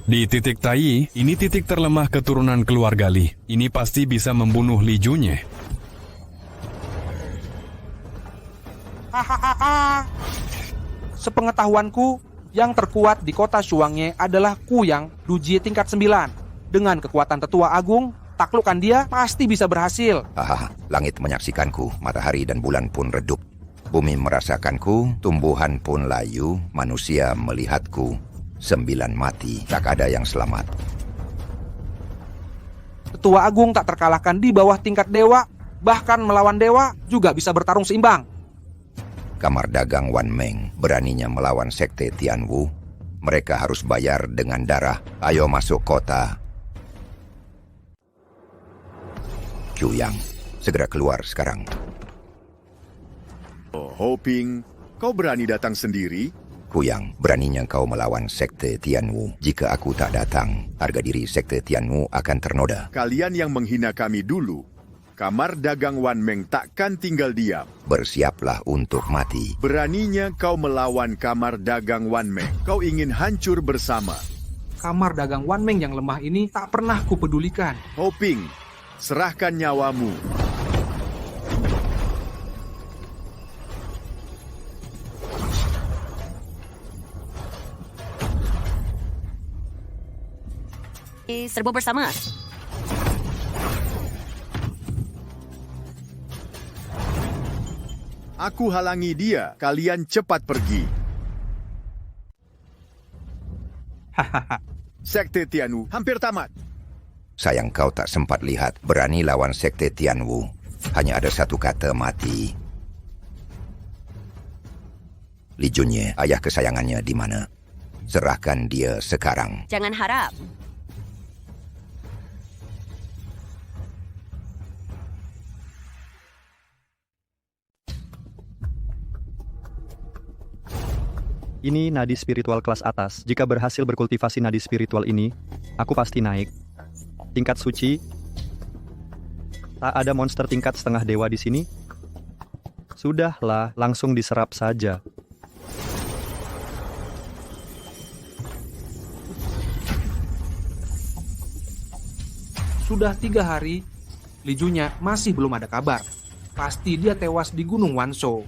Speaker 6: Di titik Tai, ini titik terlemah keturunan keluarga Li. Ini pasti bisa membunuh Li Junye.
Speaker 9: Hahaha. Sepengetahuanku, yang terkuat di kota Shuangye adalah Kuyang Dujie tingkat 9. Dengan kekuatan tetua agung, taklukkan dia pasti bisa berhasil.
Speaker 15: Langit menyaksikanku, matahari dan bulan pun redup. Bumi merasakanku, tumbuhan pun layu, manusia melihatku. 9 mati, tak ada yang selamat.
Speaker 9: Tetua agung tak terkalahkan di bawah tingkat dewa, bahkan melawan dewa juga bisa bertarung seimbang.
Speaker 15: Kamar dagang Wanmeng beraninya melawan Sekte Tianwu. Mereka harus bayar dengan darah. Ayo masuk kota. Quyang, segera keluar sekarang.
Speaker 12: Hoping, kau berani datang sendiri?
Speaker 15: Kuyang, beraninya kau melawan Sekte Tianwu. Jika aku tak datang, harga diri Sekte Tianwu akan ternoda.
Speaker 12: Kalian yang menghina kami dulu, kamar dagang Wanmeng takkan tinggal diam.
Speaker 15: Bersiaplah untuk mati.
Speaker 12: Beraninya kau melawan kamar dagang Wanmeng. Kau ingin hancur bersama.
Speaker 9: Kamar dagang Wanmeng yang lemah ini tak pernah kupedulikan.
Speaker 12: Hoping, serahkan nyawamu.
Speaker 13: Serbu bersama.
Speaker 12: Aku halangi dia. Kalian cepat pergi. Sekte Tianwu hampir tamat.
Speaker 15: Sayang kau tak sempat lihat. Berani lawan Sekte Tianwu. Hanya ada satu kata mati. Li Junye, ayah kesayangannya di mana? Serahkan dia sekarang.
Speaker 13: Jangan harap.
Speaker 5: Ini nadi spiritual kelas atas. Jika berhasil berkultivasi nadi spiritual ini, aku pasti naik. Tingkat suci. Tak ada monster tingkat setengah dewa di sini. Sudahlah, langsung diserap saja.
Speaker 9: Sudah 3 hari, Li Junye masih belum ada kabar. Pasti dia tewas di Gunung Wanshou.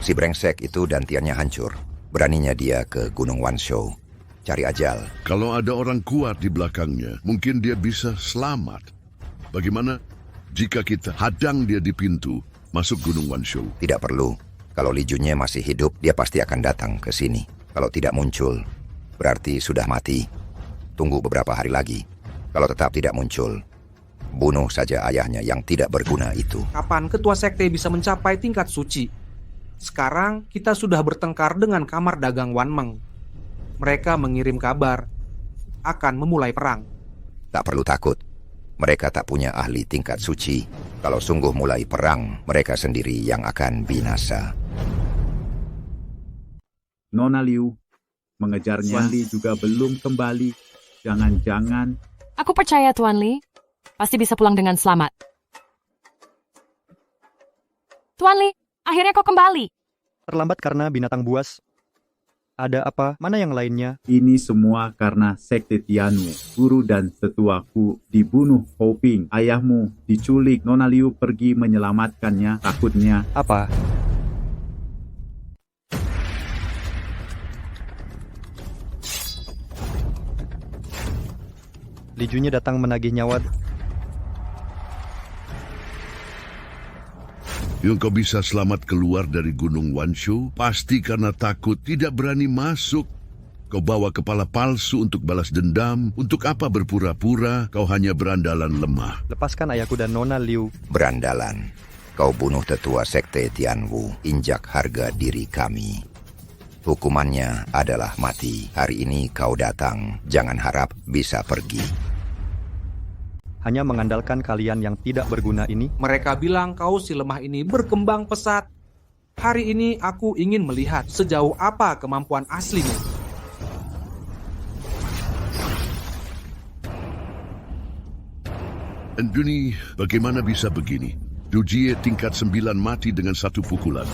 Speaker 15: Si brengsek itu dantiannya hancur. Beraninya dia ke Gunung Wanshou. Cari ajal.
Speaker 16: Kalau ada orang kuat di belakangnya, mungkin dia bisa selamat. Bagaimana jika kita hadang dia di pintu masuk Gunung Wanshou?
Speaker 15: Tidak perlu. Kalau Li Junye masih hidup, dia pasti akan datang ke sini. Kalau tidak muncul, berarti sudah mati. Tunggu beberapa hari lagi. Kalau tetap tidak muncul, bunuh saja ayahnya yang tidak berguna itu.
Speaker 9: Kapan ketua sekte bisa mencapai tingkat suci? Sekarang kita sudah bertengkar dengan kamar dagang Wanmeng. Mereka mengirim kabar akan memulai perang.
Speaker 15: Tak perlu takut. Mereka tak punya ahli tingkat suci. Kalau sungguh mulai perang, mereka sendiri yang akan binasa.
Speaker 18: Nona Liu mengejarnya. Tuan Li juga belum kembali. Jangan-jangan...
Speaker 17: Aku percaya Tuan Li. Pasti bisa pulang dengan selamat. Tuan Li, akhirnya kau kembali.
Speaker 5: Terlambat karena binatang buas. Ada apa? Mana yang lainnya?
Speaker 18: Ini semua karena sekte Tianwu. Guru dan tetuaku dibunuh Hoping. Ayahmu diculik. Nona Liu pergi menyelamatkannya. Takutnya...
Speaker 5: Apa? Li Junye datang menagih nyawa.
Speaker 16: Yang kau bisa selamat keluar dari Gunung Wanshou pasti karena takut tidak berani masuk. Kau bawa kepala palsu untuk balas dendam. Untuk apa berpura-pura? Kau hanya berandalan lemah.
Speaker 5: Lepaskan ayahku dan Nona Liu.
Speaker 15: Berandalan. Kau bunuh tetua sekte Tianwu. Injak harga diri kami. Hukumannya adalah mati. Hari ini kau datang. Jangan harap bisa pergi.
Speaker 5: Hanya mengandalkan kalian yang tidak berguna ini.
Speaker 9: Mereka bilang kau si lemah ini berkembang pesat. Hari ini aku ingin melihat sejauh apa kemampuan aslimu.
Speaker 16: Anduni, bagaimana bisa begini? Dujie tingkat 9 mati dengan 1 pukulan.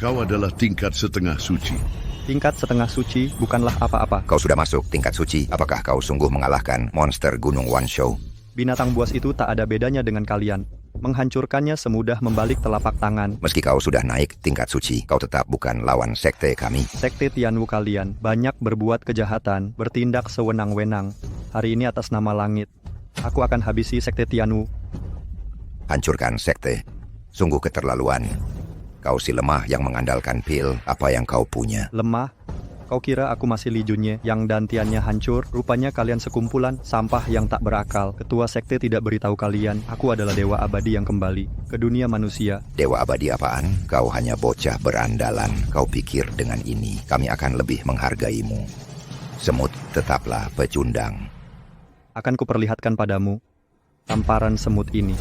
Speaker 16: Kau adalah tingkat setengah suci.
Speaker 5: Tingkat setengah suci bukanlah apa-apa.
Speaker 15: Kau sudah masuk tingkat suci. Apakah kau sungguh mengalahkan monster Gunung Wanshou?
Speaker 5: Binatang buas itu tak ada bedanya dengan kalian. Menghancurkannya semudah membalik telapak tangan.
Speaker 15: Meski kau sudah naik tingkat suci, kau tetap bukan lawan sekte kami.
Speaker 5: Sekte Tianwu kalian banyak berbuat kejahatan, bertindak sewenang-wenang. Hari ini atas nama langit, aku akan habisi sekte Tianwu.
Speaker 15: Hancurkan sekte. Sungguh keterlaluan. Kau si lemah yang mengandalkan pil. Apa yang kau punya?
Speaker 5: Lemah? Kau kira aku masih Li Junye yang dantiannya hancur? Rupanya kalian sekumpulan sampah yang tak berakal. Ketua sekte tidak beritahu kalian, aku adalah dewa abadi yang kembali ke dunia manusia.
Speaker 15: Dewa abadi apaan? Kau hanya bocah berandalan. Kau pikir dengan ini kami akan lebih menghargaimu. Semut tetaplah pecundang.
Speaker 5: Akan kuperlihatkan padamu tamparan semut ini.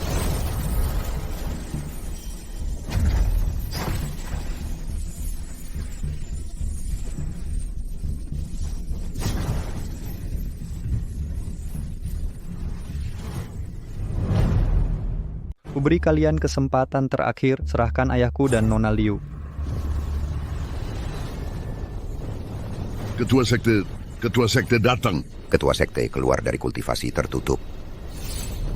Speaker 5: Kuberi kalian kesempatan terakhir, serahkan ayahku dan Nona Liu.
Speaker 16: Ketua sekte datang.
Speaker 15: Ketua sekte keluar dari kultivasi tertutup.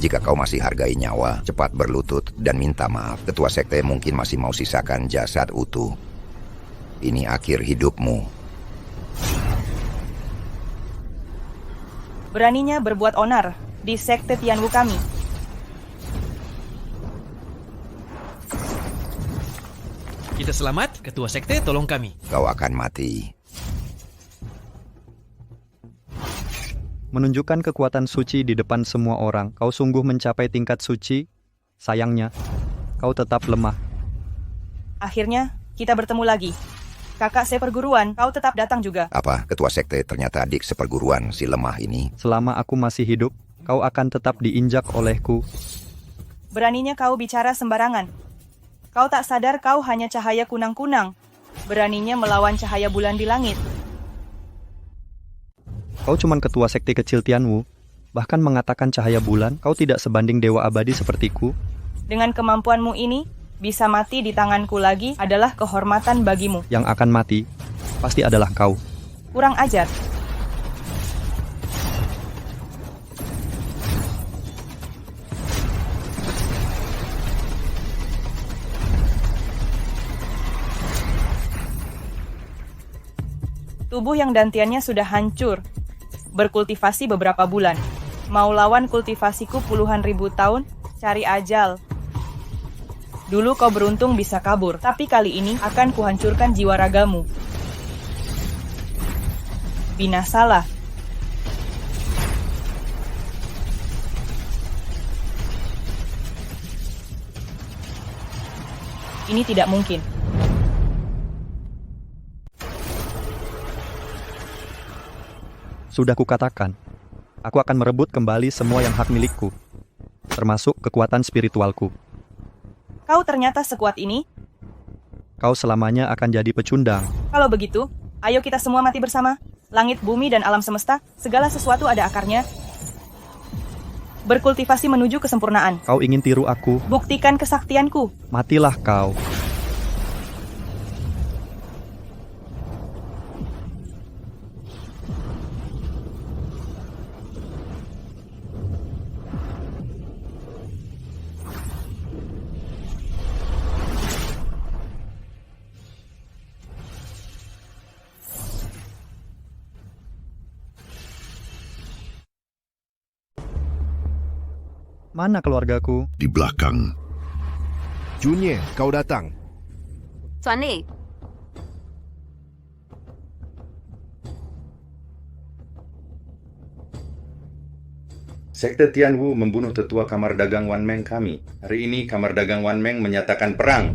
Speaker 15: Jika kau masih hargai nyawa, cepat berlutut dan minta maaf. Ketua sekte mungkin masih mau sisakan jasad utuh. Ini akhir hidupmu.
Speaker 14: Beraninya berbuat onar di sekte Tianwu kami.
Speaker 20: Kita selamat, ketua sekte tolong kami.
Speaker 15: Kau akan mati.
Speaker 5: Menunjukkan kekuatan suci di depan semua orang. Kau sungguh mencapai tingkat suci. Sayangnya, kau tetap lemah.
Speaker 14: Akhirnya, kita bertemu lagi. Kakak seperguruan, kau tetap datang juga.
Speaker 15: Apa? Ketua sekte ternyata adik seperguruan si lemah ini.
Speaker 5: Selama aku masih hidup, kau akan tetap diinjak olehku.
Speaker 14: Beraninya kau bicara sembarangan. Kau tak sadar kau hanya cahaya kunang-kunang. Beraninya melawan cahaya bulan di langit.
Speaker 5: Kau cuman ketua sekte kecil Tianwu. Bahkan mengatakan cahaya bulan, kau tidak sebanding dewa abadi sepertiku.
Speaker 14: Dengan kemampuanmu ini, bisa mati di tanganku lagi adalah kehormatan bagimu.
Speaker 5: Yang akan mati, pasti adalah kau.
Speaker 14: Kurang ajar. Tubuh yang dantiannya sudah hancur. Berkultivasi beberapa bulan. Mau lawan kultivasiku puluhan ribu tahun? Cari ajal. Dulu kau beruntung bisa kabur, tapi kali ini akan kuhancurkan jiwa ragamu. Binasalah. Ini tidak mungkin.
Speaker 5: Sudah kukatakan, aku akan merebut kembali semua yang hak milikku, termasuk kekuatan spiritualku.
Speaker 14: Kau ternyata sekuat ini?
Speaker 5: Kau selamanya akan jadi pecundang.
Speaker 14: Kalau begitu, ayo kita semua mati bersama. Langit, bumi, dan alam semesta, segala sesuatu ada akarnya. Berkultivasi menuju kesempurnaan.
Speaker 5: Kau ingin tiru aku?
Speaker 14: Buktikan kesaktianku.
Speaker 5: Matilah kau. Mana keluargaku?
Speaker 16: Di belakang.
Speaker 8: Junye, kau datang.
Speaker 13: Tuan Li,
Speaker 21: Sekte Tianwu membunuh tetua kamar dagang Wanmeng kami. Hari ini kamar dagang Wanmeng menyatakan perang.